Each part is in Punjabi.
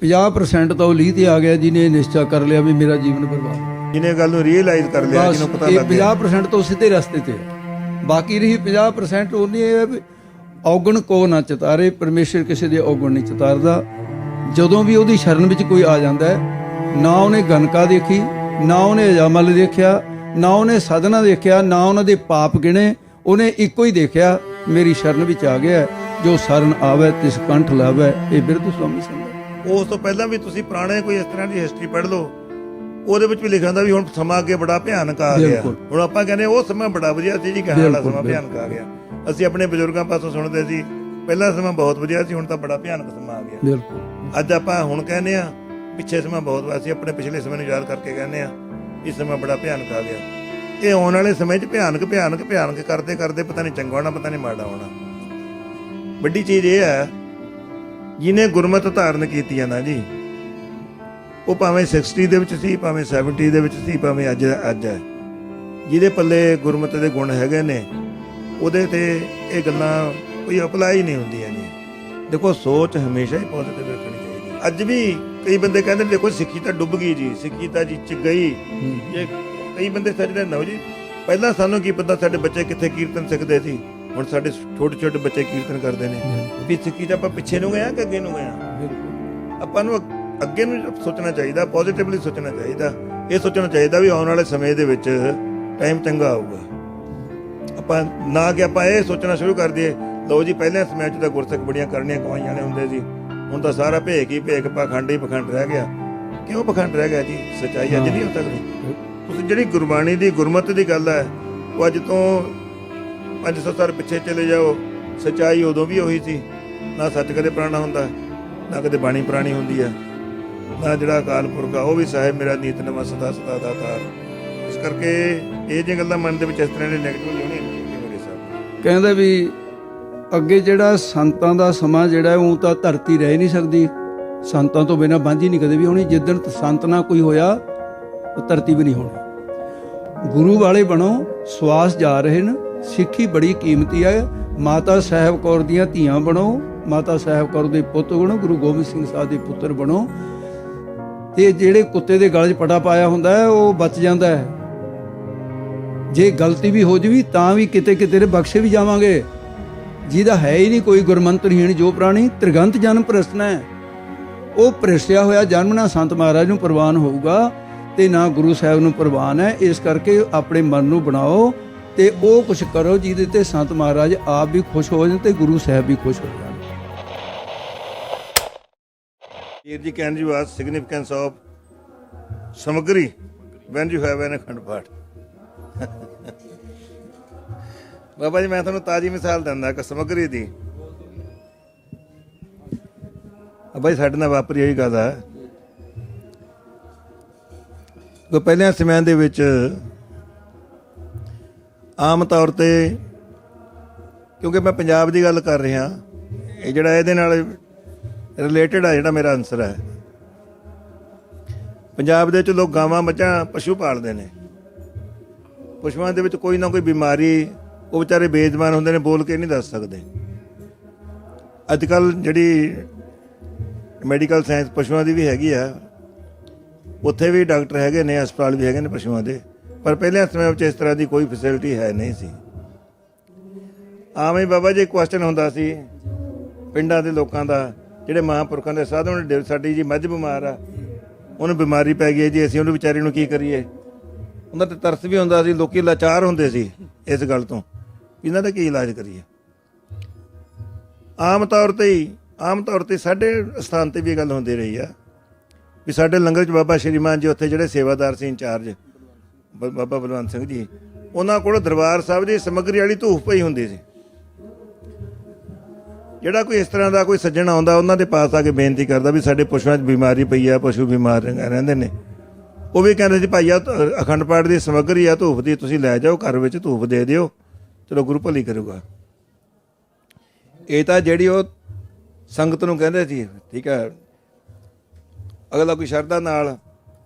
50% ਤਾਂ ਉਹ ਲੀਹ ਤੇ ਆ ਗਿਆ ਜਿਹਨੇ ਨਿਸ਼ਚਾ ਕਰ ਲਿਆ ਵੀ ਮੇਰਾ ਜੀਵਨ ਬਰਬਾਦ। ਜਿਹਨੇ ਗੱਲ ਨੂੰ ਰੀਅਲਾਈਜ਼ ਕਰ ਲਿਆ, ਜਿਹਨੂੰ ਪਤਾ ਲੱਗ ਗਿਆ 50% ਤੋਂ ਸਿੱਧੇ ਰਸਤੇ ਤੇ ਹੈ। ਬਾਕੀ ਰਹੀ 50% ਉਹਨੇ ਇਹ ਹੈ ਵੀ ਔਗਣ ਕੋ ਨਾ ਚਿਤਾਰੇ, ਪਰਮੇਸ਼ਰ ਕਿਸੇ ਦੇ ਔਗਣ ਨਹੀਂ ਚਿਤਾਰਦਾ। ਜਦੋਂ ਵੀ ਉਹਦੀ ਸ਼ਰਨ ਵਿੱਚ ਕੋਈ ਆ ਜਾਂਦਾ ਹੈ, ਨਾ ਉਹਨੇ ਗਨਕਾ ਦੇਖੀ, ਨਾ ਉਹਨੇ ਅਜਾਮਲ ਦੇਖਿਆ, ਨਾ ਉਹਨੇ ਸਾਧਨਾ ਦੇਖਿਆ, ਨਾ ਉਹਨਾਂ ਦੇ ਪਾਪ ਗਿਣੇ, ਉਹਨੇ ਇੱਕੋ ਹੀ ਦੇਖਿਆ ਮੇਰੀ ਸ਼ਰਨ ਵਿੱਚ ਆ ਗਿਆ, ਜੋ ਸ਼ਰਨ ਆਵੇ ਤਿਸ ਕੰਠ ਲਾਵੇ। ਇਹ ਬਿਰਧ ਸੁਆਮੀ ਸੰਗਤ। ਉਸ ਤੋਂ ਪਹਿਲਾਂ ਵੀ ਤੁਸੀਂ ਪੁਰਾਣੇ ਕੋਈ ਇਸ ਤਰ੍ਹਾਂ ਦੀ ਹਿਸਟਰੀ ਪੜ੍ਹ ਲਓ, ਉਹਦੇ ਵਿੱਚ ਵੀ ਲਿਖਿਆ ਹੁੰਦਾ ਵੀ ਹੁਣ ਸਮਾਂ ਅੱਗੇ ਬੜਾ ਭਿਆਨਕ ਆ ਗਿਆ। ਹੁਣ ਆਪਾਂ ਕਹਿੰਦੇ ਉਹ ਸਮਾਂ ਬੜਾ ਵਧੀਆ ਸੀ ਜੀ, ਕਹਿਣ ਵਾਲਾ ਸਮਾਂ ਭਿਆਨਕ ਆ ਗਿਆ। ਅਸੀਂ ਆਪਣੇ ਬਜ਼ੁਰਗਾਂ ਪਾਸੋਂ ਸੁਣਦੇ ਸੀ ਪਹਿਲਾ ਸਮਾਂ ਬਹੁਤ ਵਧੀਆ ਸੀ, ਹੁਣ ਤਾਂ ਬੜਾ ਭਿਆਨਕ ਸਮਾਂ ਆ ਗਿਆ। ਬਿਲਕੁਲ। ਅੱਜ ਆਪਾਂ ਹੁਣ ਕਹਿੰਦੇ ਆ ਪਿੱਛੇ ਸਮਾਂ ਬਹੁਤ, ਅਸੀਂ ਆਪਣੇ ਪਿਛਲੇ ਸਮੇਂ ਨੂੰ ਯਾਦ ਕਰਕੇ ਕਹਿੰਦੇ ਆ ਇਹ ਸਮਾਂ ਬੜਾ ਭਿਆਨਕ ਆ ਗਿਆ। ਇਹ ਆਉਣ ਵਾਲੇ ਸਮੇਂ 'ਚ ਭਿਆਨਕ ਭਿਆਨਕ ਭਿਆਨਕ ਕਰਦੇ ਕਰਦੇ ਪਤਾ ਨਹੀਂ ਚੰਗਾ ਹੋਣਾ, ਪਤਾ ਨਹੀਂ ਮਾੜਾ ਹੋਣਾ। ਵੱਡੀ ਚੀਜ਼ ਇਹ ਹੈ, ਜਿਹਨੇ ਗੁਰਮਤਿ ਧਾਰਨ ਕੀਤੀ ਆ ਨਾ ਜੀ, ਉਹ ਭਾਵੇਂ 60 ਦੇ ਵਿੱਚ ਸੀ, ਭਾਵੇਂ 70 ਦੇ ਵਿੱਚ ਸੀ, ਭਾਵੇਂ ਅੱਜ ਹੈ, ਜਿਹਦੇ ਪੱਲੇ ਗੁਰਮਤਿ ਦੇ ਗੁਣ ਹੈਗੇ ਨੇ, ਉਹਦੇ ਤੇ ਇਹ ਗੱਲਾਂ ਕੋਈ ਅਪਲਾਈ ਨਹੀਂ ਹੁੰਦੀਆਂ ਜੀ। ਦੇਖੋ ਸੋਚ ਹਮੇਸ਼ਾ ਹੀ ਪੋਜ਼ਿਟਿਵ ਰੱਖਣੀ ਚਾਹੀਦੀ। ਅੱਜ ਵੀ ਕਈ ਬੰਦੇ ਕਹਿੰਦੇ ਦੇਖੋ ਸਿੱਖੀ ਤਾਂ ਡੁੱਬ ਗਈ ਜੀ, ਸਿੱਖੀ ਤਾਂ ਜੀ ਚ ਗਈ। ਇਹ ਕਈ ਬੰਦੇ ਸੱਚਦੇ ਨਾ ਜੀ, ਪਹਿਲਾਂ ਸਾਨੂੰ ਕੀ ਪਤਾ ਸਾਡੇ ਬੱਚੇ ਕਿੱਥੇ ਕੀਰਤਨ ਸਿੱਖਦੇ ਸੀ, ਹੁਣ ਸਾਡੇ ਛੋਟੇ ਛੋਟੇ ਬੱਚੇ ਕੀਰਤਨ ਕਰਦੇ ਨੇ। ਵੀ ਸਿੱਖੀ ਤਾਂ ਆਪਾਂ ਪਿੱਛੇ ਨੂੰ ਗਏ ਆ ਕਿ ਅੱਗੇ ਨੂੰ ਗਏ ਆ? ਆਪਾਂ ਨੂੰ ਅੱਗੇ ਨੂੰ ਸੋਚਣਾ ਚਾਹੀਦਾ, ਪੋਜ਼ਿਟਿਵਲੀ ਸੋਚਣਾ ਚਾਹੀਦਾ। ਇਹ ਸੋਚਣਾ ਚਾਹੀਦਾ ਵੀ ਆਉਣ ਵਾਲੇ ਸਮੇਂ ਦੇ ਵਿੱਚ ਟਾਈਮ ਚੰਗਾ ਆਊਗਾ। ਆਪਾਂ ਨਾ ਕਿ ਆਪਾਂ ਇਹ ਸੋਚਣਾ ਸ਼ੁਰੂ ਕਰ ਦਈਏ ਲਓ ਜੀ ਪਹਿਲੇ ਸਮੇਂ 'ਚ ਤਾਂ ਗੁਰਸਿੱਖ ਬੜੀਆਂ ਕਰਨੀਆਂ ਕਮਾਈਆਂ ਨੇ ਹੁੰਦੇ ਸੀ, ਹੁਣ ਤਾਂ ਸਾਰਾ ਭੇਖ ਹੀ ਭੇਖ, ਪਖੰਡ ਹੀ ਪਖੰਡ ਰਹਿ ਗਿਆ। ਕਿਉਂ ਪਖੰਡ ਰਹਿ ਗਿਆ ਜੀ? ਸੱਚਾਈ ਅੱਜ ਨਹੀਂ ਹੋ ਸਕਦੀ। ਤੁਸੀਂ ਜਿਹੜੀ ਗੁਰਬਾਣੀ ਦੀ ਗੁਰਮਤਿ ਦੀ ਗੱਲ ਹੈ, ਉਹ ਅੱਜ ਤੋਂ 500 ਸਾਲ ਪਿੱਛੇ ਚਲੇ ਜਾਓ, ਸੱਚਾਈ ਉਦੋਂ ਵੀ ਉਹੀ ਸੀ। ਨਾ ਸੱਚ ਕਦੇ ਪੁਰਾਣਾ ਹੁੰਦਾ, ਨਾ ਕਦੇ ਬਾਣੀ ਪੁਰਾਣੀ ਹੁੰਦੀ ਹੈ, ਨਾ ਜਿਹੜਾ ਅਕਾਲ ਪੁਰਖ ਆ ਉਹ ਵੀ ਸਾਹਿਬ ਮੇਰਾ ਨੀਤ ਨਵਾਂ ਸਦਾ ਸਦਾ ਦਾਤਾਰ। ਇਸ ਕਰਕੇ ਇਹ ਜਿਹੀਆਂ ਗੱਲਾਂ ਮਨ ਦੇ ਵਿੱਚ ਇਸ ਤਰ੍ਹਾਂ ਦੇ ਨੈਗੇਟਿਵ ਲਿਆਉਣੇ ਮੇਰੇ ਸਾਹਿਬ ਕਹਿੰਦਾ ਵੀ ਅੱਗੇ ਜਿਹੜਾ ਸੰਤਾਂ ਦਾ ਸਮਾਂ ਜਿਹੜਾ ਉਹ ਤਾਂ ਧਰਤੀ ਰਹਿ ਨਹੀਂ ਸਕਦੀ, ਸੰਤਾਂ ਤੋਂ ਬਿਨਾਂ ਬਾਂਝੀ ਨਹੀਂ ਕਦੇ ਵੀ ਹੋਣੀ। ਜਿੱਦਣ ਸੰਤ ਨਾ ਕੋਈ ਹੋਇਆ ਉਹ ਧਰਤੀ ਵੀ ਨਹੀਂ ਹੋਣੀ। ਗੁਰੂ ਵਾਲੇ ਬਣੋ, ਸਵਾਸ ਜਾ ਰਹੇ ਨੇ। ਸਿੱਖੀ ਬੜੀ ਕੀਮਤੀ ਹੈ। ਮਾਤਾ ਸਾਹਿਬ ਕੌਰ ਦੀਆਂ ਧੀਆਂ ਬਣੋ, ਮਾਤਾ ਸਾਹਿਬ ਕੌਰ ਦੇ ਪੁੱਤ ਬਣੋ, ਗੁਰੂ ਗੋਬਿੰਦ ਸਿੰਘ ਸਾਹਿਬ ਦੇ ਪੁੱਤਰ ਬਣੋ। ਤੇ ਜਿਹੜੇ ਕੁੱਤੇ ਦੇ ਗਲ 'ਚ ਪਟਾ ਪਾਇਆ ਹੁੰਦਾ ਹੈ ਉਹ ਬਚ ਜਾਂਦਾ ਹੈ। ਜੇ ਗਲਤੀ ਵੀ ਹੋ ਜਾਵੇ ਤਾਂ ਵੀ ਕਿਤੇ ਕਿਤੇ ਦੇ ਬਖਸ਼ੇ ਵੀ ਜਾਵਾਂਗੇ। ਜਿਹਦਾ ਹੈ ਹੀ ਨਹੀਂ ਕੋਈ ਗੁਰਮੰਤਰਹੀਣ ਜੋ ਪ੍ਰਾਣੀ, ਤ੍ਰਿਗੰਤ ਜਨਮ ਪ੍ਰਸਨਾ ਹੈ। ਉਹ ਭ੍ਰਿਸ਼ਟਿਆ ਹੋਇਆ ਜਨਮ ਨਾ ਸੰਤ ਮਹਾਰਾਜ ਨੂੰ ਪ੍ਰਵਾਨ ਹੋਊਗਾ ਤੇ ਨਾ ਗੁਰੂ ਸਾਹਿਬ ਨੂੰ ਪ੍ਰਵਾਨ ਹੈ। ਇਸ ਕਰਕੇ ਆਪਣੇ ਮਨ ਨੂੰ ਬਣਾਓ ਤੇ ਉਹ ਕੁਛ ਕਰੋ ਜਿਹਦੇ ਤੇ ਸੰਤ ਮਹਾਰਾਜ ਆਪ ਵੀ ਖੁਸ਼ ਹੋ ਜਾਣ ਤੇ ਗੁਰੂ ਸਾਹਿਬ ਵੀ ਖੁਸ਼ ਹੋ ਜਾਣ। Here you can you ask significance of samagri when you have an Akhand Path. Baba ji ਮੈਂ ਤੁਹਾਨੂੰ ਤਾਜ਼ੀ ਮਿਸਾਲ ਦਿੰਦਾ ਕਿ ਸਮੱਗਰੀ ਦੀ। ਬਾਬਾ ਜੀ ਸਾਡੇ ਨਾਲ ਵਾਪਰੀ ਹੋਈ ਗੱਲ ਹੈ ਕਿ ਪਹਿਲਿਆਂ ਸਮਿਆਂ ਦੇ ਵਿੱਚ ਆਮ ਤੌਰ ਤੇ, ਕਿਉਂਕਿ ਮੈਂ ਪੰਜਾਬ ਦੀ ਗੱਲ ਕਰ ਰਿਹਾ, ਇਹ ਜਿਹੜਾ ਇਹਦੇ ਨਾਲ ਰਿਲੇਟਡ ਆ ਜਿਹੜਾ ਮੇਰਾ ਆਨਸਰ ਹੈ। ਪੰਜਾਬ ਦੇ ਵਿੱਚ ਲੋਕ ਗਾਵਾਂ ਮੱਝਾਂ ਪਸ਼ੂ ਪਾਲਦੇ ਨੇ। ਪਸ਼ੂਆਂ ਦੇ ਵਿੱਚ ਕੋਈ ਨਾ ਕੋਈ ਬਿਮਾਰੀ, ਉਹ ਵਿਚਾਰੇ ਬੇਜ਼ਬਾਨ ਹੁੰਦੇ ਨੇ, ਬੋਲ ਕੇ ਨਹੀਂ ਦੱਸ ਸਕਦੇ। ਅੱਜ ਕੱਲ੍ਹ ਜਿਹੜੀ ਮੈਡੀਕਲ ਸਾਇੰਸ ਪਸ਼ੂਆਂ ਦੀ ਵੀ ਹੈਗੀ ਆ, ਉੱਥੇ ਵੀ ਡਾਕਟਰ ਹੈਗੇ ਨੇ, ਹਸਪਤਾਲ ਵੀ ਹੈਗੇ ਨੇ ਪਸ਼ੂਆਂ ਦੇ। ਪਰ ਪਹਿਲੇ ਸਮੇਂ ਵਿੱਚ ਇਸ ਤਰ੍ਹਾਂ ਦੀ ਕੋਈ ਫੈਸਿਲਿਟੀ ਹੈ ਨਹੀਂ ਸੀ। ਆਮ ਹੀ ਬਾਬਾ ਜੀ ਕੁਐਸਚਨ ਹੁੰਦਾ ਸੀ ਪਿੰਡਾਂ ਦੇ ਲੋਕਾਂ ਦਾ, ਜਿਹੜੇ ਮਹਾਂਪੁਰਖਾਂ ਦੇ ਸਾਧੂ ਨੇ, ਸਾਡੀ ਜੀ ਮੱਝ ਬਿਮਾਰ ਆ, ਉਹਨੂੰ ਬਿਮਾਰੀ ਪੈ ਗਈ ਹੈ ਜੀ, ਅਸੀਂ ਉਹਨੂੰ ਵਿਚਾਰੇ ਨੂੰ ਕੀ ਕਰੀਏ। ਉਹਨਾਂ ਤੇ ਤਰਸ ਵੀ ਹੁੰਦਾ ਸੀ, ਲੋਕੀ ਲਾਚਾਰ ਹੁੰਦੇ ਸੀ ਇਸ ਗੱਲ ਤੋਂ, ਇਹਨਾਂ ਦਾ ਕੀ ਇਲਾਜ ਕਰੀਏ। ਆਮ ਤੌਰ ਤੇ ਸਾਡੇ ਸਥਾਨ ਤੇ ਵੀ ਇਹ ਗੱਲ ਹੁੰਦੀ ਰਹੀ ਆ ਵੀ ਸਾਡੇ ਲੰਗਰ 'ਚ ਬਾਬਾ ਸ਼੍ਰੀਮਾਨ ਜੀ ਉੱਥੇ ਜਿਹੜੇ ਸੇਵਾਦਾਰ ਸੀ ਇੰਚਾਰਜ, ਬਾਬਾ ਬਲਵੰਤ ਸਿੰਘ ਜੀ, ਉਹਨਾਂ ਕੋਲ ਦਰਬਾਰ ਸਾਹਿਬ ਦੀ ਸਮੱਗਰੀ ਵਾਲੀ ਧੂਫ ਪਈ ਹੁੰਦੀ ਸੀ। ਜਿਹੜਾ ਕੋਈ ਇਸ ਤਰ੍ਹਾਂ ਦਾ ਕੋਈ ਸੱਜਣ ਆਉਂਦਾ, ਉਹਨਾਂ ਦੇ ਪਾਸ ਆ ਕੇ ਬੇਨਤੀ ਕਰਦਾ ਵੀ ਸਾਡੇ ਪਸ਼ੂਆਂ 'ਚ ਬਿਮਾਰੀ ਪਈ ਆ, ਪਸ਼ੂ ਬਿਮਾਰ ਰਹਿੰਦੇ ਨੇ। ਉਹ ਵੀ ਕਹਿੰਦੇ ਸੀ ਭਾਈ ਆ ਅਖੰਡ ਪਾਠ ਦੀ ਸਮੱਗਰੀ ਆ ਧੂਫ ਦੀ, ਤੁਸੀਂ ਲੈ ਜਾਓ ਘਰ ਵਿੱਚ ਧੂਫ ਦੇ ਦਿਓ, ਚਲੋ ਗੁਰੂ ਭਲੀ ਕਰੂਗਾ। ਇਹ ਤਾਂ ਜਿਹੜੀ ਉਹ ਸੰਗਤ ਨੂੰ ਕਹਿੰਦੇ ਸੀ, ਠੀਕ ਹੈ। ਅਗਲਾ ਕੋਈ ਸ਼ਰਧਾ ਨਾਲ,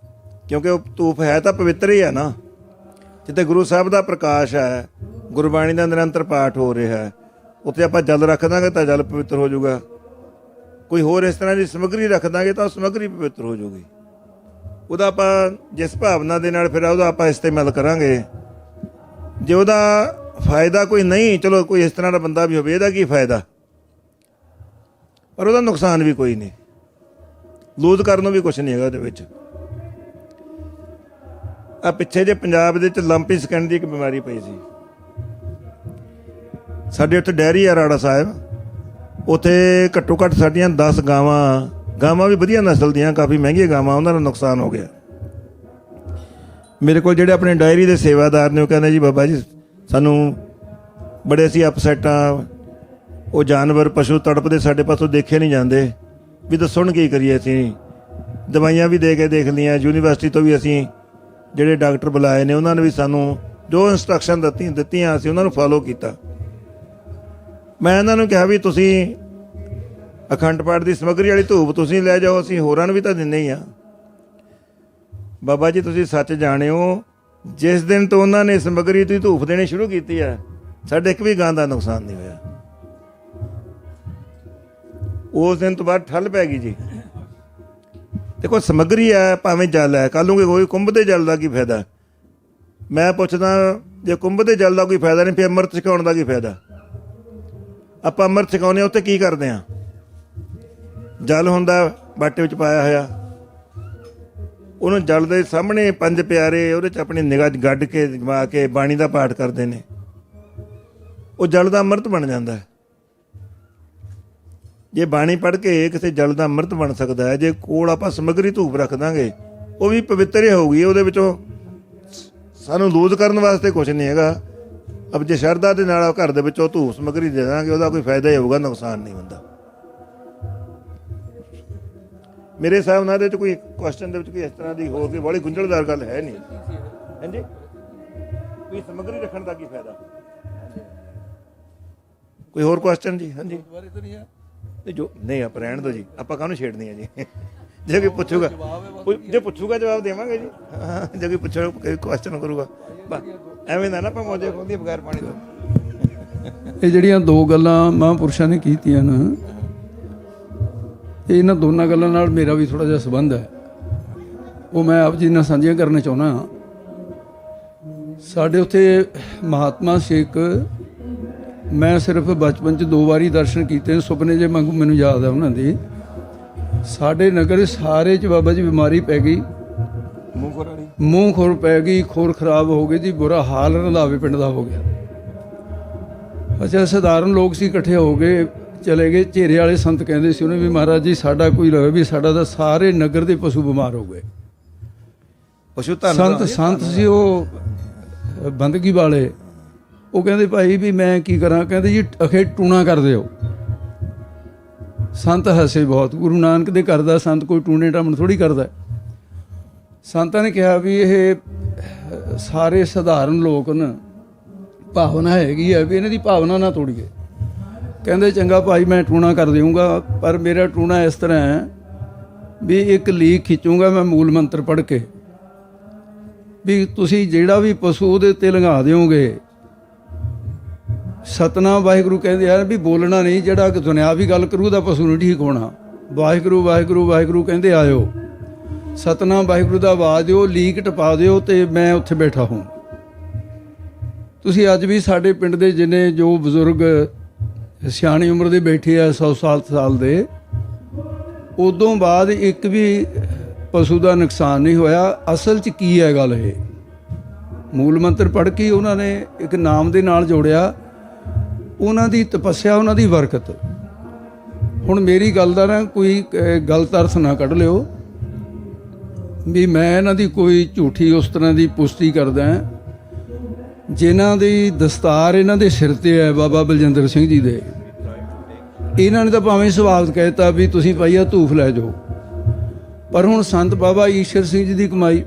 ਕਿਉਂਕਿ ਉਹ ਧੂਫ ਹੈ ਤਾਂ ਪਵਿੱਤਰ ਹੀ ਹੈ ਨਾ, ਜਿੱਥੇ ਗੁਰੂ ਸਾਹਿਬ ਦਾ ਪ੍ਰਕਾਸ਼ ਹੈ, ਗੁਰਬਾਣੀ ਦਾ ਨਿਰੰਤਰ ਪਾਠ ਹੋ ਰਿਹਾ ਹੈ, ਉੱਥੇ ਆਪਾਂ ਜਲ ਰੱਖ ਦਾਂਗੇ ਤਾਂ ਜਲ ਪਵਿੱਤਰ ਹੋ ਜਾਊਗਾ। ਕੋਈ ਹੋਰ ਇਸ ਤਰ੍ਹਾਂ ਦੀ ਸਮੱਗਰੀ ਰੱਖ ਦਾਂਗੇ ਤਾਂ ਉਹ ਸਮੱਗਰੀ ਪਵਿੱਤਰ ਹੋ ਜਾਊਗੀ। ਉਹਦਾ ਆਪਾਂ ਜਿਸ ਭਾਵਨਾ ਦੇ ਨਾਲ ਫਿਰ ਉਹਦਾ ਆਪਾਂ ਇਸਤੇਮਾਲ ਕਰਾਂਗੇ, ਜੇ ਉਹਦਾ ਫਾਇਦਾ ਕੋਈ ਨਹੀਂ, ਚਲੋ ਕੋਈ ਇਸ ਤਰ੍ਹਾਂ ਦਾ ਬੰਦਾ ਵੀ ਹੋਵੇ, ਇਹਦਾ ਕੀ ਫਾਇਦਾ, ਪਰ ਉਹਦਾ ਨੁਕਸਾਨ ਵੀ ਕੋਈ ਨਹੀਂ, ਲੂਜ਼ ਕਰਨ ਨੂੰ ਵੀ ਕੁਛ ਨਹੀਂ ਹੈਗਾ ਉਹਦੇ ਵਿੱਚ। ਆ ਪਿੱਛੇ ਜੇ ਪੰਜਾਬ ਦੇ ਵਿੱਚ ਲੰਪੀ ਸਕਿਨ ਦੀ ਇੱਕ ਬਿਮਾਰੀ ਪਈ ਸੀ, ਸਾਡੇ ਉੱਥੇ ਡੈਰੀ ਆ ਰਾੜਾ ਸਾਹਿਬ, ਉੱਥੇ ਘੱਟੋ ਘੱਟ ਸਾਡੀਆਂ 10 ਗਾਵਾਂ ਵੀ ਵਧੀਆ ਨਸਲ ਦੀਆਂ, ਕਾਫੀ ਮਹਿੰਗੀਆਂ ਗਾਵਾਂ, ਉਹਨਾਂ ਦਾ ਨੁਕਸਾਨ ਹੋ ਗਿਆ। ਮੇਰੇ ਕੋਲ ਜਿਹੜੇ ਆਪਣੇ ਡਾਇਰੀ ਦੇ ਸੇਵਾਦਾਰ ਨੇ ਉਹ ਕਹਿੰਦੇ ਜੀ ਬਾਬਾ ਜੀ ਸਾਨੂੰ ਬੜੇ ਅਸੀਂ ਅਪਸੈਟ ਆ, ਉਹ ਜਾਨਵਰ ਪਸ਼ੂ ਤੜਪਦੇ ਸਾਡੇ ਪਾਸੋਂ ਦੇਖੇ ਨਹੀਂ ਜਾਂਦੇ, ਵੀ ਦੱਸੋ ਹੁਣ ਕੀ ਕਰੀਏ। ਅਸੀਂ ਦਵਾਈਆਂ ਵੀ ਦੇ ਕੇ ਦੇਖ ਲਈਆਂ, ਯੂਨੀਵਰਸਿਟੀ ਤੋਂ ਵੀ ਅਸੀਂ ਜਿਹੜੇ ਡਾਕਟਰ ਬੁਲਾਏ ਨੇ ਉਹਨਾਂ ਨੇ ਵੀ ਸਾਨੂੰ ਜੋ ਇੰਸਟਰਕਸ਼ਨ ਦਿੱਤੀਆਂ ਅਸੀਂ ਉਹਨਾਂ ਨੂੰ ਫੋਲੋ ਕੀਤਾ। ਮੈਂ ਇਹਨਾਂ ਨੂੰ ਕਿਹਾ ਵੀ ਤੁਸੀਂ ਅਖੰਡ ਪਾਠ ਦੀ ਸਮੱਗਰੀ ਵਾਲੀ ਧੂਪ ਤੁਸੀਂ ਲੈ ਜਾਓ, ਅਸੀਂ ਹੋਰਾਂ ਨੂੰ ਵੀ ਤਾਂ ਦਿੰਦੇ ਹੀ ਆ। ਬਾਬਾ ਜੀ ਤੁਸੀਂ ਸੱਚ ਜਾਣਿਓ, ਜਿਸ ਦਿਨ ਤੋਂ ਉਹਨਾਂ ਨੇ ਸਮੱਗਰੀ ਦੀ ਧੂਪ ਦੇਣੀ ਸ਼ੁਰੂ ਕੀਤੀ ਹੈ, ਸਾਡੇ ਇੱਕ ਵੀ ਗਾਂ ਦਾ ਨੁਕਸਾਨ ਨਹੀਂ ਹੋਇਆ। ਉਸ ਦਿਨ ਤੋਂ ਬਾਅਦ ਠੱਲ ਪੈ ਗਈ ਜੀ। ਦੇਖੋ ਸਮੱਗਰੀ ਹੈ, ਭਾਵੇਂ ਜਲ ਹੈ, ਕੱਲ ਨੂੰ ਕੋਈ ਕੁੰਭ ਦੇ ਜਲ ਦਾ ਕੀ ਫਾਇਦਾ। ਮੈਂ ਪੁੱਛਦਾ ਜੇ ਕੁੰਭ ਦੇ ਜਲ ਦਾ ਕੋਈ ਫਾਇਦਾ ਨਹੀਂ, ਫਿਰ ਅੰਮ੍ਰਿਤ ਛਕਾਉਣ ਦਾ ਕੀ ਫਾਇਦਾ। ਆਪਾਂ ਅੰਮ੍ਰਿਤ ਛਕਾਉਂਦੇ ਉੱਥੇ ਕੀ ਕਰਦੇ ਹਾਂ, ਜਲ ਹੁੰਦਾ ਬਾਟੇ ਵਿੱਚ ਪਾਇਆ ਹੋਇਆ, ਉਹਨੂੰ ਜਲ ਦੇ ਸਾਹਮਣੇ 5 ਪਿਆਰੇ ਉਹਦੇ 'ਚ ਆਪਣੀ ਨਿਗਾਹ ਗੱਡ ਕੇ ਜਮਾ ਕੇ ਬਾਣੀ ਦਾ ਪਾਠ ਕਰਦੇ ਨੇ, ਉਹ ਜਲ ਦਾ ਅੰਮ੍ਰਿਤ ਬਣ ਜਾਂਦਾ ਹੈ। ਜੇ ਬਾਣੀ ਪੜ੍ਹ ਕੇ ਕਿਸੇ ਜਲ ਦਾ ਅੰਮ੍ਰਿਤ ਬਣ ਸਕਦਾ ਹੈ, ਜੇ ਕੋਲ ਆਪਾਂ ਸਮੱਗਰੀ ਧੂਪ ਰੱਖ ਦਾਂਗੇ ਉਹ ਵੀ ਪਵਿੱਤਰ ਹੀ ਹੋਊਗੀ। ਉਹਦੇ ਵਿੱਚੋਂ ਸਾਨੂੰ ਲੂਜ਼ ਕਰਨ ਵਾਸਤੇ ਕੁਛ ਨਹੀਂ ਹੈਗਾ। ਅਬ ਜੇ ਸ਼ਰਧਾ ਦੇ ਨਾਲ ਘਰ ਦੇ ਵਿੱਚੋਂ ਧੂਪ ਸਮੱਗਰੀ ਦੇ ਦਾਂਗੇ, ਉਹਦਾ ਕੋਈ ਫਾਇਦਾ ਹੀ ਹੋਊਗਾ, ਨੁਕਸਾਨ ਨਹੀਂ ਹੁੰਦਾ। ਮੇਰੇ ਹਿਸਾਬ ਨਾਲ ਇਹਦੇ 'ਚ ਕੋਈ ਕੁਐਸਚਨ ਦੇ ਵਿੱਚ ਕੋਈ ਇਸ ਤਰ੍ਹਾਂ ਦੀ ਹੋਰ ਕੋਈ ਬੜੀ ਗੁੰਝਲਦਾਰ ਗੱਲ ਹੈ ਨਹੀਂ। ਹਾਂਜੀ, ਕੋਈ ਸਮੱਗਰੀ ਰੱਖਣ ਦਾ ਕੀ ਫਾਇਦਾ। ਕੋਈ ਹੋਰ ਕੁਐਸਚਨ ਜੀ। ਹਾਂਜੀ, ਤੇ ਜੋ ਨਹੀਂ ਆਪਾਂ ਰਹਿਣ ਦਿਓ ਜੀ, ਆਪਾਂ ਕਾਹਨੂੰ ਛੇੜਨੀ ਹੈ ਜੀ। ਜੇ ਕੋਈ ਪੁੱਛੂਗਾ, ਜੇ ਪੁੱਛੂਗਾ ਜਵਾਬ ਦੇਵਾਂਗੇ ਜੀ। ਹਾਂ, ਜੇ ਕੋਈ ਪੁੱਛੋ ਕੋਈ ਕੁਐਸਚਨ ਕਰੂਗਾ, ਐਵੇਂ ਨਾ ਆਪਾਂ ਮੌਜੇ ਖੋਲ੍ਹਦੀਏ ਬਗੈਰ ਪਾਣੀ ਤੋਂ। ਇਹ ਜਿਹੜੀਆਂ ਦੋ ਗੱਲਾਂ ਮਹਾਂਪੁਰਸ਼ਾਂ ਨੇ ਕੀਤੀਆਂ ਨਾ, ਇਹਨਾਂ ਦੋਨਾਂ ਗੱਲਾਂ ਨਾਲ ਮੇਰਾ ਵੀ ਥੋੜ੍ਹਾ ਜਿਹਾ ਸੰਬੰਧ ਹੈ, ਉਹ ਮੈਂ ਆਪ ਜੀ ਨਾਲ ਸਾਂਝੀਆਂ ਕਰਨਾ ਚਾਹੁੰਦਾ ਹਾਂ। ਸਾਡੇ ਉੱਥੇ ਮਹਾਤਮਾ ਸ਼ੇਖ, ਮੈਂ ਸਿਰਫ ਬਚਪਨ 'ਚ 2 ਵਾਰੀ ਦਰਸ਼ਨ ਕੀਤੇ, ਸੁਪਨੇ ਜੇ ਵਾਂਗੂ ਮੈਨੂੰ ਯਾਦ ਹੈ ਉਹਨਾਂ ਦੀ। ਸਾਡੇ ਨਗਰ ਸਾਰੇ 'ਚ ਬਾਬਾ ਜੀ ਬਿਮਾਰੀ ਪੈ ਗਈ, ਮੂੰਹ ਖੁਰ ਪੈ ਗਈ, ਖੁਰ ਖਰਾਬ ਹੋ ਗਈ ਜੀ, ਬੁਰਾ ਹਾਲ ਰੰਧਾਵੇ ਪਿੰਡ ਦਾ ਹੋ ਗਿਆ। ਅੱਛਾ, ਸਧਾਰਨ ਲੋਕ ਸੀ, ਇਕੱਠੇ ਹੋ ਗਏ, ਚਲੇ ਗਏ। ਝੇਰੇ ਵਾਲੇ ਸੰਤ ਕਹਿੰਦੇ ਸੀ ਉਹਨੇ ਵੀ ਮਹਾਰਾਜ ਜੀ ਸਾਡਾ ਕੋਈ ਲਵੇ ਵੀ ਸਾਡਾ ਤਾਂ ਸਾਰੇ ਨਗਰ ਦੇ ਪਸ਼ੂ ਬਿਮਾਰ ਹੋ ਗਏ। ਪਸ਼ੂ ਸੰਤ ਸੀ ਉਹ ਬੰਦਗੀ ਵਾਲੇ, ਉਹ ਕਹਿੰਦੇ ਭਾਈ ਵੀ ਮੈਂ ਕੀ ਕਰਾਂ, ਕਹਿੰਦੇ ਜੀ ਅਖੇ ਟੂਣਾ ਕਰ ਦਿਓ। ਸੰਤ ਹੱਸੇ ਬਹੁਤ, ਗੁਰੂ ਨਾਨਕ ਦੇ ਘਰ ਦਾ ਸੰਤ ਕੋਈ ਟੂਣੇ ਟਾਮਣ ਥੋੜ੍ਹੀ ਕਰਦਾ। ਸੰਤਾਂ ਨੇ ਕਿਹਾ ਵੀ ਇਹ ਸਾਰੇ ਸਧਾਰਨ ਲੋਕ ਨੇ, ਭਾਵਨਾ ਹੈਗੀ ਹੈ ਵੀ ਇਹਨਾਂ ਦੀ ਭਾਵਨਾ ਨਾ ਤੋੜੀਏ। ਕਹਿੰਦੇ ਚੰਗਾ ਭਾਈ ਮੈਂ ਟੂਣਾ ਕਰ ਦੇਵਾਂਗਾ, ਪਰ ਮੇਰਾ ਟੂਣਾ ਇਸ ਤਰ੍ਹਾਂ ਹੈ ਵੀ ਇੱਕ ਲੀਕ ਖਿੱਚੂੰਗਾ ਮੈਂ ਮੂਲ ਮੰਤਰ ਪੜ੍ਹ ਕੇ, ਵੀ ਤੁਸੀਂ ਜਿਹੜਾ ਵੀ ਪਸ਼ੂ ਉਹਦੇ ਉੱਤੇ ਲੰਘਾ ਦਿਓਗੇ ਸਤਨਾਮ ਵਾਹਿਗੁਰੂ ਕਹਿੰਦੇ ਆ ਵੀ ਬੋਲਣਾ ਨਹੀਂ, ਜਿਹੜਾ ਦੁਨਿਆਵੀ ਗੱਲ ਕਰੂ ਉਹਦਾ ਪਸ਼ੂ ਨਹੀਂ ਠੀਕ ਹੋਣਾ। ਵਾਹਿਗੁਰੂ ਵਾਹਿਗੁਰੂ ਵਾਹਿਗੁਰੂ ਕਹਿੰਦੇ ਆਇਓ, ਸਤਨਾਮ ਵਾਹਿਗੁਰੂ ਦਾ ਆਵਾਜ਼ ਦਿਓ, ਲੀਕ ਟਪਾ ਦਿਓ ਤੇ ਮੈਂ ਉੱਥੇ ਬੈਠਾ ਹੂੰ। ਤੁਸੀਂ ਅੱਜ ਵੀ ਸਾਡੇ ਪਿੰਡ ਦੇ ਜਿੰਨੇ ਜੋ ਬਜ਼ੁਰਗ ਸਿਆਣੀ ਉਮਰ ਦੇ ਬੈਠੇ ਆ 100 ਸਾਲ ਦੇ, ਉਦੋਂ ਬਾਅਦ ਇੱਕ ਵੀ ਪਸ਼ੂ ਦਾ ਨੁਕਸਾਨ ਨਹੀਂ ਹੋਇਆ। ਅਸਲ 'ਚ ਕੀ ਹੈ ਗੱਲ, ਇਹ ਮੂਲ ਮੰਤਰ ਪੜ੍ਹ ਕੇ ਉਹਨਾਂ ਨੇ ਇੱਕ ਨਾਮ ਦੇ ਨਾਲ ਜੋੜਿਆ, ਉਹਨਾਂ ਦੀ ਤਪੱਸਿਆ, ਉਹਨਾਂ ਦੀ ਬਰਕਤ। ਹੁਣ ਮੇਰੀ ਗੱਲ ਦਾ ਨਾ ਕੋਈ ਗਲਤ ਅਰਥ ਨਾ ਕੱਢ ਲਿਓ ਵੀ ਮੈਂ ਇਹਨਾਂ ਦੀ ਕੋਈ ਝੂਠੀ ਉਸ ਤਰ੍ਹਾਂ ਦੀ ਪੁਸ਼ਟੀ ਕਰਦਾ। ਜਿਨ੍ਹਾਂ ਦੀ ਦਸਤਾਰ ਇਹਨਾਂ ਦੇ ਸਿਰ ਤੇ ਹੈ ਬਾਬਾ ਬਲਜਿੰਦਰ ਸਿੰਘ ਜੀ ਦੇ, ਇਹਨਾਂ ਨੇ ਤਾਂ ਭਾਵੇਂ ਸਵਾਗਤ ਕਹਿਤਾ ਵੀ ਤੁਸੀਂ ਭਾਈ ਆ ਧੂਫ ਲੈ ਜਾਓ, ਪਰ ਹੁਣ ਸੰਤ ਬਾਬਾ ਈਸ਼ਰ ਸਿੰਘ ਜੀ ਦੀ ਕਮਾਈ,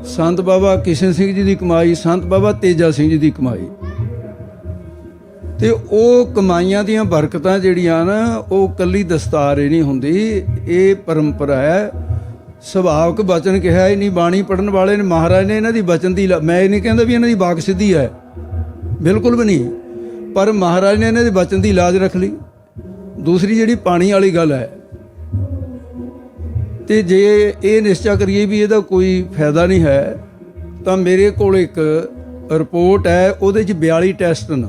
ਸੰਤ ਬਾਬਾ ਕਿਸ਼ਨ ਸਿੰਘ ਜੀ ਦੀ ਕਮਾਈ, ਸੰਤ ਬਾਬਾ ਤੇਜਾ ਸਿੰਘ ਜੀ ਦੀ ਕਮਾਈ, ਤੇ ਉਹ ਕਮਾਈਆਂ ਦੀਆਂ ਬਰਕਤਾਂ ਜਿਹੜੀਆਂ ਨਾ ਉਹ ਕੱਲੀ ਦਸਤਾਰ ਹੀ ਨਹੀਂ ਹੁੰਦੀ, ਇਹ ਪਰੰਪਰਾ ਹੈ। ਸੁਭਾਵਕ ਬਚਨ ਕਿਹਾ ਹੀ ਨਹੀਂ, ਬਾਣੀ ਪੜ੍ਹਨ ਵਾਲੇ ਨੇ ਮਹਾਰਾਜ ਨੇ ਇਹਨਾਂ ਦੀ ਬਚਨ ਦੀ, ਮੈਂ ਇਹ ਨਹੀਂ ਕਹਿੰਦਾ ਵੀ ਇਹਨਾਂ ਦੀ ਬਾਕ ਸਿੱਧੀ ਹੈ, ਬਿਲਕੁਲ ਵੀ ਨਹੀਂ, ਪਰ ਮਹਾਰਾਜ ਨੇ ਇਹਨਾਂ ਦੇ ਬਚਨ ਦੀ ਲਾਜ ਰੱਖ ਲਈ। ਦੂਸਰੀ ਜਿਹੜੀ ਪਾਣੀ ਵਾਲੀ ਗੱਲ ਹੈ, ਤੇ ਜੇ ਇਹ ਨਿਸ਼ਚਾ ਕਰੀਏ ਵੀ ਇਹਦਾ ਕੋਈ ਫਾਇਦਾ ਨਹੀਂ ਹੈ, ਤਾਂ ਮੇਰੇ ਕੋਲ ਇੱਕ ਰਿਪੋਰਟ ਹੈ, ਉਹਦੇ 'ਚ 42 ਟੈਸਟ ਨੇ।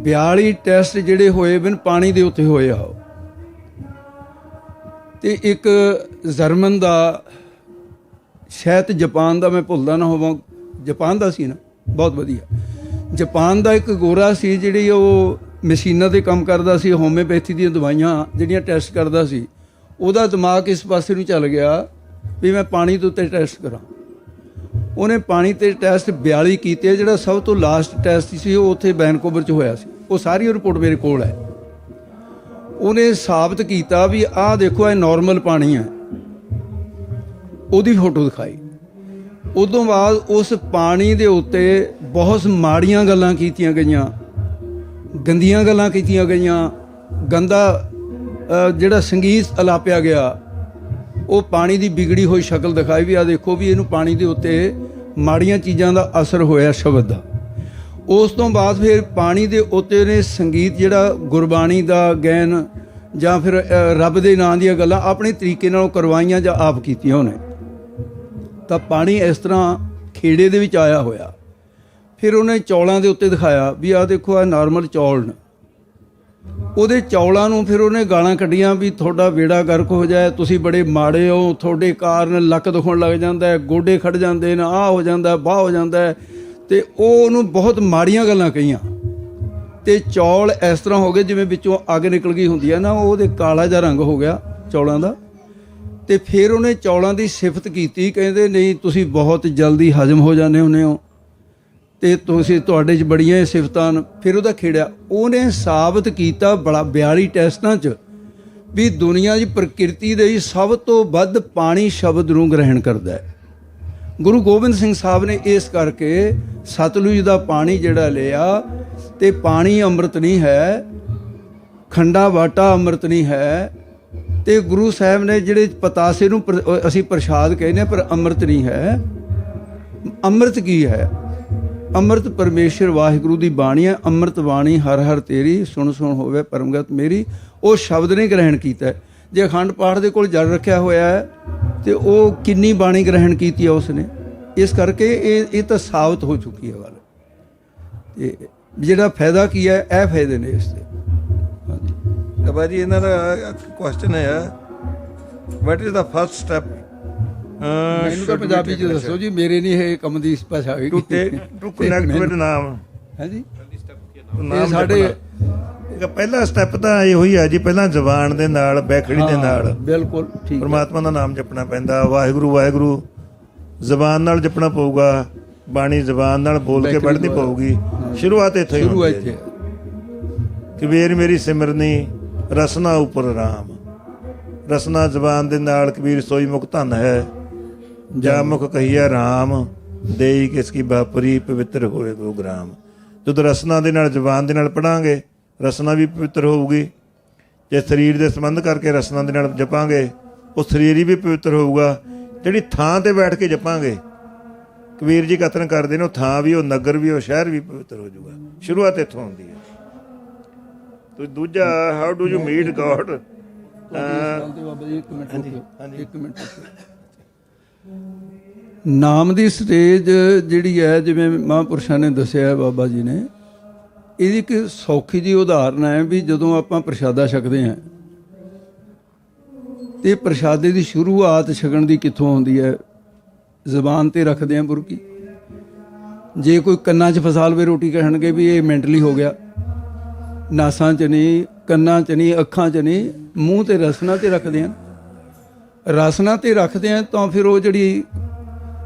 42 ਟੈਸਟ ਜਿਹੜੇ ਹੋਏ ਬਿਨ ਪਾਣੀ ਦੇ ਉੱਤੇ ਹੋਏ ਆ। ਤੇ ਇੱਕ ਜਰਮਨ ਦਾ, ਸ਼ਾਇਦ ਜਾਪਾਨ ਦਾ, ਮੈਂ ਭੁੱਲਦਾ ਨਾ ਹੋਵਾਂ, ਜਾਪਾਨ ਦਾ ਸੀ ਨਾ, ਬਹੁਤ ਵਧੀਆ। ਜਾਪਾਨ ਦਾ ਇੱਕ ਗੋਰਾ ਸੀ, ਜਿਹੜੀ ਉਹ ਮਸ਼ੀਨਾਂ 'ਤੇ ਕੰਮ ਕਰਦਾ ਸੀ, ਹੋਮਿਓਪੈਥੀ ਦੀਆਂ ਦਵਾਈਆਂ ਜਿਹੜੀਆਂ ਟੈਸਟ ਕਰਦਾ ਸੀ। ਉਹਦਾ ਦਿਮਾਗ ਇਸ ਪਾਸੇ ਨੂੰ ਚੱਲ ਗਿਆ ਵੀ ਮੈਂ ਪਾਣੀ ਦੇ ਉੱਤੇ ਟੈਸਟ ਕਰਾਂ। ਉਹਨੇ ਪਾਣੀ 'ਤੇ ਟੈਸਟ 42 ਕੀਤੇ। ਜਿਹੜਾ ਸਭ ਤੋਂ ਲਾਸਟ ਟੈਸਟ ਸੀ ਉਹ ਉੱਥੇ ਵੈਨਕੂਵਰ 'ਚ ਹੋਇਆ ਸੀ। ਉਹ ਸਾਰੀ ਰਿਪੋਰਟ ਮੇਰੇ ਕੋਲ ਹੈ। ਉਹਨੇ ਸਾਬਤ ਕੀਤਾ ਵੀ ਆਹ ਦੇਖੋ, ਇਹ ਨੋਰਮਲ ਪਾਣੀ ਹੈ। ਉਹਦੀ ਫੋਟੋ ਦਿਖਾਈ। ਉਦੋਂ ਬਾਅਦ ਉਸ ਪਾਣੀ ਦੇ ਉੱਤੇ ਬਹੁਤ ਮਾੜੀਆਂ ਗੱਲਾਂ ਕੀਤੀਆਂ ਗਈਆਂ, ਗੰਦੀਆਂ ਗੱਲਾਂ ਕੀਤੀਆਂ ਗਈਆਂ, ਗੰਦਾ ਜਿਹੜਾ ਸੰਗੀਤ ਅਲਾਪਿਆ ਗਿਆ। ਉਹ ਪਾਣੀ ਦੀ ਵਿਗੜੀ ਹੋਈ ਸ਼ਕਲ ਦਿਖਾਈ ਵੀ ਆਹ ਦੇਖੋ ਵੀ ਇਹਨੂੰ ਪਾਣੀ ਦੇ ਉੱਤੇ ਮਾੜੀਆਂ ਚੀਜ਼ਾਂ ਦਾ ਅਸਰ ਹੋਇਆ, ਸ਼ਬਦ ਦਾ। ਉਸ ਤੋਂ ਬਾਅਦ ਫਿਰ ਪਾਣੀ ਦੇ ਉੱਤੇ ਉਹਨੇ ਸੰਗੀਤ, ਜਿਹੜਾ ਗੁਰਬਾਣੀ ਦਾ ਗੈਨ ਜਾਂ ਫਿਰ ਰੱਬ ਦੇ ਨਾਂ ਦੀਆਂ ਗੱਲਾਂ ਆਪਣੇ ਤਰੀਕੇ ਨਾਲ ਕਰਵਾਈਆਂ ਜਾਂ ਆਪ ਕੀਤੀਆਂ ਉਹਨੇ। ਤਾਂ ਪਾਣੀ ਇਸ ਤਰ੍ਹਾਂ ਖੇੜੇ ਦੇ ਵਿੱਚ ਆਇਆ ਹੋਇਆ। ਫਿਰ ਉਹਨੇ ਚੌਲਾਂ ਦੇ ਉੱਤੇ ਦਿਖਾਇਆ ਵੀ ਆਹ ਦੇਖੋ, ਆਹ ਨਾਰਮਲ ਚੌਲ ਨੇ। ਉਹਦੇ ਚੌਲਾਂ ਨੂੰ ਫਿਰ ਉਹਨੇ ਗਾਲਾਂ ਕੱਢੀਆਂ ਵੀ ਤੁਹਾਡਾ ਬੇੜਾ ਗਰਕ ਹੋ ਜਾਏ, ਤੁਸੀਂ ਬੜੇ ਮਾੜੇ ਹੋ, ਤੁਹਾਡੇ ਕਾਰਨ ਲੱਕ ਦੁਖਣ ਲੱਗ ਜਾਂਦਾ, ਗੋਡੇ ਖੜ ਜਾਂਦੇ ਨੇ, ਆਹ ਹੋ ਜਾਂਦਾ, ਬਾਹ ਹੋ ਜਾਂਦਾ। ਤੇ ਉਹ ਉਹਨੂੰ ਬਹੁਤ ਮਾੜੀਆਂ ਗੱਲਾਂ ਕਹੀਆਂ। ਤੇ ਚੌਲ ਇਸ ਤਰ੍ਹਾਂ ਹੋ ਗਏ ਜਿਵੇਂ ਵਿੱਚੋਂ ਅੱਗ ਨਿਕਲ ਗਈ ਹੁੰਦੀ ਹੈ ਨਾ, ਉਹਦੇ ਕਾਲਾ ਜਿਹਾ ਰੰਗ ਹੋ ਗਿਆ ਚੌਲਾਂ ਦਾ। ਤੇ ਫਿਰ ਉਹਨੇ ਚੌਲਾਂ ਦੀ ਸਿਫਤ ਕੀਤੀ, ਕਹਿੰਦੇ ਨਹੀਂ ਤੁਸੀਂ ਬਹੁਤ ਜਲਦੀ ਹਜਮ ਹੋ ਜਾਂਦੇ ਹੁੰਦੇ ਹੋ ਤੇ ਤੁਸੀਂ, ਤੁਹਾਡੇ 'ਚ ਬੜੀਆਂ ਸਿਫਤਾਂ। ਫਿਰ ਉਹਦਾ ਖੇੜਿਆ। ਉਹਨੇ ਸਾਬਤ ਕੀਤਾ 42 ਟੈਸਟਾਂ 'ਚ ਵੀ ਦੁਨੀਆ 'ਚ ਪ੍ਰਕਿਰਤੀ ਦੇ ਸਭ ਤੋਂ ਵੱਧ ਪਾਣੀ ਸ਼ਬਦ ਨੂੰ ਗ੍ਰਹਿਣ ਕਰਦਾ ਹੈ। ਗੁਰੂ ਗੋਬਿੰਦ ਸਿੰਘ ਸਾਹਿਬ ਨੇ ਇਸ ਕਰਕੇ ਸਤਲੁਜ ਦਾ ਪਾਣੀ ਜਿਹੜਾ ਲਿਆ, ਤੇ ਪਾਣੀ ਅੰਮ੍ਰਿਤ ਨਹੀਂ ਹੈ, ਖੰਡਾ ਬਾਟਾ ਅੰਮ੍ਰਿਤ ਨਹੀਂ ਹੈ। ਤੇ ਗੁਰੂ ਸਾਹਿਬ ਨੇ ਜਿਹੜੇ ਪਤਾਸੇ ਨੂੰ ਅਸੀਂ ਪ੍ਰਸ਼ਾਦ ਕਹਿੰਦੇ ਹਾਂ, ਪਰ ਅੰਮ੍ਰਿਤ ਨਹੀਂ ਹੈ। ਅੰਮ੍ਰਿਤ ਕੀ ਹੈ? ਅੰਮ੍ਰਿਤ ਪਰਮੇਸ਼ਰ ਵਾਹਿਗੁਰੂ ਦੀ ਬਾਣੀ ਹੈ। ਅੰਮ੍ਰਿਤ ਬਾਣੀ ਹਰ ਹਰ ਤੇਰੀ, ਸੁਣ ਸੁਣ ਹੋਵੇ ਪਰਮਗਤ ਮੇਰੀ। ਉਹ ਸ਼ਬਦ ਨੇ ਗ੍ਰਹਿਣ ਕੀਤਾ। ਜੇ ਅਖੰਡ ਪਾਠ ਦੇ ਕੋਲ ਜੜ ਰੱਖਿਆ ਹੋਇਆ ਹੈ ਤੇ ਉਹ ਕਿੰਨੀ ਬਾਣੀ ਗ੍ਰਹਿਣ ਕੀਤੀ ਹੈ ਉਸਨੇ। ਇਸ ਕਰਕੇ ਇਹ ਤਾਂ ਸਾਬਤ ਹੋ ਚੁੱਕੀ ਹੈ ਗੱਲ। ਤੇ ਜਿਹੜਾ ਫਾਇਦਾ ਕੀ ਹੈ, ਇਹ ਫਾਇਦੇ ਨੇ ਇਸ ਦੇ। ਹਾਂਜੀ ਬਾਬਾ ਜੀ, ਇਹਨਾਂ ਦਾ ਕੁਐਸਚਨ ਹੈ, what is the first step? ਮੈਨੂੰ ਤਾਂ ਪੰਜਾਬੀ 'ਚ ਦੱਸੋ ਜੀ, ਮੇਰੇ ਨਹੀਂ ਇਹ ਕੰਮ ਦੀ ਭਾਸ਼ਾ ਹੋਈ। ਟੂ ਕਨੈਕਟ ਵਿਦ ਨਾਮ। ਹਾਂਜੀ, ਨਾਮ ਸਾਡੇ ਪਹਿਲਾ ਸਟੈਪ ਤਾਂ ਇਹੋ ਹੀ ਹੈ ਜੀ। ਪਹਿਲਾਂ ਜ਼ਬਾਨ ਦੇ ਨਾਲ, ਬੈਖੜੀ ਦੇ ਨਾਲ ਬਿਲਕੁਲ ਠੀਕ ਪਰਮਾਤਮਾ ਦਾ ਨਾਮ ਜਪਣਾ ਪੈਂਦਾ। ਵਾਹਿਗੁਰੂ ਵਾਹਿਗੁਰੂ ਜ਼ਬਾਨ ਨਾਲ ਜਪਣਾ ਪਊਗਾ। ਬਾਣੀ ਜ਼ਬਾਨ ਨਾਲ ਬੋਲ ਕੇ ਪੜ੍ਹਨੀ ਪਊਗੀ। ਸ਼ੁਰੂਆਤ ਇੱਥੋਂ ਹੀ ਹੁੰਦੀ ਹੈ। ਕਬੀਰ ਮੇਰੀ ਸਿਮਰਨੀ ਰਸਨਾ ਉਪਰ ਰਾਮ। ਰਸਨਾ ਜ਼ਬਾਨ ਦੇ ਨਾਲ ਕਬੀਰ ਸੋਈ ਮੁਖ ਧਨ ਹੈ। ਜਾ ਮੁਖ ਕਹੀਆ ਰਾਮ, ਦੇਈ ਕਿਸ ਕੀ ਬਾਪਰੀ ਪਵਿੱਤਰ ਹੋਏ ਗੋ ਗ੍ਰਾਮ। ਜਦੋਂ ਰਸਨਾ ਦੇ ਨਾਲ, ਜ਼ਬਾਨ ਦੇ ਨਾਲ ਪੜਾਂਗੇ, ਰਸਨਾ ਵੀ ਪਵਿੱਤਰ ਹੋਊਗੀ। ਜੇ ਸਰੀਰ ਦੇ ਸੰਬੰਧ ਕਰਕੇ ਰਸਨਾ ਦੇ ਨਾਲ ਜਪਾਂਗੇ, ਉਹ ਸਰੀਰ ਹੀ ਵੀ ਪਵਿੱਤਰ ਹੋਊਗਾ। ਜਿਹੜੀ ਥਾਂ ਤੇ ਬੈਠ ਕੇ ਜਪਾਂਗੇ, ਕਬੀਰ ਜੀ ਕਥਨ ਕਰਦੇ ਨੇ, ਉਹ ਥਾਂ ਵੀ, ਉਹ ਨਗਰ ਵੀ, ਉਹ ਸ਼ਹਿਰ ਵੀ ਪਵਿੱਤਰ ਹੋ ਜਾਊਗਾ। ਸ਼ੁਰੂਆਤ ਇੱਥੋਂ ਹੁੰਦੀ ਹੈ। ਤੇ ਦੂਜਾ, how do you meat God? ਇੱਕ ਮਿੰਟ। ਨਾਮ ਦੀ ਸਟੇਜ ਜਿਹੜੀ ਹੈ, ਜਿਵੇਂ ਮਹਾਂਪੁਰਸ਼ਾਂ ਨੇ ਦੱਸਿਆ, ਬਾਬਾ ਜੀ ਨੇ, ਇਹਦੀ ਇੱਕ ਸੌਖੀ ਜਿਹੀ ਉਦਾਹਰਨ ਹੈ ਵੀ ਜਦੋਂ ਆਪਾਂ ਪ੍ਰਸ਼ਾਦਾ ਛਕਦੇ ਹਾਂ ਤੇ ਪ੍ਰਸ਼ਾਦੇ ਦੀ ਸ਼ੁਰੂਆਤ ਛਕਣ ਦੀ ਕਿੱਥੋਂ ਹੁੰਦੀ ਹੈ? ਜ਼ਬਾਨ ਤੇ ਰੱਖਦੇ ਹਾਂ ਬੁਰਕੀ। ਜੇ ਕੋਈ ਕੰਨਾਂ 'ਚ ਫਸਾ ਲਵੇ ਰੋਟੀ, ਕਹਿਣਗੇ ਵੀ ਇਹ ਮੈਂਟਲੀ ਹੋ ਗਿਆ। ਨਾਸਾਂ 'ਚ ਨਹੀਂ, ਕੰਨਾਂ 'ਚ ਨਹੀਂ, ਅੱਖਾਂ 'ਚ ਨਹੀਂ, ਮੂੰਹ ਤੇ ਰਸਨਾ ਤੇ ਰੱਖਦੇ ਹਾਂ। ਰਸਨਾ ਤੇ ਰੱਖਦੇ ਹਾਂ ਤਾਂ ਫਿਰ ਉਹ ਜਿਹੜੀ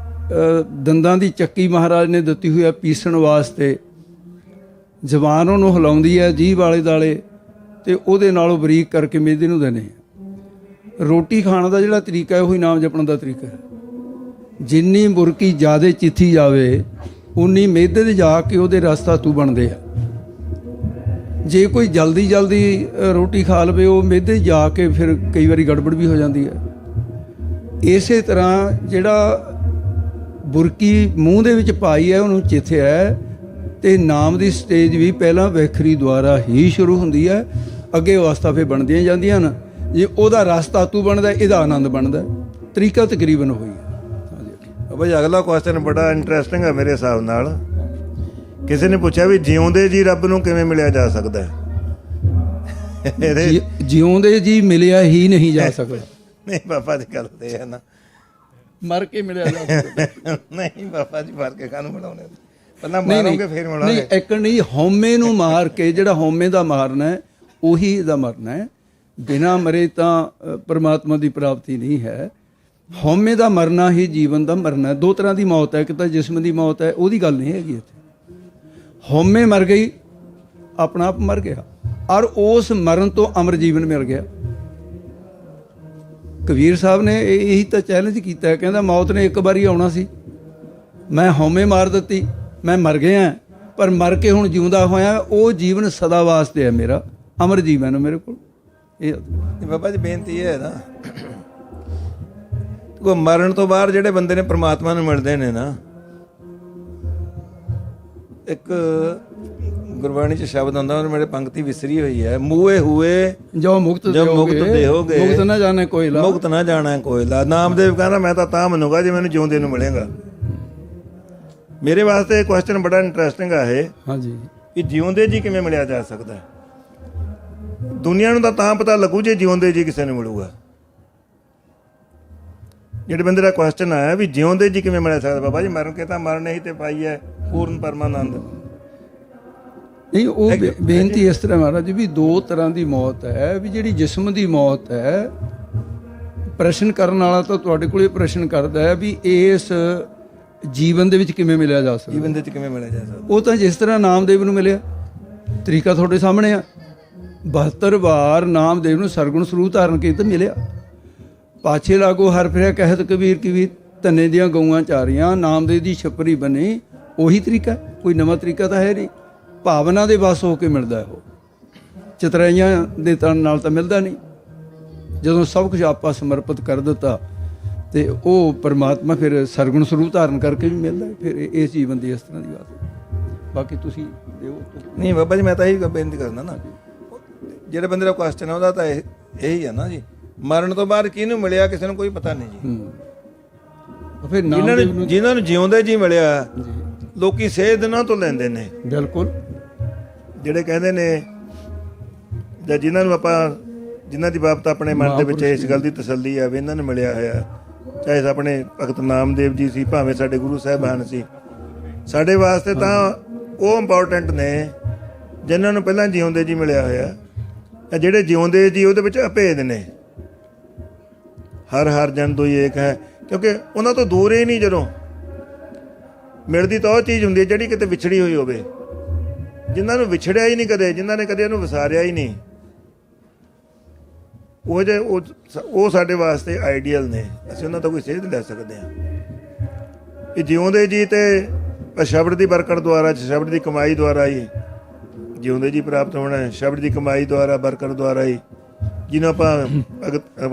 ਦੰਦਾਂ ਦੀ ਚੱਕੀ ਮਹਾਰਾਜ ਨੇ ਦਿੱਤੀ ਹੋਈ ਹੈ ਪੀਸਣ ਵਾਸਤੇ, ਜ਼ਬਾਨ ਉਹਨੂੰ ਹਿਲਾਉਂਦੀ ਹੈ ਜੀਭ ਵਾਲੇ ਦਾਲੇ, ਤੇ ਉਹਦੇ ਨਾਲੋਂ ਬਰੀਕ ਕਰਕੇ ਮਿਹਦੇ ਨੂੰ ਦਿੰਦੇ ਹਾਂ। ਰੋਟੀ ਖਾਣ ਦਾ ਜਿਹੜਾ ਤਰੀਕਾ ਹੈ, ਉਹੀ ਨਾਮ ਜਪਣ ਦਾ ਤਰੀਕਾ ਹੈ। ਜਿੰਨੀ ਬੁਰਕੀ ਜ਼ਿਆਦਾ ਚਿੱਥੀ ਜਾਵੇ, ਉਨੀ ਮਿਹਦੇ ਦੇ ਜਾ ਕੇ ਉਹਦੇ ਰਸ ਧਾਤੂ ਬਣਦੇ ਆ। ਜੇ ਕੋਈ ਜਲਦੀ ਰੋਟੀ ਖਾ ਲਵੇ, ਉਹ ਮਿਹਦੇ ਜਾ ਕੇ ਫਿਰ ਕਈ ਵਾਰੀ ਗੜਬੜ ਵੀ ਹੋ ਜਾਂਦੀ ਹੈ। ਇਸੇ ਤਰ੍ਹਾਂ ਜਿਹੜਾ ਬੁਰਕੀ ਮੂੰਹ ਦੇ ਵਿੱਚ ਪਾਈ ਹੈ, ਉਹਨੂੰ ਚਿੱਥਿਆ ਹੈ। ਤੇ ਨਾਮ ਦੀ ਸਟੇਜ ਵੀ ਪਹਿਲਾਂ ਵੈਖਰੀ ਦੁਆਰਾ ਹੀ ਸ਼ੁਰੂ ਹੁੰਦੀ ਹੈ। ਅੱਗੇ ਅਵਸਥਾ ਫਿਰ ਬਣਦੀਆਂ ਜਾਂਦੀਆਂ ਹਨ। ਜੇ ਉਹਦਾ ਰਸ ਧਾਤੂ ਬਣਦਾ, ਇਹਦਾ ਆਨੰਦ ਬਣਦਾ। ਤਰੀਕਾ ਤਕਰੀਬਨ ਉਹੀ ਹੈ। ਹਾਂਜੀ। ਭਾਈ ਅਗਲਾ ਕੁਐਸਚਨ ਬੜਾ ਇੰਟਰਸਟਿੰਗ ਹੈ ਮੇਰੇ ਹਿਸਾਬ ਨਾਲ। ਕਿਸੇ ਨੇ ਪੁੱਛਿਆ ਵੀ ਜਿਉਂਦੇ ਜੀ ਰੱਬ ਨੂੰ ਕਿਵੇਂ ਮਿਲਿਆ ਜਾ ਸਕਦਾ ਹੈ? ਜਿਉਂਦੇ ਜੀ ਮਿਲਿਆ ਹੀ ਨਹੀਂ ਜਾ ਸਕਦਾ। ਨਹੀਂ ਬਾਬਾ ਜੀ, ਗੱਲ ਤੇ ਹੈ ਨਾ, ਮਰ ਕੇ ਮਿਲਿਆ ਜਾ ਸਕਦਾ। ਨਹੀਂ ਬਾਬਾ ਜੀ, ਮਾਰ ਕੇ ਕਾਹਨੂੰ ਬਣਾਉਣੇ? ਪਹਿਲਾਂ ਮਾਰੋਗੇ ਫਿਰ ਮਿਲਾਂਗੇ। ਨਹੀਂ, ਇੱਕ ਨਹੀਂ, ਹਉਮੈ ਨੂੰ ਮਾਰ ਕੇ, ਜਿਹੜਾ ਹਉਮੈ ਦਾ ਮਾਰਨਾ ਹੈ ਉਹੀ ਇਹਦਾ ਮਰਨਾ ਹੈ। ਬਿਨਾਂ ਮਰੇ ਤਾਂ ਪਰਮਾਤਮਾ ਦੀ ਪ੍ਰਾਪਤੀ ਨਹੀਂ ਹੈ। ਹਉਮੈ ਦਾ ਮਰਨਾ ਹੀ ਜੀਵਨ ਦਾ ਮਰਨਾ ਹੈ। ਦੋ ਤਰ੍ਹਾਂ ਦੀ ਮੌਤ ਹੈ, ਇੱਕ ਤਾਂ ਜਿਸਮ ਦੀ ਮੌਤ ਹੈ, ਉਹਦੀ ਗੱਲ ਨਹੀਂ ਹੈਗੀ ਇੱਥੇ। ਹਉਮੈ ਮਰ ਗਈ, ਆਪਣਾ ਆਪ ਮਰ ਗਿਆ, ਔਰ ਉਸ ਮਰਨ ਤੋਂ ਅਮਰ ਜੀਵਨ ਮਿਲ ਗਿਆ। ਕਬੀਰ ਸਾਹਿਬ ਨੇ ਇਹੀ ਤਾਂ ਚੈਲੰਜ ਕੀਤਾ, ਕਹਿੰਦਾ ਮੌਤ ਨੇ ਇੱਕ ਵਾਰੀ ਆਉਣਾ ਸੀ, ਮੈਂ ਹਉਮੈ ਮਾਰ ਦਿੱਤੀ, ਮੈਂ ਮਰ ਗਿਆ, ਪਰ ਮਰ ਕੇ ਹੁਣ ਜਿਉਂਦਾ ਹੋਇਆ, ਉਹ ਜੀਵਨ ਸਦਾ ਵਾਸਤੇ ਹੈ ਮੇਰਾ, ਅਮਰ ਜੀਵਨ ਹੈ ਮੇਰੇ ਕੋਲ। ਇਹ ਬਾਬਾ ਜੀ ਬੇਨਤੀ ਇਹ ਹੈ ਨਾ, ਕੋ ਮਰਨ ਤੋਂ ਬਾਅਦ ਜਿਹੜੇ ਬੰਦੇ ਨੇ ਪ੍ਰਮਾਤਮਾ ਨੂੰ ਮਿਲਦੇ ਨੇ ਨਾ, ਇੱਕ ਗੁਰਬਾਣੀ ਚ ਸ਼ਬਦ ਆਉਂਦਾ, ਉਹ ਮੇਰੇ ਪੰਕਤੀ ਵਿਸਰੀ ਹੋਈ ਹੈ, ਮੂਏ ਹੋਏ ਜੋ ਮੁਕਤ ਦੇਹੋਗੇ, ਮੁਕਤ ਨਾ ਜਾਣੇ ਕੋਇਲਾ, ਮੁਕਤ ਨਾ ਜਾਣਾ ਕੋਇਲਾ। ਨਾਮਦੇਵ ਕਹਿੰਦਾ ਮੈਂ ਤਾਂ ਮੰਨੂਗਾ ਜੇ ਮੈਨੂੰ ਜਿਉਂਦੇ ਨੂੰ ਮਿਲੇਗਾ। ਮੇਰੇ ਵਾਸਤੇ ਕੁਐਸਚਨ ਬੜਾ ਇੰਟਰਸਟਿੰਗ ਆ ਇਹ। ਹਾਂਜੀ, ਕਿ ਜਿਉਂਦੇ ਜੀ ਕਿਵੇਂ ਮਿਲਿਆ ਜਾ ਸਕਦਾ? ਦੁਨੀਆ ਨੂੰ ਤਾਂ ਪਤਾ ਲੱਗੂ ਜੇ ਜਿਉਂਦੇ ਜੀ ਕਿਸੇ ਨੂੰ ਮਿਲੂਗਾ। ਜਿਹੜੇ ਬੰਦੇ ਦਾ ਕੁਐਸਚਨ ਆਇਆ ਵੀ ਜਿਉਂਦੇ ਜੀ ਕਿਵੇਂ ਮਿਲਿਆ ਸਕਦਾ? ਬਾਬਾ ਜੀ ਮਰਨ ਕੇ ਤਾਂ ਮਰਨੇ ਹੀ ਤੇ ਪਾਈ ਹੈ ਪੂਰਨ ਪਰਮਾਨੰਦ। ਨਹੀਂ, ਉਹ ਬੇਨਤੀ ਇਸ ਤਰ੍ਹਾਂ ਮਹਾਰਾਜ ਵੀ ਦੋ ਤਰ੍ਹਾਂ ਦੀ ਮੌਤ ਹੈ। ਵੀ ਜਿਹੜੀ ਜਿਸਮ ਦੀ ਮੌਤ ਹੈ, ਪ੍ਰਸ਼ਨ ਕਰਨ ਵਾਲਾ ਤਾਂ ਤੁਹਾਡੇ ਕੋਲ ਇਹ ਪ੍ਰਸ਼ਨ ਕਰਦਾ ਹੈ ਵੀ ਇਸ ਜੀਵਨ ਦੇ ਵਿੱਚ ਕਿਵੇਂ ਮਿਲਿਆ ਜਾ ਸਕਦਾ? ਜੀਵਨ ਦੇ ਵਿੱਚ ਕਿਵੇਂ ਮਿਲਿਆ ਜਾ ਸਕਦਾ? ਉਹ ਤਾਂ ਜਿਸ ਤਰ੍ਹਾਂ ਨਾਮਦੇਵ ਨੂੰ ਮਿਲਿਆ, ਤਰੀਕਾ ਤੁਹਾਡੇ ਸਾਹਮਣੇ ਆ। 72 ਵਾਰ ਨਾਮਦੇਵ ਨੂੰ ਸਰਗੁਣ ਸਰੂਪ ਧਾਰਨ ਕੀਤਾ, ਮਿਲਿਆ। ਪਾਛੇ ਲਾਗੋ ਹਰ ਫਿਰਿਆ ਕਹਿਤ ਕਬੀਰ ਕਬੀਰ, ਧੰਨੇ ਦੀਆਂ ਗਊਆਂ ਚਾਰੀਆਂ, ਨਾਮਦੇਵ ਦੀ ਛਪਰੀ ਬਣੀ। ਉਹੀ ਤਰੀਕਾ, ਕੋਈ ਨਵਾਂ ਤਰੀਕਾ ਤਾਂ ਹੈ ਨਹੀਂ। ਭਾਵਨਾ ਦੇ ਵਸ ਹੋ ਕੇ ਮਿਲਦਾ ਉਹ, ਚਤਰਾਈਆਂ ਦੇ ਤਨ ਨਾਲ ਤਾਂ ਮਿਲਦਾ ਨਹੀਂ। ਜਦੋਂ ਸਭ ਕੁਝ ਆਪਾਂ ਸਮਰਪਿਤ ਕਰ ਦਿੱਤਾ ਤੇ ਉਹ ਪਰਮਾਤਮਾ ਫਿਰ ਸਰਗੁਣ ਸਰੂਪ ਧਾਰਨ ਕਰਕੇ ਵੀ ਮਿਲਦਾ। ਫਿਰ ਇਸ ਜੀਵਨ ਦੀ ਇਸ ਤਰ੍ਹਾਂ ਦੀ ਬਾਤ। ਬਾਕੀ ਤੁਸੀਂ ਦਿਓ। ਨਹੀਂ ਬਾਬਾ ਜੀ, ਮੈਂ ਤਾਂ ਇਹੀ ਬੇਨਤੀ ਕਰਦਾ ਨਾ, ਜਿਹੜੇ ਬੰਦੇ ਦਾ ਕੁਐਸਚਨ ਆ ਉਹਦਾ ਤਾਂ ਇਹੀ ਹੈ ਨਾ ਜੀ, ਮਰਨ ਤੋਂ ਬਾਅਦ ਕਿਹਨੂੰ ਮਿਲਿਆ ਕਿਸੇ ਨੂੰ ਕੋਈ ਪਤਾ ਨਹੀਂ ਜੀ। ਫਿਰ ਜਿਨ੍ਹਾਂ ਨੂੰ ਜਿਉਂਦੇ ਜੀ ਮਿਲਿਆ, ਲੋਕੀ ਸੇਧ ਇਹਨਾਂ ਤੋਂ ਲੈਂਦੇ ਨੇ। ਬਿਲਕੁਲ, ਜਿਹੜੇ ਕਹਿੰਦੇ ਨੇ ਜਾਂ ਜਿਨ੍ਹਾਂ ਨੂੰ ਆਪਾਂ, ਜਿਨ੍ਹਾਂ ਦੀ ਬਾਬਤ ਆਪਣੇ ਮਨ ਦੇ ਵਿੱਚ ਇਸ ਗੱਲ ਦੀ ਤਸੱਲੀ ਆ ਵੀ ਇਹਨਾਂ ਨੂੰ ਮਿਲਿਆ ਹੋਇਆ, ਚਾਹੇ ਆਪਣੇ ਭਗਤ ਨਾਮਦੇਵ ਜੀ ਸੀ, ਭਾਵੇਂ ਸਾਡੇ ਗੁਰੂ ਸਾਹਿਬਾਨ ਸੀ, ਸਾਡੇ ਵਾਸਤੇ ਤਾਂ ਉਹ ਇੰਪੋਰਟੈਂਟ ਨੇ ਜਿਨ੍ਹਾਂ ਨੂੰ ਪਹਿਲਾਂ ਜਿਉਂਦੇ ਜੀ ਮਿਲਿਆ ਹੋਇਆ। ਜਿਹੜੇ ਜਿਉਂਦੇ ਜੀ ਉਹਦੇ ਵਿੱਚ ਅਭੇਦ ਨੇ, ਹਰ ਜਨ ਦੋਈ ਏਕ ਹੈ, ਕਿਉਂਕਿ ਉਹਨਾਂ ਤੋਂ ਦੂਰ ਹੀ ਨਹੀਂ। ਜਦੋਂ ਮਿਲਦੀ ਤਾਂ ਉਹ ਚੀਜ਼ ਹੁੰਦੀ ਹੈ ਜਿਹੜੀ ਕਿਤੇ ਵਿਛੜੀ ਹੋਈ ਹੋਵੇ। ਜਿਨ੍ਹਾਂ ਨੂੰ ਵਿਛੜਿਆ ਹੀ ਨਹੀਂ ਕਦੇ, ਜਿਨ੍ਹਾਂ ਨੇ ਕਦੇ ਉਹਨੂੰ ਵਿਸਾਰਿਆ ਹੀ ਨਹੀਂ, ਉਹ ਸਾਡੇ ਵਾਸਤੇ ਆਈਡੀਅਲ ਨੇ। ਅਸੀਂ ਉਹਨਾਂ ਤੋਂ ਕੋਈ ਸੇਧ ਲੈ ਸਕਦੇ ਹਾਂ। ਇਹ ਜਿਉਂਦੇ ਜੀ ਤੇ ਸ਼ਬਦ ਦੀ ਬਰਕਤ ਦੁਆਰਾ, ਸ਼ਬਦ ਦੀ ਕਮਾਈ ਦੁਆਰਾ ਹੀ ਜਿਉਂਦੇ ਜੀ ਪ੍ਰਾਪਤ ਹੋਣਾ ਹੈ। ਸ਼ਬਦ ਦੀ ਕਮਾਈ ਦੁਆਰਾ, ਬਰਕਤ ਦੁਆਰਾ ਹੀ, ਜਿਹਨੂੰ ਆਪਾਂ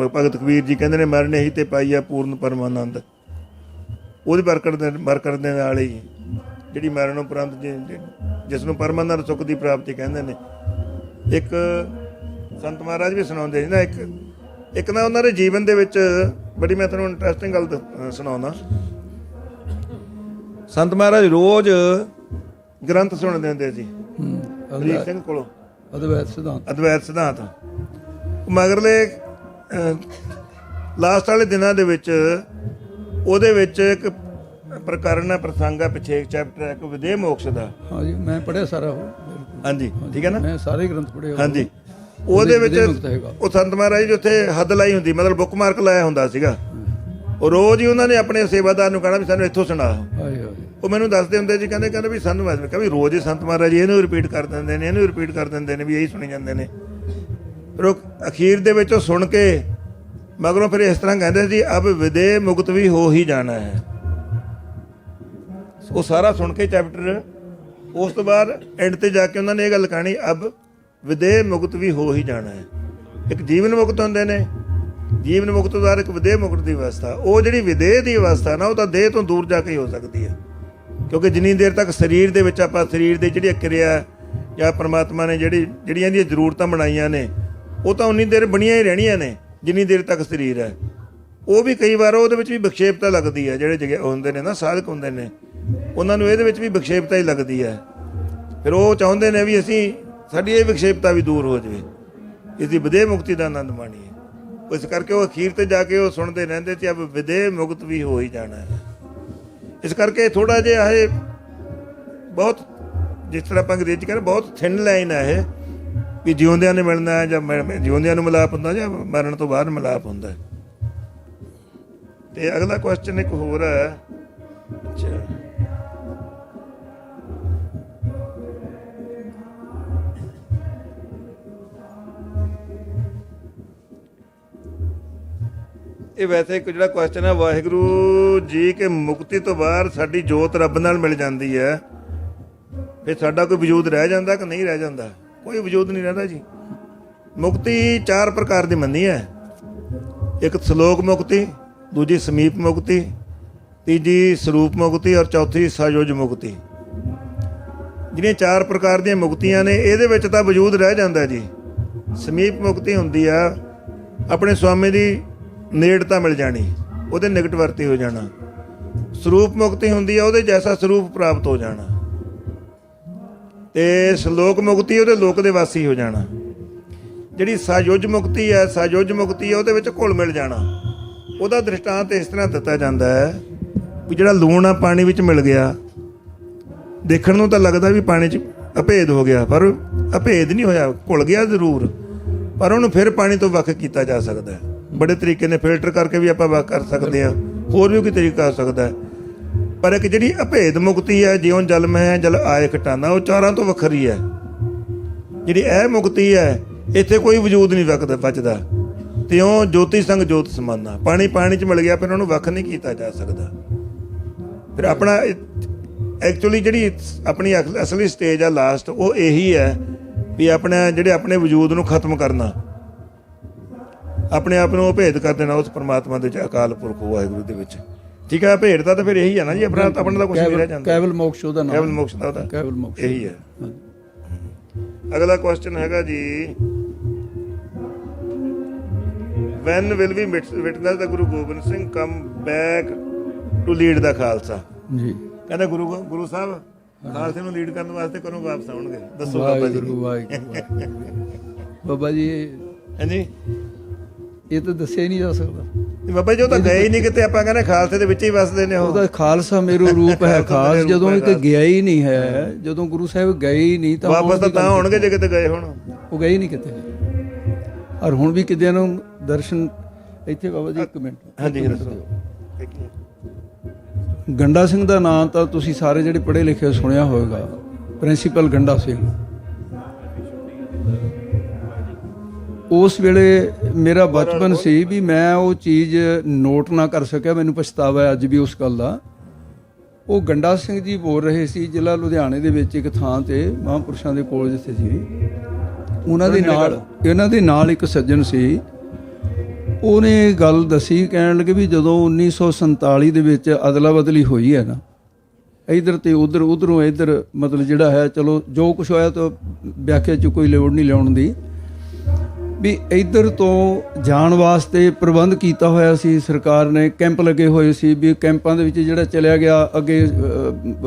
ਭਗਤ ਕਬੀਰ ਜੀ ਕਹਿੰਦੇ ਨੇ ਮਰਨੇ ਹੀ ਤੇ ਪਾਈ ਆ ਪੂਰਨ ਪਰਮਾਨੰਦ। ਉਹਦੀ ਬਰਕਤ ਦੇ ਨਾਲ ਹੀ ਜਿਹੜੀ ਮਰਨ ਉਪਰੰਤ ਜਿਸ ਨੂੰ ਪਰਮਾਨੰਦ ਸੁੱਖ ਦੀ ਪ੍ਰਾਪਤੀ ਕਹਿੰਦੇ ਨੇ। ਇੱਕ ਸੰਤ ਮਹਾਰਾਜ ਵੀ ਸੁਣਾਉਂਦੇ ਸੀ ਨਾ, ਇੱਕ ਨਾ ਉਹਨਾਂ ਦੇ ਜੀਵਨ ਦੇ ਵਿੱਚ ਬੜੀ, ਮੈਂ ਤੁਹਾਨੂੰ ਇੰਟਰਸਟਿੰਗ ਗੱਲ ਸੁਣਾਉਂਦਾ। ਸੰਤ ਮਹਾਰਾਜ ਰੋਜ਼ ਗ੍ਰੰਥ ਸੁਣਦੇ ਹੁੰਦੇ ਸੀ ਅਮਰੀਕ ਸਿੰਘ ਕੋਲੋਂ, ਅਦਵੈਤ ਸਿਧਾਂਤ। ਮਗਰਲੇ ਲਾਸਟ ਵਾਲੇ ਦਿਨਾਂ ਦੇ ਵਿੱਚ ਉਹਦੇ ਵਿੱਚ ਇੱਕ ਪ੍ਰਕਰਨ ਹੈ, ਪ੍ਰਸੰਗ ਹੈ, ਪਿੱਛੇ ਇੱਕ ਚੈਪਟਰ ਹੈ, ਇੱਕ ਵਿਦੇਹ ਮੋਕਸ਼ ਦਾ। ਹਾਂਜੀ, ਮੈਂ ਪੜ੍ਹਿਆ ਸਾਰਾ ਉਹ। ਹਾਂਜੀ, ਠੀਕ ਹੈ ਨਾ, ਮੈਂ ਸਾਰੇ ਗ੍ਰੰਥ ਪੜ੍ਹੇ। ਹਾਂਜੀ, ਉਹਦੇ ਵਿੱਚ ਉਹ ਸੰਤ ਮਹਾਰਾਜ ਜੀ ਉੱਥੇ ਹੱਦ ਲਾਈ ਹੁੰਦੀ, ਮਤਲਬ ਬੁੱਕ ਮਾਰਕ ਲਾਇਆ ਹੁੰਦਾ ਸੀਗਾ। ਉਹ ਰੋਜ਼ ਹੀ ਉਹਨਾਂ ਨੇ ਆਪਣੇ ਸੇਵਾਦਾਰ ਨੂੰ ਕਹਿਣਾ ਵੀ ਸਾਨੂੰ ਇੱਥੋਂ ਸੁਣਾ। ਉਹ ਮੈਨੂੰ ਦੱਸਦੇ ਹੁੰਦੇ ਜੀ, ਕਹਿੰਦੇ ਵੀ ਸਾਨੂੰ ਵੀ ਰੋਜ਼ ਹੀ ਸੰਤ ਮਹਾਰਾਜ ਜੀ ਇਹਨੂੰ ਰਿਪੀਟ ਕਰ ਦਿੰਦੇ ਨੇ, ਇਹਨੂੰ ਰਿਪੀਟ ਕਰ ਦਿੰਦੇ ਨੇ, ਵੀ ਇਹੀ ਸੁਣੀ ਜਾਂਦੇ ਨੇ। ਫਿਰ ਉਹ ਅਖੀਰ ਦੇ ਵਿੱਚ ਉਹ ਸੁਣ ਕੇ ਮਗਰੋਂ ਫਿਰ ਇਸ ਤਰ੍ਹਾਂ ਕਹਿੰਦੇ ਸੀ, ਅਬ ਵਿਦੇਹ ਮੁਕਤ ਵੀ ਹੋ ਹੀ ਜਾਣਾ ਹੈ। ਉਹ ਸਾਰਾ ਸੁਣ ਕੇ ਚੈਪਟਰ, ਉਸ ਤੋਂ ਬਾਅਦ ਐਂਡ ਤੇ ਜਾ ਕੇ ਉਹਨਾਂ ਨੇ ਇਹ ਗੱਲ ਕਹਾਣੀ, ਅਬ ਵਿਦੇਹ ਮੁਕਤ ਵੀ ਹੋ ਹੀ ਜਾਣਾ ਹੈ। ਇੱਕ ਜੀਵਨ ਮੁਕਤ ਹੁੰਦੇ ਨੇ, ਜੀਵਨ ਮੁਕਤ ਤੋਂ ਬਾਅਦ ਇੱਕ ਵਿਦੇਹ ਮੁਕਤ ਦੀ ਅਵਸਥਾ। ਉਹ ਜਿਹੜੀ ਵਿਦੇਹ ਦੀ ਅਵਸਥਾ ਨਾ, ਉਹ ਤਾਂ ਦੇਹ ਤੋਂ ਦੂਰ ਜਾ ਕੇ ਹੀ ਹੋ ਸਕਦੀ ਹੈ, ਕਿਉਂਕਿ ਜਿੰਨੀ ਦੇਰ ਤੱਕ ਸਰੀਰ ਦੇ ਵਿੱਚ ਆਪਾਂ ਸਰੀਰ ਦੀ ਜਿਹੜੀ ਕਿਰਿਆ ਜਾਂ ਪ੍ਰਮਾਤਮਾ ਨੇ ਜਿਹੜੀਆਂ ਇਹਦੀਆਂ ਜ਼ਰੂਰਤਾਂ ਬਣਾਈਆਂ ਨੇ ਉਹ ਤਾਂ ਉਨੀ ਦੇਰ ਬਣੀਆਂ ਹੀ ਰਹਿਣੀਆਂ ਨੇ ਜਿੰਨੀ ਦੇਰ ਤੱਕ ਸਰੀਰ ਹੈ। ਉਹ ਵੀ ਕਈ ਵਾਰ ਉਹਦੇ ਵਿੱਚ ਵੀ ਵਿਖੇਪਤਾ ਲੱਗਦੀ ਹੈ। ਜਿਹੜੇ ਹੁੰਦੇ ਨੇ ਨਾ ਸਾਧਕ ਹੁੰਦੇ ਨੇ, ਉਹਨਾਂ ਨੂੰ ਇਹਦੇ ਵਿੱਚ ਵੀ ਵਿਖੇਪਤਾ ਹੀ ਲੱਗਦੀ ਹੈ। ਫਿਰ ਉਹ ਚਾਹੁੰਦੇ ਨੇ ਵੀ ਸਾਡੀ ਇਹ ਵਿਖੇਪਤਾ ਵੀ ਦੂਰ ਹੋ ਜਾਵੇ, ਇਸਦੀ ਵਿਦੇਹ ਮੁਕਤੀ ਦਾ ਆਨੰਦ ਮਾਣੀਏ। ਇਸ ਕਰਕੇ ਉਹ ਅਖੀਰ ਤੇ ਜਾ ਕੇ ਉਹ ਸੁਣਦੇ ਰਹਿੰਦੇ ਤੇ ਅਬ ਵਿਦੇਹ ਮੁਕਤ ਵੀ ਹੋ ਹੀ ਜਾਣਾ ਹੈ। ਇਸ ਕਰਕੇ ਥੋੜਾ ਜਿਹਾ ਇਹ ਬਹੁਤ, ਜਿਸ ਤਰ੍ਹਾਂ ਆਪਾਂ ਅੰਗਰੇਜ਼ੀ ਕਹਿੰਦੇ, ਬਹੁਤ ਥਿਨ ਲਾਈਨ ਹੈ ਇਹ, ਵੀ ਜਿਉਂਦਿਆਂ ਨੇ ਮਿਲਣਾ ਹੈ ਜਾਂ ਜਿਉਂਦਿਆਂ ਨੂੰ ਮਿਲਾਪ ਹੁੰਦਾ ਜਾਂ ਮਰਨ ਤੋਂ ਬਾਅਦ ਮਿਲਾਪ ਹੁੰਦਾ। ਤੇ ਅਗਲਾ ਕੁਐਸਚਨ ਇੱਕ ਹੋਰ ਹੈ। ਅੱਛਾ, ਇਹ ਵੈਸੇ ਇੱਕ ਜਿਹੜਾ ਕੁਐਸਚਨ ਹੈ, ਵਾਹਿਗੁਰੂ ਜੀ ਕਿ ਮੁਕਤੀ ਤੋਂ ਬਾਅਦ ਸਾਡੀ ਜੋਤ ਰੱਬ ਨਾਲ ਮਿਲ ਜਾਂਦੀ ਹੈ, ਫਿਰ ਸਾਡਾ ਕੋਈ ਵਜੂਦ ਰਹਿ ਜਾਂਦਾ ਕਿ ਨਹੀਂ ਰਹਿ ਜਾਂਦਾ? ਕੋਈ ਵਜੂਦ ਨਹੀਂ ਰਹਿੰਦਾ ਜੀ। ਮੁਕਤੀ 4 ਪ੍ਰਕਾਰ ਦੀ ਮੰਨੀ ਹੈ। ਇੱਕ ਸਲੋਕ ਮੁਕਤੀ, ਦੂਜੀ ਸਮੀਪ ਮੁਕਤੀ, ਤੀਜੀ ਸਰੂਪ ਮੁਕਤੀ ਔਰ ਚੌਥੀ ਸਾਯੋਜ ਮੁਕਤੀ। ਜਿਹੜੀਆਂ 4 ਪ੍ਰਕਾਰ ਦੀਆਂ ਮੁਕਤੀਆਂ ਨੇ ਇਹਦੇ ਵਿੱਚ ਤਾਂ ਵਜੂਦ ਰਹਿ ਜਾਂਦਾ ਜੀ। ਸਮੀਪ ਮੁਕਤੀ ਹੁੰਦੀ ਆ ਆਪਣੇ ਸਵਾਮੀ ਦੀ ਨੇੜਤਾ ਮਿਲ ਜਾਣੀ, ਉਹਦੇ ਨਿਕਟ ਵਰਤੀ ਹੋ ਜਾਣਾ। ਸਰੂਪ ਮੁਕਤੀ ਹੁੰਦੀ ਆ ਉਹਦੇ ਜੈਸਾ ਸਰੂਪ ਪ੍ਰਾਪਤ ਹੋ ਜਾਣਾ। ਤੇ ਸ਼ਲੋਕ ਮੁਕਤੀ ਉਹਦੇ ਲੋਕ ਦੇ ਵਾਸੀ ਹੋ ਜਾਣਾ। ਜਿਹੜੀ ਸਾਯੋਜ ਮੁਕਤੀ ਹੈ, ਉਹਦੇ ਵਿੱਚ ਘੁਲ ਮਿਲ ਜਾਣਾ। ਉਹਦਾ ਦ੍ਰਿਸ਼ਟਾਂਤ ਇਸ ਤਰ੍ਹਾਂ ਦਿੱਤਾ ਜਾਂਦਾ ਹੈ ਵੀ ਜਿਹੜਾ ਲੂਣ ਆ ਪਾਣੀ ਵਿੱਚ ਮਿਲ ਗਿਆ, ਦੇਖਣ ਨੂੰ ਤਾਂ ਲੱਗਦਾ ਵੀ ਪਾਣੀ 'ਚ ਅਭੇਦ ਹੋ ਗਿਆ, ਪਰ ਅਭੇਦ ਨਹੀਂ ਹੋਇਆ, ਘੁਲ ਗਿਆ ਜ਼ਰੂਰ, ਪਰ ਉਹਨੂੰ ਫਿਰ ਪਾਣੀ ਤੋਂ ਵੱਖ ਕੀਤਾ ਜਾ ਸਕਦਾ ਹੈ। ਬੜੇ ਤਰੀਕੇ ਨੇ ਫਿਲਟਰ ਕਰਕੇ ਵੀ ਆਪਾਂ ਵੱਖ ਕਰ ਸਕਦੇ ਹਾਂ, ਹੋਰ ਵੀ ਕੋਈ ਤਰੀਕਾ ਹੋ ਸਕਦਾ ਹੈ। ਪਰ ਇੱਕ ਜਿਹੜੀ ਅਭੇਦ ਮੁਕਤੀ ਹੈ, ਜਿਉਂ ਜਲ ਮਹਿ ਜਲ ਆਏ ਘਟਾਨਾ, ਉਹ 4 ਤੋਂ ਵੱਖਰੀ ਹੈ। ਜਿਹੜੀ ਇਹ ਮੁਕਤੀ ਹੈ, ਇੱਥੇ ਕੋਈ ਵਜੂਦ ਨਹੀਂ ਬਚਦਾ। ਤੇ ਉਹ ਜੋਤੀ ਸੰਗ ਜੋਤ ਸਮਾਨਾ, ਪਾਣੀ 'ਚ ਮਿਲ ਗਿਆ, ਫਿਰ ਉਹਨੂੰ ਵੱਖ ਨਹੀਂ ਕੀਤਾ ਜਾ ਸਕਦਾ। ਫਿਰ ਆਪਣਾ ਐਕਚੁਅਲੀ ਜਿਹੜੀ ਆਪਣੀ ਅਸਲੀ ਸਟੇਜ ਆ ਲਾਸਟ, ਉਹ ਇਹੀ ਹੈ ਵੀ ਆਪਣੇ ਵਜੂਦ ਨੂੰ ਖਤਮ ਕਰਨਾ, ਆਪਣੇ ਆਪ ਨੂੰ ਭੇਦ ਕਰ ਦੇਣਾ ਉਸ ਪਰਮਾਤਮਾ ਦੇ ਵਿੱਚ, ਅਕਾਲ ਪੁਰਖ ਵਾਹਿਗੁਰੂ ਦੇ ਵਿੱਚ। ਠੀਕ ਹੈ, ਭੇਦ ਦਾ ਤਾਂ ਫਿਰ ਇਹੀ ਹੈ ਨਾ ਜੀ, ਆਪਣਾ ਤਾਂ ਕੁਝ ਨਹੀਂ ਰਹਿ ਜਾਂਦਾ। ਕੇਵਲ ਮੋਕਸ਼ ਉਹਦਾ ਨਾਮ, ਕੇਵਲ ਮੋਕਸ਼ ਦਾ ਉਹਦਾ ਕੇਵਲ ਮੋਕਸ਼ ਇਹੀ ਹੈ। ਅਗਲਾ ਕੁਐਸਚਨ ਹੈਗਾ ਜੀ, when will we witness the Guru Gobind Singh come back to lead the Khalsa? ਜੀ, ਕਹਿੰਦਾ ਗੁਰੂ ਸਾਹਿਬ ਖਾਲਸੇ ਨੂੰ ਲੀਡ ਕਰਨ ਵਾਸਤੇ ਕਦੋਂ ਵਾਪਸ ਆਉਣਗੇ? ਦੱਸੋ ਬਾਬਾ ਜੀ। ਬਾਬਾ ਜੀ, ਹਾਂਜੀ, ਇਹ ਤਾਂ ਦੱਸਿਆ ਹੀ ਨਹੀਂ ਜਾ ਸਕਦਾ ਬਾਬਾ ਜੀ। ਉਹ ਤਾਂ ਗਏ ਹੀ ਨਹੀਂ ਕਿਤੇ, ਆਪਾਂ ਕਹਿੰਦੇ ਖਾਲਸੇ ਦੇ ਵਿੱਚ ਹੀ ਵਸਦੇ ਨੇ। ਉਹਦਾ ਖਾਲਸਾ ਮੇਰੂ ਰੂਪ ਹੈ ਖਾਸ, ਜਦੋਂ ਇੱਕ ਗਿਆ ਹੀ ਨਹੀਂ ਹੈ, ਜਦੋਂ ਗੁਰੂ ਸਾਹਿਬ ਗਏ ਹੀ ਨਹੀਂ ਤਾਂ ਵਾਪਸ ਤਾਂ ਆਉਣਗੇ ਜੇ ਕਿਤੇ ਗਏ ਹੋਣ। ਉਹ ਗਏ ਨਹੀਂ ਕਿਤੇ। ਔਰ ਹੁਣ ਵੀ ਕਿਤੇ ਨੂੰ ਦਰਸ਼ਨ ਇੱਥੇ ਬਾਬਾ ਜੀ, ਇੱਕ ਮਿੰਟ। ਹਾਂਜੀ, ਗੰਡਾ ਸਿੰਘ ਦਾ ਨਾਮ ਤਾਂ ਤੁਸੀਂ ਸਾਰੇ ਜਿਹੜੇ ਪੜ੍ਹੇ ਲਿਖੇ ਸੁਣਿਆ ਹੋਵੇਗਾ, ਪ੍ਰਿੰਸੀਪਲ ਗੰਡਾ ਸਿੰਘ। ਉਸ ਵੇਲੇ ਮੇਰਾ ਬਚਪਨ ਸੀ ਵੀ ਮੈਂ ਉਹ ਚੀਜ਼ ਨੋਟ ਨਾ ਕਰ ਸਕਿਆ, ਮੈਨੂੰ ਪਛਤਾਵਾ ਹੈ ਅੱਜ ਵੀ ਉਸ ਗੱਲ ਦਾ। ਉਹ ਗੰਡਾ ਸਿੰਘ ਜੀ ਬੋਲ ਰਹੇ ਸੀ, ਜ਼ਿਲ੍ਹਾ ਲੁਧਿਆਣੇ ਦੇ ਵਿੱਚ ਇੱਕ ਥਾਂ ਤੇ ਮਹਾਂਪੁਰਸ਼ਾਂ ਦੇ ਕੋਲ ਜਿੱਥੇ ਸੀ, ਇਹਨਾਂ ਦੇ ਨਾਲ ਇੱਕ ਸੱਜਣ ਸੀ। ਉਹਨੇ ਗੱਲ ਦੱਸੀ, ਕਹਿਣ ਲੱਗੇ ਵੀ ਜਦੋਂ 1947 ਦੇ ਵਿੱਚ ਅਦਲਾ ਬਦਲੀ ਹੋਈ ਹੈ ਨਾ, ਇੱਧਰ ਤੇ ਉੱਧਰ, ਉੱਧਰੋਂ ਇੱਧਰ, ਮਤਲਬ ਜਿਹੜਾ ਹੈ, ਚਲੋ ਜੋ ਕੁਛ ਹੋਇਆ ਤਾਂ ਵਿਆਖਿਆ 'ਚ ਕੋਈ ਲੋੜ ਨਹੀਂ ਲਿਆਉਣ ਦੀ, ਵੀ ਇੱਧਰ ਤੋਂ ਜਾਣ ਵਾਸਤੇ ਪ੍ਰਬੰਧ ਕੀਤਾ ਹੋਇਆ ਸੀ ਸਰਕਾਰ ਨੇ। ਕੈਂਪ ਲੱਗੇ ਹੋਏ ਸੀ ਵੀ ਕੈਂਪਾਂ ਦੇ ਵਿੱਚ ਜਿਹੜਾ ਚਲਿਆ ਗਿਆ ਅੱਗੇ,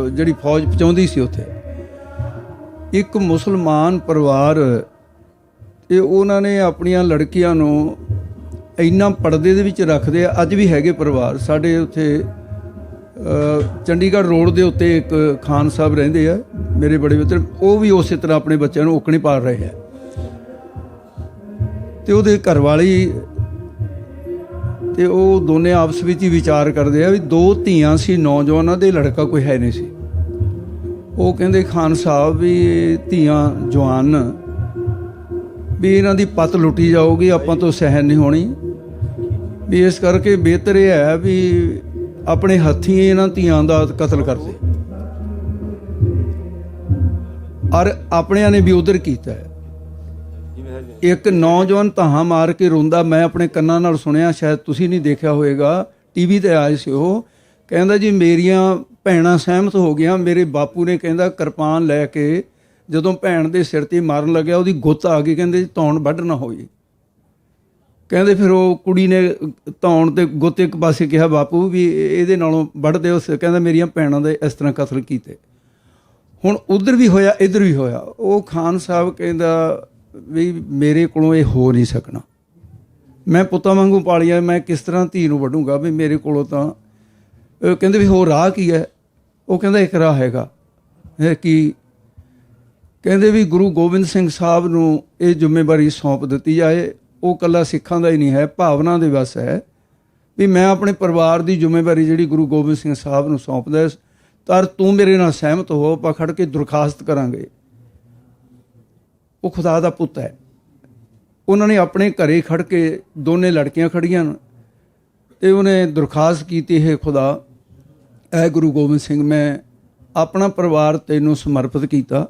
ਜਿਹੜੀ ਫੌਜ ਪਹੁੰਚਾਉਂਦੀ ਸੀ ਉੱਥੇ। ਇੱਕ ਮੁਸਲਮਾਨ ਪਰਿਵਾਰ, ਇਹ ਉਹਨਾਂ ਨੇ ਆਪਣੀਆਂ ਲੜਕੀਆਂ ਨੂੰ ਇੰਨਾ ਪਰਦੇ ਦੇ ਵਿੱਚ ਰੱਖਦੇ ਆ, ਅੱਜ ਵੀ ਹੈਗੇ ਪਰਿਵਾਰ ਸਾਡੇ ਉੱਥੇ ਚੰਡੀਗੜ੍ਹ ਰੋਡ ਦੇ ਉੱਤੇ ਇੱਕ ਖਾਨ ਸਾਹਿਬ ਰਹਿੰਦੇ ਆ, ਮੇਰੇ ਬੜੇ ਮਿੱਤਰ, ਉਹ ਵੀ ਉਸੇ ਤਰ੍ਹਾਂ ਆਪਣੇ ਬੱਚਿਆਂ ਨੂੰ ਔਕਣੀ ਪਾਲ ਰਹੇ ਆ। ਤੇ ਉਹਦੇ ਘਰ ਵਾਲੀ ਤੇ ਉਹ ਦੋਨੇ ਆਪਸ ਵਿੱਚ ਹੀ ਵਿਚਾਰ ਕਰਦੇ ਆ ਵੀ 2 ਧੀਆਂ ਸੀ ਨੌਜਵਾਨਾਂ ਦੇ, ਲੜਕਾ ਕੋਈ ਹੈ ਨਹੀਂ ਸੀ। ਉਹ ਕਹਿੰਦੇ ਖਾਨ ਸਾਹਿਬ ਵੀ ਧੀਆਂ ਜਵਾਨ, ਵੀ ਇਹਨਾਂ ਦੀ ਪੱਤ ਲੁੱਟੀ ਜਾਊਗੀ, ਆਪਾਂ ਤੋਂ ਸਹਿਣ ਨਹੀਂ ਹੋਣੀ, ਵੀ ਇਸ ਕਰਕੇ ਬਿਹਤਰ ਇਹ ਹੈ ਵੀ ਆਪਣੇ ਹੱਥੀਂ ਇਹਨਾਂ ਧੀਆਂ ਦਾ ਕਤਲ ਕਰਦੇ। ਔਰ ਆਪਣਿਆਂ ਨੇ ਵੀ ਉਧਰ ਕੀਤਾ ਹੈ। ਇੱਕ ਨੌਜਵਾਨ ਧਾਹਾਂ ਮਾਰ ਕੇ ਰੋਂਦਾ, ਮੈਂ ਆਪਣੇ ਕੰਨਾਂ ਨਾਲ ਸੁਣਿਆ, ਸ਼ਾਇਦ ਤੁਸੀਂ ਨਹੀਂ ਦੇਖਿਆ ਹੋਵੇਗਾ, ਟੀਵੀ ਤੇ ਆਏ ਸੀ। ਉਹ ਕਹਿੰਦਾ ਜੀ ਮੇਰੀਆਂ ਭੈਣਾਂ ਸਹਿਮਤ ਹੋ ਗਈਆਂ, ਮੇਰੇ ਬਾਪੂ ਨੇ ਕਹਿੰਦਾ ਕਿਰਪਾਨ ਲੈ ਕੇ ਜਦੋਂ ਭੈਣ ਦੇ ਸਿਰ ਤੇ ਮਾਰਨ ਲੱਗਿਆ ਉਹਦੀ ਗੁੱਤ ਆ ਗਈ, ਕਹਿੰਦੇ ਧੌਣ ਵੱਢ ਨਾ ਹੋਈ। ਕਹਿੰਦੇ ਫਿਰ ਉਹ ਕੁੜੀ ਨੇ ਧੌਣ ਤੇ ਗੁੱਤ ਇੱਕ ਪਾਸੇ ਕਿਹਾ, ਬਾਪੂ ਵੀ ਇਹਦੇ ਨਾਲੋਂ ਵੱਢ ਦਿਓ। ਕਹਿੰਦਾ ਮੇਰੀਆਂ ਭੈਣਾਂ ਦੇ ਇਸ ਤਰ੍ਹਾਂ ਕਤਲ ਕੀਤੇ। ਹੁਣ ਉੱਧਰ ਵੀ ਹੋਇਆ, ਇੱਧਰ ਵੀ ਹੋਇਆ। ਉਹ ਖਾਨ ਸਾਹਿਬ ਕਹਿੰਦਾ ਵੀ ਮੇਰੇ ਕੋਲੋਂ ਇਹ ਹੋ ਨਹੀਂ ਸਕਣਾ, ਮੈਂ ਪੁੱਤਾਂ ਵਾਂਗੂ ਪਾਲੀਆ, ਮੈਂ ਕਿਸ ਤਰ੍ਹਾਂ ਧੀ ਨੂੰ ਵੱਢੂੰਗਾ, ਵੀ ਮੇਰੇ ਕੋਲੋਂ ਤਾਂ। ਕਹਿੰਦੇ ਵੀ ਹੋਰ ਰਾਹ ਕੀ ਹੈ? ਉਹ ਕਹਿੰਦਾ ਇੱਕ ਰਾਹ ਹੈਗਾ। ਕੀ? ਕਹਿੰਦੇ ਵੀ ਗੁਰੂ ਗੋਬਿੰਦ ਸਿੰਘ ਸਾਹਿਬ ਨੂੰ ਇਹ ਜ਼ਿੰਮੇਵਾਰੀ ਸੌਂਪ ਦਿੱਤੀ ਜਾਏ। ਉਹ ਇਕੱਲਾ ਸਿੱਖਾਂ ਦਾ ਹੀ ਨਹੀਂ ਹੈ, ਭਾਵਨਾ ਦੇ ਵਸ ਹੈ ਵੀ ਮੈਂ ਆਪਣੇ ਪਰਿਵਾਰ ਦੀ ਜ਼ਿੰਮੇਵਾਰੀ ਜਿਹੜੀ ਗੁਰੂ ਗੋਬਿੰਦ ਸਿੰਘ ਸਾਹਿਬ ਨੂੰ ਸੌਂਪਦਾ, ਤਾਂ ਤੂੰ ਮੇਰੇ ਨਾਲ ਸਹਿਮਤ ਹੋ, ਆਪਾਂ ਖੜ ਕੇ ਦਰਖਾਸਤ ਕਰਾਂਗੇ। ਉਹ ਖੁਦਾ ਦਾ ਪੁੱਤ ਹੈ। ਉਹਨਾਂ ਨੇ ਆਪਣੇ ਘਰੇ ਖੜ ਕੇ, ਦੋਨੇ ਲੜਕੀਆਂ ਖੜੀਆਂ ਤੇ ਉਹਨੇ ਦਰਖਾਸਤ ਕੀਤੀ, ਹੈ ਖੁਦਾ, ਐ ਗੁਰੂ ਗੋਬਿੰਦ ਸਿੰਘ, ਮੈਂ ਆਪਣਾ ਪਰਿਵਾਰ ਤੈਨੂੰ ਸਮਰਪਿਤ ਕੀਤਾ।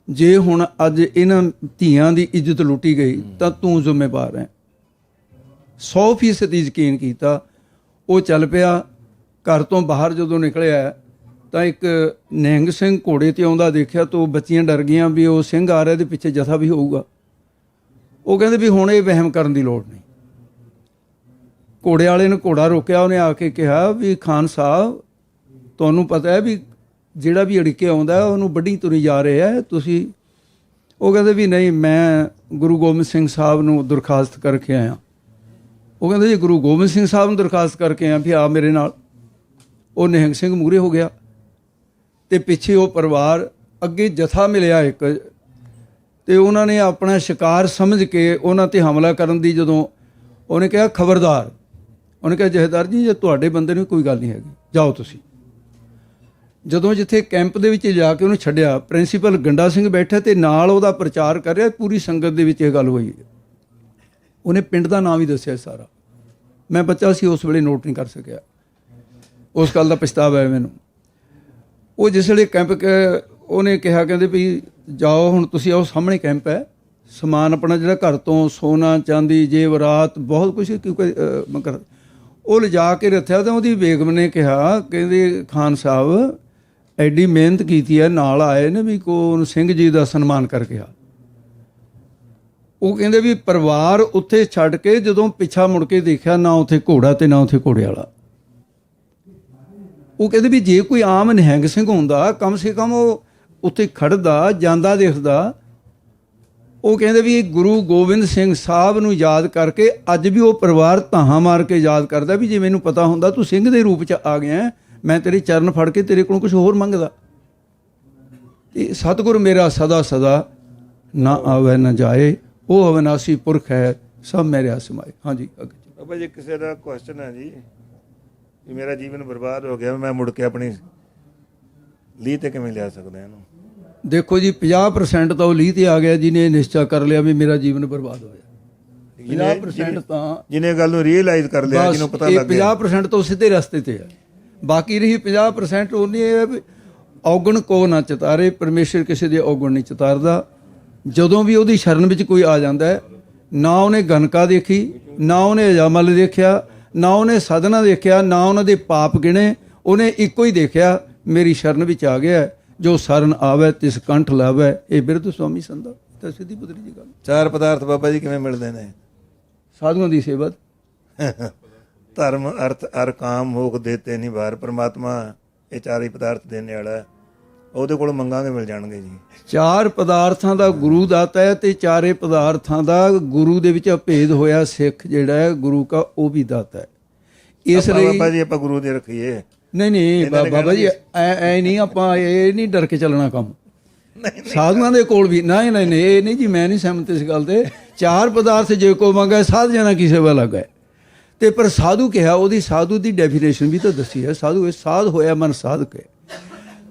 ਜੇ ਹੁਣ ਅੱਜ ਇਹਨਾਂ ਧੀਆਂ ਦੀ ਇੱਜ਼ਤ ਲੁੱਟੀ ਗਈ ਤਾਂ ਤੂੰ ਜ਼ਿੰਮੇਵਾਰ ਹੈ। 100% ਯਕੀਨ ਕੀਤਾ। ਉਹ ਚੱਲ ਪਿਆ। ਘਰ ਤੋਂ ਬਾਹਰ ਜਦੋਂ ਨਿਕਲਿਆ ਤਾਂ ਇੱਕ ਨਿਹੰਗ ਸਿੰਘ ਘੋੜੇ ਤੇ ਆਉਂਦਾ ਦੇਖਿਆ ਤਾਂ ਬੱਚੀਆਂ ਡਰ ਗਈਆਂ ਵੀ ਉਹ ਸਿੰਘ ਆ ਰਿਹਾ ਤੇ ਪਿੱਛੇ ਜਥਾ ਵੀ ਹੋਊਗਾ। ਉਹ ਕਹਿੰਦੇ ਵੀ ਹੁਣ ਇਹ ਵਹਿਮ ਕਰਨ ਦੀ ਲੋੜ ਨਹੀਂ। ਘੋੜੇ ਵਾਲੇ ਨੇ ਘੋੜਾ ਰੋਕਿਆ। ਉਹਨੇ ਆ ਕੇ ਕਿਹਾ ਵੀ ਖਾਨ ਸਾਹਿਬ, ਤੁਹਾਨੂੰ ਪਤਾ ਹੈ ਵੀ ਜਿਹੜਾ ਵੀ ਅੜਿੱਕੇ ਆਉਂਦਾ ਉਹਨੂੰ ਵੱਢੀ ਤੁਰੀ ਜਾ ਰਿਹਾ ਹੈ, ਤੁਸੀਂ? ਉਹ ਕਹਿੰਦੇ ਵੀ ਨਹੀਂ, ਮੈਂ ਗੁਰੂ ਗੋਬਿੰਦ ਸਿੰਘ ਸਾਹਿਬ ਨੂੰ ਦਰਖਾਸਤ ਕਰਕੇ ਆਇਆ। ਉਹ ਕਹਿੰਦੇ ਜੀ ਗੁਰੂ ਗੋਬਿੰਦ ਸਿੰਘ ਸਾਹਿਬ ਨੂੰ ਦਰਖਾਸਤ ਕਰਕੇ ਆਇਆ, ਵੀ ਆ ਮੇਰੇ ਨਾਲ। ਉਹ ਨਿਹੰਗ ਸਿੰਘ ਮੂਹਰੇ ਹੋ ਗਿਆ ਤੇ ਪਿੱਛੇ ਉਹ ਪਰਿਵਾਰ, ਅੱਗੇ ਜਥਾ ਮਿਲਿਆ ਇੱਕ, ਤੇ ਉਹਨਾਂ ਨੇ ਆਪਣਾ ਸ਼ਿਕਾਰ ਸਮਝ ਕੇ ਉਹਨਾਂ ਤੇ ਹਮਲਾ ਕਰਨ ਦੀ ਜਦੋਂ ਉਹਨੇ ਕਿਹਾ ਖਬਰਦਾਰ, ਉਹਨੇ ਕਿਹਾ ਜਥੇਦਾਰ ਜੀ ਜੇ ਤੁਹਾਡੇ ਬੰਦੇ ਨੂੰ ਕੋਈ ਗੱਲ ਨਹੀਂ ਹੈਗੀ, ਜਾਓ ਤੁਸੀਂ। ਜਦੋਂ ਜਿੱਥੇ ਕੈਂਪ ਦੇ ਵਿੱਚ ਜਾ ਕੇ ਉਹਨੂੰ ਛੱਡਿਆ, ਪ੍ਰਿੰਸੀਪਲ ਗੰਡਾ ਸਿੰਘ ਬੈਠਾ ਤੇ ਨਾਲ ਉਹਦਾ ਪ੍ਰਚਾਰ ਕਰ ਰਿਹਾ, ਪੂਰੀ ਸੰਗਤ ਦੇ ਵਿੱਚ ਇਹ ਗੱਲ ਹੋਈ। ਉਹਨੇ ਪਿੰਡ ਦਾ ਨਾਮ ਹੀ ਦੱਸਿਆ ਸਾਰਾ। ਮੈਂ ਬੱਚਾ ਸੀ ਉਸ ਵੇਲੇ, ਨੋਟ ਨਹੀਂ ਕਰ ਸਕਿਆ। ਉਸ ਗੱਲ ਦਾ ਪਛਤਾਵਾ ਹੈ ਮੈਨੂੰ। ਉਹ ਜਿਸ ਵੇਲੇ ਕੈਂਪ ਉਹਨੇ ਕਿਹਾ, ਕਹਿੰਦੇ ਵੀ ਜਾਓ ਹੁਣ ਤੁਸੀਂ, ਆਓ ਸਾਹਮਣੇ ਕੈਂਪ ਹੈ, ਸਮਾਨ ਆਪਣਾ ਜਿਹੜਾ ਘਰ ਤੋਂ ਸੋਨਾ ਚਾਂਦੀ ਜੇਵਰਾਤ ਬਹੁਤ ਕੁਛ, ਕਿਉਂਕਿ ਉਹ ਲਿਜਾ ਕੇ ਰੱਖਿਆ। ਤਾਂ ਉਹਦੀ ਬੇਗਮ ਨੇ ਕਿਹਾ, ਕਹਿੰਦੇ ਖਾਨ ਸਾਹਿਬ ਐਡੀ ਮਿਹਨਤ ਕੀਤੀ ਹੈ, ਨਾਲ ਆਏ ਨੇ ਵੀ ਕੌਣ ਸਿੰਘ ਜੀ ਦਾ ਸਨਮਾਨ ਕਰਕੇ ਆ। ਉਹ ਕਹਿੰਦੇ ਵੀ ਪਰਿਵਾਰ ਉੱਥੇ ਛੱਡ ਕੇ ਜਦੋਂ ਪਿੱਛਾ ਮੁੜ ਕੇ ਦੇਖਿਆ, ਨਾ ਉੱਥੇ ਘੋੜਾ ਤੇ ਨਾ ਉੱਥੇ ਘੋੜੇ ਵਾਲਾ। ਉਹ ਕਹਿੰਦੇ ਵੀ ਜੇ ਕੋਈ ਆਮ ਨਿਹੰਗ ਸਿੰਘ ਹੁੰਦਾ, ਕਮ ਸੇ ਕਮ ਉਹ ਉੱਥੇ ਖੜਦਾ, ਜਾਂਦਾ, ਦੇਖਦਾ। ਉਹ ਕਹਿੰਦੇ ਵੀ ਗੁਰੂ ਗੋਬਿੰਦ ਸਿੰਘ ਸਾਹਿਬ ਨੂੰ ਯਾਦ ਕਰਕੇ ਅੱਜ ਵੀ ਉਹ ਪਰਿਵਾਰ ਧਾਹਾਂ ਮਾਰ ਕੇ ਯਾਦ ਕਰਦਾ ਵੀ ਜੇ ਮੈਨੂੰ ਪਤਾ ਹੁੰਦਾ ਤੂੰ ਸਿੰਘ ਦੇ ਰੂਪ 'ਚ ਆ ਗਿਆ, ਮੈਂ ਤੇਰੇ ਚਰਨ ਫੜ ਕੇ ਤੇਰੇ ਕੋਲੋਂ ਕੁਝ ਹੋਰ ਮੰਗਦਾ। ਤੇ ਸਤਿਗੁਰ ਮੇਰਾ ਸਦਾ ਸਦਾ ਨਾ ਆਵੇ ਨਾ ਜਾਏ, ਉਹ ਅਵਿਨਾਸੀ ਪੁਰਖ ਹੈ, ਸਭ ਮੇਰੇ ਆਸਮਾਏ। ਹਾਂਜੀ ਬਾਬਾ ਜੀ, ਕਿਸੇ ਦਾ ਕੁਐਸਚਨ ਹੈ ਜੀ ਵੀ ਮੇਰਾ ਜੀਵਨ ਬਰਬਾਦ ਹੋ ਗਿਆ, ਮੈਂ ਮੁੜ ਕੇ ਆਪਣੀ ਲੀਹ ਤੇ ਕਿਵੇਂ ਲਿਆ ਸਕਦਾ ਇਹਨੂੰ? ਦੇਖੋ ਜੀ, 50% ਤਾਂ ਉਹ ਲੀਹ ਤੇ ਆ ਗਿਆ ਜਿਹਨੇ ਨਿਸ਼ਚਾ ਕਰ ਲਿਆ ਵੀ ਮੇਰਾ ਜੀਵਨ ਬਰਬਾਦ ਹੋਇਆ। 50% ਤਾਂ ਜਿਹਨੇ ਗੱਲ ਨੂੰ ਰੀਅਲਾਈਜ਼ ਕਰ ਲਿਆ, ਜਿਹਨੂੰ ਪਤਾ ਲੱਗ ਗਿਆ, 50% ਤਾਂ ਸਿੱਧੇ ਰਸਤੇ ਤੇ ਹੈ। ਬਾਕੀ ਰਹੀ 50% ਉਹਨੇ ਇਹ ਵੀ ਔਗਣ ਕੋ ਨਾ ਚਿਤਾਰੇ, ਪਰਮੇਸ਼ਰ ਕਿਸੇ ਦੇ ਔਗਣ ਨਹੀਂ ਚਿਤਾਰਦਾ। ਜਦੋਂ ਵੀ ਉਹਦੀ ਸ਼ਰਨ ਵਿੱਚ ਕੋਈ ਆ ਜਾਂਦਾ ਹੈ, ਨਾ ਉਹਨੇ ਗਨਕਾ ਦੇਖੀ, ਨਾ ਉਹਨੇ ਅਜਾਮਲ ਦੇਖਿਆ, ਨਾ ਉਹਨੇ ਸਾਧਨਾ ਦੇਖਿਆ, ਨਾ ਉਹਨਾਂ ਦੇ ਪਾਪ ਗਿਣੇ। ਉਹਨੇ ਇੱਕੋ ਹੀ ਦੇਖਿਆ, ਮੇਰੀ ਸ਼ਰਨ ਵਿੱਚ ਆ ਗਿਆ, ਜੋ ਸ਼ਰਨ ਆਵੇ ਤਿਸ ਕੰਠ ਲਾਵੇ, ਇਹ ਬਿਰਧ ਸੁਆਮੀ ਸੰਦਾ। ਤਾਂ ਸਿੱਧੀ ਪੁੱਤਰੀ ਜੀ ਗੱਲ। 4 ਪਦਾਰਥ ਬਾਬਾ ਜੀ ਕਿਵੇਂ ਮਿਲਦੇ ਨੇ? ਸਾਧੂਆਂ ਦੀ ਸੇਵਾ। ਧਰਮ ਅਰਥ ਅਰ ਕਾਮ ਮੋਖ ਦੇਤੇ ਨਹੀਂ ਬਾਹਰ। ਪਰਮਾਤਮਾ ਇਹ 4 ਹੀ ਪਦਾਰਥ ਦੇਣ ਵਾਲਾ, ਉਹਦੇ ਕੋਲ ਮੰਗਾਂਗੇ ਮਿਲ ਜਾਣਗੇ ਜੀ। 4 ਪਦਾਰਥਾਂ ਦਾ ਗੁਰੂ ਦਾਤਾ ਹੈ ਤੇ 4 ਪਦਾਰਥਾਂ ਦਾ ਗੁਰੂ ਦੇ ਵਿੱਚ ਅਭੇਦ ਹੋਇਆ। ਸਿੱਖ ਜਿਹੜਾ ਹੈ ਗੁਰੂ ਕਾ ਉਹ ਵੀ ਦਾਤਾ ਹੈ। ਇਸ ਲਈ ਬਾਬਾ ਜੀ ਆਪਾਂ ਗੁਰੂ ਦੇ ਰੱਖੀਏ। ਨਹੀਂ ਬਾਬਾ ਜੀ, ਐ ਨਹੀਂ, ਆਪਾਂ ਇਹ ਨਹੀਂ ਡਰ ਕੇ ਚੱਲਣਾ ਕੰਮ। ਸਾਧੂਆਂ ਦੇ ਕੋਲ ਵੀ ਨਹੀਂ ਇਹ ਨਹੀਂ ਜੀ, ਮੈਂ ਨਹੀਂ ਸਹਿਮਤ ਇਸ ਗੱਲ ਤੇ। 4 ਪਦਾਰਥ ਜੇ ਕੋ ਮੰਗਾ ਸਾਧ ਜਾਣਾ ਕਿਸੇ ਵਾ ਲੱਗਾ ਤੇ ਪਰ ਸਾਧੂ ਕਿਹਾ, ਉਹਦੀ ਸਾਧੂ ਦੀ ਡੈਫੀਨੇਸ਼ਨ ਵੀ ਤਾਂ ਦੱਸੀ ਹੈ। ਸਾਧੂ ਇਹ ਸਾਧ ਹੋਇਆ ਮਨ ਸਾਧ ਕੇ,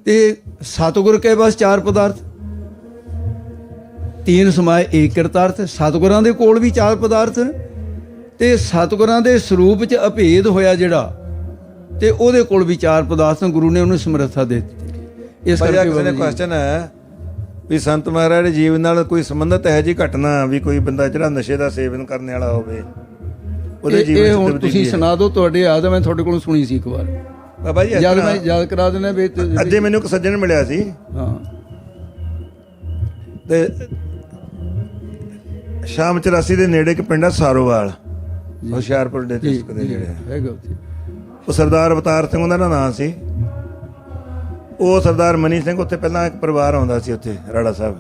ਤੇ ਸਤਿਗੁਰ ਕੇ ਬਸ 4 ਪਦਾਰਥ, 3 ਸਮਾਏ ਏਕ ਕਰਤਾਰਥ। ਸਤਿਗੁਰਾਂ ਦੇ ਕੋਲ ਵੀ 4 ਪਦਾਰਥ ਤੇ ਸਤਿਗੁਰਾਂ ਦੇ ਸਰੂਪ 'ਚ ਅਭੇਦ ਹੋਇਆ ਜਿਹੜਾ, ਤੇ ਉਹਦੇ ਕੋਲ ਵੀ 4 ਪਦਾਰਥ। ਗੁਰੂ ਨੇ ਉਹਨੂੰ ਸਮਰੱਥਾ ਦੇ ਦਿੱਤੀ। ਇਸ ਕਰਕੇ ਕਿਸੇ ਨੇ ਕੁਐਸਚਨ ਹੈ ਵੀ ਸੰਤ ਮਹਾਰਾਜ ਦੇ ਜੀਵਨ ਨਾਲ ਕੋਈ ਸੰਬੰਧਿਤ ਹੈ ਜੀ ਘਟਨਾ, ਵੀ ਕੋਈ ਬੰਦਾ ਜਿਹੜਾ ਨਸ਼ੇ ਦਾ ਸੇਵਨ ਕਰਨ ਵਾਲਾ ਹੋਵੇ, ਉਹਦੇ ਜੀਵਨ 'ਚ ਹੁਣ ਤੁਸੀਂ ਸੁਣਾ ਦਿਓ, ਤੁਹਾਡੇ ਯਾਦ ਹੈ, ਮੈਂ ਤੁਹਾਡੇ ਕੋਲੋਂ ਸੁਣੀ ਸੀ ਇੱਕ ਵਾਰ ਬਾਬਾ ਜੀ। ਜਦ ਮੈਂ ਯਾਦ ਕਰਾ ਦਿੰਦਾ ਵੀ ਅੱਜੇ ਮੈਨੂੰ ਇੱਕ ਸੱਜਣ ਮਿਲਿਆ ਸੀ, ਹਾਂ, ਤੇ ਸ਼ਾਮ 84 ਦੇ ਨੇੜੇ ਇੱਕ ਪਿੰਡ ਆ ਸਾਰੋਵਾਲ, ਹੁਸ਼ਿਆਰਪੁਰ ਦੇ ਡਿਸਟ੍ਰਿਕਟ ਦੇ ਜਿਹੜੇ ਆ। ਹੈਗਾ ਉੱਥੇ। ਉਹ ਸਰਦਾਰ ਅਵਤਾਰ ਸਿੰਘ ਉਹਨਾਂ ਦਾ ਨਾਂ ਸੀ। ਉਹ ਸਰਦਾਰ ਮਨੀ ਸਿੰਘ, ਉੱਥੇ ਪਹਿਲਾਂ ਇੱਕ ਪਰਿਵਾਰ ਆਉਂਦਾ ਸੀ ਉੱਥੇ ਰਾੜਾ ਸਾਹਿਬ,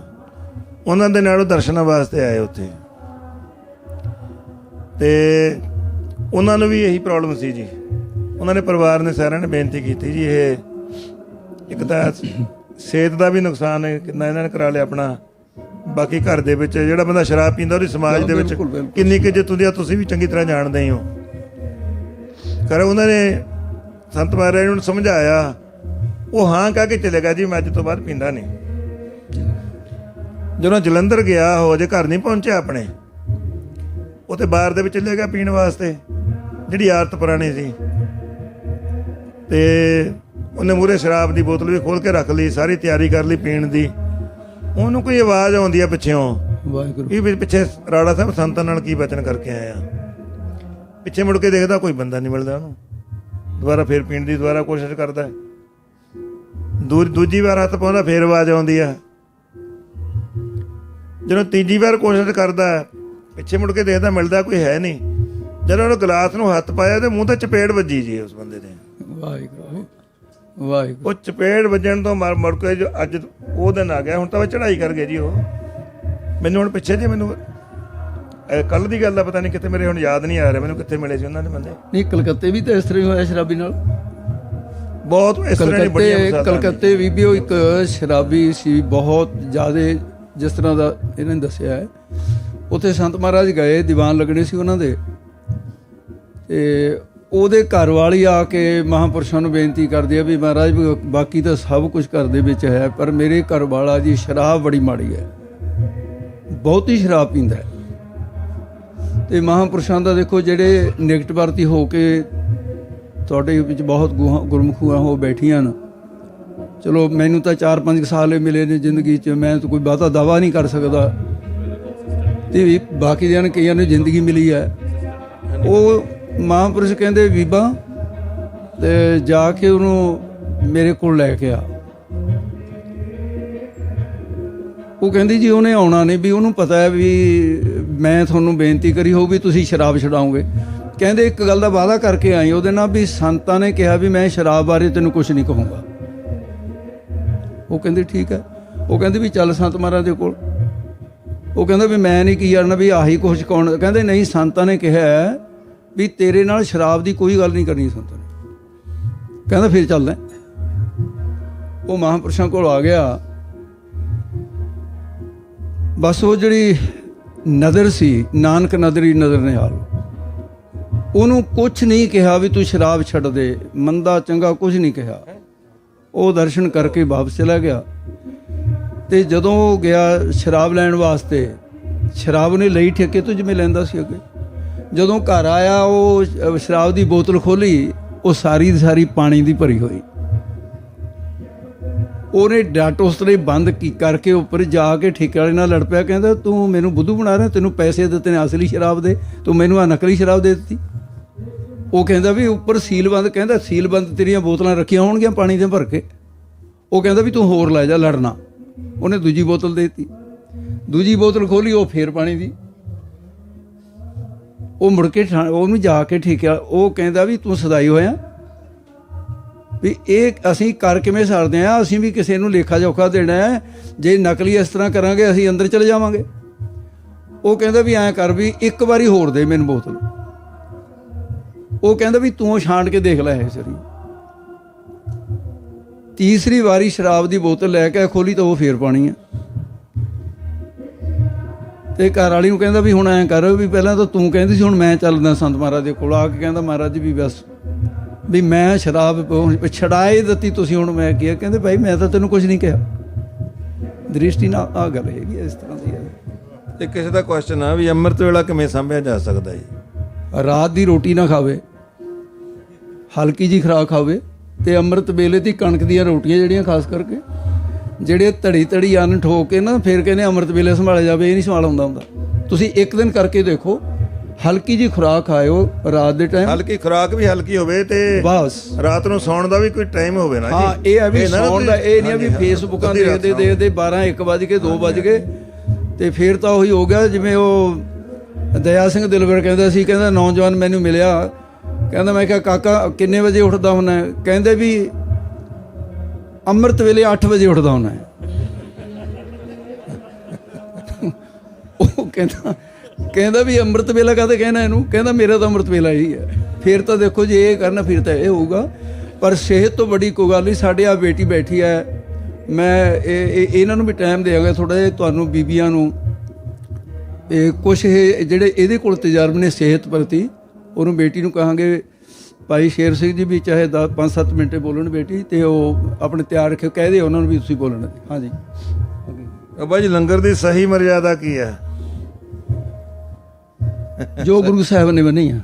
ਉਹਨਾਂ ਦੇ ਨਾਲ ਉਹ ਦਰਸ਼ਨਾਂ ਵਾਸਤੇ ਆਏ ਉੱਥੇ। ਤੇ ਉਹਨਾਂ ਨੂੰ ਵੀ ਇਹੀ ਪ੍ਰੋਬਲਮ ਸੀ ਜੀ। ਉਹਨਾਂ ਨੇ ਪਰਿਵਾਰ ਨੇ ਸਾਰਿਆਂ ਨੇ ਬੇਨਤੀ ਕੀਤੀ ਜੀ, ਇਹ ਇੱਕ ਤਾਂ ਸਿਹਤ ਦਾ ਵੀ ਨੁਕਸਾਨ ਹੈ, ਕਿੰਨਾ ਇਹਨਾਂ ਨੇ ਕਰਾ ਲਿਆ ਆਪਣਾ, ਬਾਕੀ ਘਰ ਦੇ ਵਿੱਚ ਜਿਹੜਾ ਬੰਦਾ ਸ਼ਰਾਬ ਪੀਂਦਾ ਉਹਦੀ ਸਮਾਜ ਦੇ ਵਿੱਚ ਬਿਲਕੁਲ, ਬਿਲਕੁਲ। ਕਿੰਨੀ ਕੁ ਇੱਜ਼ਤ ਹੁੰਦੀ ਆ, ਤੁਸੀਂ ਵੀ ਚੰਗੀ ਤਰ੍ਹਾਂ ਜਾਣਦੇ ਹੀ ਹੋ। ਕਰ ਉਹਨਾਂ ਨੇ ਸੰਤ ਮਹਾਰਾਜ ਨੂੰ ਸਮਝਾਇਆ, ਉਹ ਹਾਂ ਕਹਿ ਕੇ ਚਲੇ ਗਿਆ ਜੀ, ਮੈਂ ਅੱਜ ਤੋਂ ਬਾਅਦ ਪੀਂਦਾ ਨਹੀਂ। ਜਦੋਂ ਜਲੰਧਰ ਗਿਆ, ਉਹ ਅਜੇ ਘਰ ਨਹੀਂ ਪਹੁੰਚਿਆ ਆਪਣੇ, ਉੱਥੇ ਬਾਰ ਦੇ ਵਿੱਚ ਚਲੇ ਗਿਆ ਪੀਣ ਵਾਸਤੇ, ਜਿਹੜੀ ਆਦਤ ਪੁਰਾਣੀ ਸੀ। ਤੇ ਉਹਨੇ ਮੂਹਰੇ ਸ਼ਰਾਬ ਦੀ ਬੋਤਲ ਵੀ ਖੋਲ ਕੇ ਰੱਖ ਲਈ, ਸਾਰੀ ਤਿਆਰੀ ਕਰ ਲਈ ਪੀਣ ਦੀ। ਉਹਨੂੰ ਕੋਈ ਆਵਾਜ਼ ਆਉਂਦੀ ਆ ਪਿੱਛੋਂ, ਵਾਹਿਗੁਰੂ। ਇਹ ਵੀ ਪਿੱਛੇ ਰਾੜਾ ਸਾਹਿਬ ਸੰਤਾਂ ਨਾਲ ਕੀ ਬਚਨ ਕਰਕੇ ਆਏ ਆ। ਪਿੱਛੇ ਮੁੜ ਕੇ ਦੇਖਦਾ ਕੋਈ ਬੰਦਾ ਨਹੀਂ ਮਿਲਦਾ ਉਹਨੂੰ। ਦੁਬਾਰਾ ਫੇਰ ਪੀਣ ਦੀ ਦੁਬਾਰਾ ਕੋਸ਼ਿਸ਼ ਕਰਦਾ, ਦੂਜੀ ਵਾਰ ਹੱਥ ਪਾਉਂਦਾ, ਫੇਰ ਆਵਾਜ਼ ਆਉਂਦੀ ਆ। ਜਦੋਂ ਤੀਜੀ ਵਾਰ ਕੋਸ਼ਿਸ਼ ਕਰਦਾ, ਪਿੱਛੇ ਮੁੜ ਕੇ ਦੇਖਦਾ ਮਿਲਦਾ ਕੋਈ ਹੈ ਨਹੀਂ। ਜਦੋਂ ਉਹਨੇ ਗਲਾਸ ਨੂੰ ਹੱਥ ਪਾਇਆ ਤੇ ਮੂੰਹ ਤੇ ਚਪੇੜ ਵੱਜੀ ਜੀ ਉਸ ਬੰਦੇ ਦੇ। ਵਾਹਿਗੁਰੂ ਵਾਹਿਗੁਰੂ। ਉਹ ਚਪੇੜ ਵੱਜਣ ਤੋਂ ਮੁੜ ਕੇ ਜੋ ਅੱਜ ਉਹ ਦਿਨ ਆ ਗਿਆ, ਹੁਣ ਤਾਂ ਉਹ ਚੜ੍ਹਾਈ ਕਰ ਗਏ ਜੀ। ਉਹ ਮੈਨੂੰ ਹੁਣ ਪਿੱਛੇ ਜੇ ਮੈਨੂੰ ਕੱਲ ਦੀ ਗੱਲ ਆ, ਪਤਾ ਨਹੀਂ ਕਿਤੇ, ਮੇਰੇ ਹੁਣ ਯਾਦ ਨਹੀਂ ਆ ਰਿਹਾ ਮੈਨੂੰ ਕਿੱਥੇ ਮਿਲੇ ਸੀ ਉਹਨਾਂ ਦੇ ਬੰਦੇ। ਨਹੀਂ, ਕਲਕੱਤੇ ਵੀ ਤਾਂ ਇਸ ਤਰ੍ਹਾਂ ਹੀ ਹੋਇਆ ਸ਼ਰਾਬੀ ਨਾਲ। ਬਹੁਤ ਇਸ ਤਰ੍ਹਾਂ ਦੀ ਬੜੀਆਂ ਮਿਸਾਲਾਂ ਨੇ। ਕਲਕੱਤੇ ਵੀ ਉਹ ਇੱਕ ਸ਼ਰਾਬੀ ਸੀ ਬਹੁਤ ਜ਼ਿਆਦਾ, ਜਿਸ ਤਰ੍ਹਾਂ ਦਾ ਇਹਨਾਂ ਨੇ ਦੱਸਿਆ ਹੈ। ਉੱਥੇ ਸੰਤ ਮਹਾਰਾਜ ਗਏ, ਦੀਵਾਨ ਲੱਗਣੇ ਸੀ ਉਹਨਾਂ ਦੇ, ਤੇ ਉਹਦੇ ਘਰ ਵਾਲੀ ਆ ਕੇ ਮਹਾਂਪੁਰਸ਼ਾਂ ਨੂੰ ਬੇਨਤੀ ਕਰਦੀ ਆ ਵੀ ਮਹਾਰਾਜ ਬਾਕੀ ਤਾਂ ਸਭ ਕੁਝ ਘਰ ਦੇ ਵਿੱਚ ਹੈ, ਪਰ ਮੇਰੇ ਘਰ ਵਾਲਾ ਜੀ ਸ਼ਰਾਬ ਬੜੀ ਮਾੜੀ ਹੈ, ਬਹੁਤੀ ਸ਼ਰਾਬ ਪੀਂਦਾ ਹੈ। ਤੇ ਮਹਾਂਪੁਰਸ਼ਾਂ ਦਾ ਦੇਖੋ, ਜਿਹੜੇ ਨਿਕਟ ਵਰਤੀ ਹੋ ਕੇ ਤੁਹਾਡੇ ਵਿੱਚ ਬਹੁਤ ਗੁਰਮੁਖੀਆਂ ਹੋ ਬੈਠੀਆਂ ਨੇ। ਚਲੋ ਮੈਨੂੰ ਤਾਂ 4-5 ਸਾਲ ਮਿਲੇ ਨੇ ਜ਼ਿੰਦਗੀ 'ਚ, ਮੈਂ ਤਾਂ ਕੋਈ ਬਹੁਤਾ ਦਾਵਾ ਨਹੀਂ ਕਰ ਸਕਦਾ, ਤੇ ਵੀ ਬਾਕੀ ਦਿਨ ਕਈਆਂ ਨੂੰ ਜ਼ਿੰਦਗੀ ਮਿਲੀ ਹੈ। ਉਹ ਮਹਾਂਪੁਰਸ਼ ਕਹਿੰਦੇ ਬੀਬਾ ਤੇ ਜਾ ਕੇ ਉਹਨੂੰ ਮੇਰੇ ਕੋਲ ਲੈ ਕੇ ਆ। ਉਹ ਕਹਿੰਦੀ ਜੀ ਉਹਨੇ ਆਉਣਾ ਨਹੀਂ, ਵੀ ਉਹਨੂੰ ਪਤਾ ਹੈ ਵੀ ਮੈਂ ਤੁਹਾਨੂੰ ਬੇਨਤੀ ਕਰੀ ਹੋਊ ਵੀ ਤੁਸੀਂ ਸ਼ਰਾਬ ਛਡਾਓਗੇ। ਕਹਿੰਦੇ ਇੱਕ ਗੱਲ ਦਾ ਵਾਅਦਾ ਕਰਕੇ ਆਈ ਉਹਦੇ ਨਾਲ, ਵੀ ਸੰਤਾਂ ਨੇ ਕਿਹਾ ਵੀ ਮੈਂ ਸ਼ਰਾਬ ਬਾਰੇ ਤੈਨੂੰ ਕੁਝ ਨਹੀਂ ਕਹੂੰਗਾ। ਉਹ ਕਹਿੰਦੀ ਠੀਕ ਹੈ। ਉਹ ਕਹਿੰਦੀ ਵੀ ਚੱਲ ਸੰਤ ਮਹਾਰਾਜ ਦੇ ਕੋਲ। ਉਹ ਕਹਿੰਦਾ ਵੀ ਮੈਂ ਨਹੀਂ ਕੀ ਕਰਨਾ, ਵੀ ਆਹੀ ਕੁਛ ਕੌਣ। ਕਹਿੰਦੇ ਨਹੀਂ, ਸੰਤਾਂ ਨੇ ਕਿਹਾ ਵੀ ਤੇਰੇ ਨਾਲ ਸ਼ਰਾਬ ਦੀ ਕੋਈ ਗੱਲ ਨਹੀਂ ਕਰਨੀ ਸੰਤਾਂ ਨੇ। ਕਹਿੰਦਾ ਫਿਰ ਚੱਲਦਾ। ਉਹ ਮਹਾਂਪੁਰਸ਼ਾਂ ਕੋਲ ਆ ਗਿਆ। ਬਸ ਉਹ ਜਿਹੜੀ ਨਜ਼ਰ ਸੀ, ਨਾਨਕ ਨਜ਼ਰੀ ਨਜ਼ਰ ਨਿਹਾਲ, ਉਹਨੂੰ ਕੁਛ ਨਹੀਂ ਕਿਹਾ ਵੀ ਤੂੰ ਸ਼ਰਾਬ ਛੱਡ ਦੇ, ਮੰਦਾ ਚੰਗਾ ਕੁਝ ਨਹੀਂ ਕਿਹਾ। ਉਹ ਦਰਸ਼ਨ ਕਰਕੇ ਵਾਪਸ ਚਲਾ ਗਿਆ। ਤੇ ਜਦੋਂ ਉਹ ਗਿਆ ਸ਼ਰਾਬ ਲੈਣ ਵਾਸਤੇ, ਸ਼ਰਾਬ ਉਹਨੇ ਲਈ ਠੇਕੇ ਤੋਂ ਜਿਵੇਂ ਲੈਂਦਾ ਸੀ ਅੱਗੇ। ਜਦੋਂ ਘਰ ਆਇਆ, ਉਹ ਸ਼ਰਾਬ ਦੀ ਬੋਤਲ ਖੋਲੀ, ਉਹ ਸਾਰੀ ਦੀ ਸਾਰੀ ਪਾਣੀ ਦੀ ਭਰੀ ਹੋਈ। ਉਹਨੇ ਡੱਟ ਉਸ ਤਰ੍ਹਾਂ ਬੰਦ ਕਰਕੇ ਉੱਪਰ ਜਾ ਕੇ ਠੇਕੇ ਵਾਲੇ ਨਾਲ ਲੜ ਪਿਆ। ਕਹਿੰਦਾ ਤੂੰ ਮੈਨੂੰ ਬੁੱਧੂ ਬਣਾ ਰਿਹਾ, ਤੈਨੂੰ ਪੈਸੇ ਦਿੱਤੇ ਨੇ ਅਸਲੀ ਸ਼ਰਾਬ ਦੇ, ਤੂੰ ਮੈਨੂੰ ਆ ਨਕਲੀ ਸ਼ਰਾਬ ਦੇ ਦਿੱਤੀ। ਉਹ ਕਹਿੰਦਾ ਵੀ ਉੱਪਰ ਸੀਲਬੰਦ, ਕਹਿੰਦਾ ਸੀਲਬੰਦ ਤੇਰੀਆਂ ਬੋਤਲਾਂ ਰੱਖੀਆਂ ਹੋਣਗੀਆਂ ਪਾਣੀ ਦੇ ਭਰ ਕੇ। ਉਹ ਕਹਿੰਦਾ ਵੀ ਤੂੰ ਹੋਰ ਲੈ ਜਾ, ਲੜਨਾ। ਉਹਨੇ ਦੂਜੀ ਬੋਤਲ ਦੇ ਦਿੱਤੀ। ਦੂਜੀ ਬੋਤਲ ਖੋਲੀ, ਉਹ ਫੇਰ ਪਾਣੀ ਦੀ। ਉਹ ਮੁੜ ਕੇ ਉਹਨੂੰ ਜਾ ਕੇ ਠੇਕਿਆ। ਉਹ ਕਹਿੰਦਾ ਵੀ ਤੂੰ ਸਦਾਈ ਹੋਇਆ, ਵੀ ਇਹ ਅਸੀਂ ਕਰ ਕਿਵੇਂ ਸਕਦੇ ਹਾਂ, ਅਸੀਂ ਵੀ ਕਿਸੇ ਨੂੰ ਲੇਖਾ ਜੋਖਾ ਦੇਣਾ ਹੈ। ਜੇ ਨਕਲੀ ਇਸ ਤਰ੍ਹਾਂ ਕਰਾਂਗੇ ਅਸੀਂ ਅੰਦਰ ਚਲੇ ਜਾਵਾਂਗੇ। ਉਹ ਕਹਿੰਦਾ ਵੀ ਐਂ ਕਰ, ਵੀ ਇੱਕ ਵਾਰੀ ਹੋਰ ਦੇ ਮੈਨੂੰ ਬੋਤਲ। ਉਹ ਕਹਿੰਦਾ ਵੀ ਤੂੰ ਛਾਂਟ ਕੇ ਦੇਖ ਲੈ ਇਹ ਸਰੀ। ਤੀਸਰੀ ਵਾਰੀ ਸ਼ਰਾਬ ਦੀ ਬੋਤਲ ਲੈ ਕੇ ਖੋਲੀ ਤਾਂ ਉਹ ਫੇਰ ਪਾਣੀ ਆ। ਤੇ ਘਰ ਵਾਲੀ ਨੂੰ ਕਹਿੰਦਾ ਵੀ ਹੁਣ ਐਂ ਕਰ, ਵੀ ਪਹਿਲਾਂ ਤਾਂ ਤੂੰ ਕਹਿੰਦੀ ਸੀ, ਹੁਣ ਮੈਂ ਚੱਲਦਾ ਸੰਤ ਮਹਾਰਾਜ ਦੇ ਕੋਲ। ਆ ਕੇ ਕਹਿੰਦਾ ਮਹਾਰਾਜ ਜੀ ਵੀ ਬਸ ਵੀ ਮੈਂ ਸ਼ਰਾਬ ਛਡਾਏ ਦਿੱਤੀ ਤੁਸੀਂ, ਹੁਣ ਮੈਂ ਕਿਹਾ। ਕਹਿੰਦੇ ਭਾਈ ਮੈਂ ਤਾਂ ਤੈਨੂੰ ਕੁਝ ਨਹੀਂ ਕਿਹਾ। ਦ੍ਰਿਸ਼ਟੀ ਨਾਲ ਆ ਗੱਲ ਹੈਗੀ ਇਸ ਤਰ੍ਹਾਂ ਦੀ ਹੈ। ਤੇ ਕਿਸੇ ਦਾ ਕੁਐਸਚਨ ਆ ਵੀ ਅੰਮ੍ਰਿਤ ਵੇਲਾ ਕਿਵੇਂ ਸਾਂਭਿਆ ਜਾ ਸਕਦਾ ਜੀ? ਰਾਤ ਦੀ ਰੋਟੀ ਨਾ ਖਾਵੇ, ਹਲਕੀ ਜੀ ਖੁਰਾਕ ਖਾਵੇ, ਤੇ ਅੰਮ੍ਰਿਤ ਵੇਲੇ ਦੀ ਕਣਕ ਦੀਆਂ ਰੋਟੀਆਂ ਜਿਹੜੀਆਂ ਖਾਸ ਕਰਕੇ, ਜਿਹੜੇ ਧੜੀ ਅੰਨ ਠੋਕ ਕੇ ਨਾ ਫਿਰ ਕਹਿੰਦੇ ਅੰਮ੍ਰਿਤ ਵੇਲੇ ਸੰਭਾਲਿਆ ਜਾਵੇ, ਇਹ ਨਹੀਂ ਸੰਭਾਲ ਹੁੰਦਾ। ਤੁਸੀਂ ਇੱਕ ਦਿਨ ਕਰਕੇ ਦੇਖੋ, ਹਲਕੀ ਜੀ ਖੁਰਾਕ ਖਾਇਓ ਰਾਤ ਦੇ ਟਾਈਮ, ਹਲਕੀ ਖੁਰਾਕ ਵੀ ਹਲਕੀ ਹੋਵੇ ਤੇ ਬਸ। ਰਾਤ ਨੂੰ ਸੌਣ ਦਾ ਵੀ ਕੋਈ ਟਾਈਮ ਹੋਵੇ ਨਾ ਹਾਂ, ਇਹ ਆ ਵੀ ਸੌਣ ਦਾ ਇਹ ਨਹੀਂ ਆ ਵੀ ਫੇਸਬੁੱਕਾਂ ਦੇਖਦੇ ਦੇਖਦੇ 12 1 ਵਜ ਕੇ 2 ਵਜ ਗਏ ਤੇ ਫਿਰ ਤਾਂ ਉਹੀ ਹੋ ਗਿਆ ਜਿਵੇਂ ਉਹ ਦਇਆ ਸਿੰਘ ਦਿਲਬਰ ਕਹਿੰਦਾ ਸੀ, ਕਹਿੰਦਾ ਨੌਜਵਾਨ ਮੈਨੂੰ ਮਿਲਿਆ, ਕਹਿੰਦਾ ਮੈਂ ਕਿਹਾ ਕਾਕਾ ਕਿੰਨੇ ਵਜੇ ਉੱਠਦਾ ਹੁੰਦਾ? ਕਹਿੰਦੇ ਵੀ ਅੰਮ੍ਰਿਤ ਵੇਲੇ 8 ਵਜੇ ਉੱਠਦਾ ਹੁੰਦਾ। ਉਹ ਕਹਿੰਦਾ ਵੀ ਅੰਮ੍ਰਿਤ ਵੇਲਾ ਕਾਹਤੇ ਕਹਿਣਾ ਇਹਨੂੰ? ਕਹਿੰਦਾ ਮੇਰਾ ਤਾਂ ਅੰਮ੍ਰਿਤ ਵੇਲਾ ਹੀ ਹੈ। ਫਿਰ ਤਾਂ ਦੇਖੋ ਜੇ ਇਹ ਕਰਨਾ ਫਿਰ ਤਾਂ ਇਹ ਹੋਊਗਾ, ਪਰ ਸਿਹਤ ਤੋਂ ਬੜੀ ਕੋਈ ਗੱਲ ਨਹੀਂ। ਸਾਡੇ ਆ ਬੇਟੀ ਬੈਠੀ ਹੈ, ਮੈਂ ਇਹਨਾਂ ਨੂੰ ਵੀ ਟਾਈਮ ਦੇਵਾਂਗਾ ਥੋੜ੍ਹਾ ਜਿਹਾ, ਤੁਹਾਨੂੰ ਬੀਬੀਆਂ ਨੂੰ ਇਹ ਕੁਛ ਇਹ ਜਿਹੜੇ ਇਹਦੇ ਕੋਲ ਤਜਰਬੇ ਨੇ ਸਿਹਤ ਪ੍ਰਤੀ, ਉਹਨੂੰ ਬੇਟੀ ਨੂੰ ਕਹਾਂਗੇ ਭਾਈ ਸ਼ੇਰ ਸਿੰਘ ਜੀ ਵੀ ਚਾਹੇ 5-7 ਮਿੰਟ ਬੋਲਣ ਬੇਟੀ, ਤੇ ਉਹ ਆਪਣੇ ਤਿਆਰ ਰੱਖਿਓ, ਕਹਿ ਦਿਓ ਉਹਨਾਂ ਨੂੰ ਵੀ ਤੁਸੀਂ ਬੋਲਣਾ। ਹਾਂਜੀ ਬਾਬਾ ਜੀ, ਲੰਗਰ ਦੀ ਸਹੀ ਮਰਿਆਦਾ ਕੀ ਹੈ? ਜੋ ਗੁਰੂ ਸਾਹਿਬ ਨੇ ਬੰਨੀ ਆ।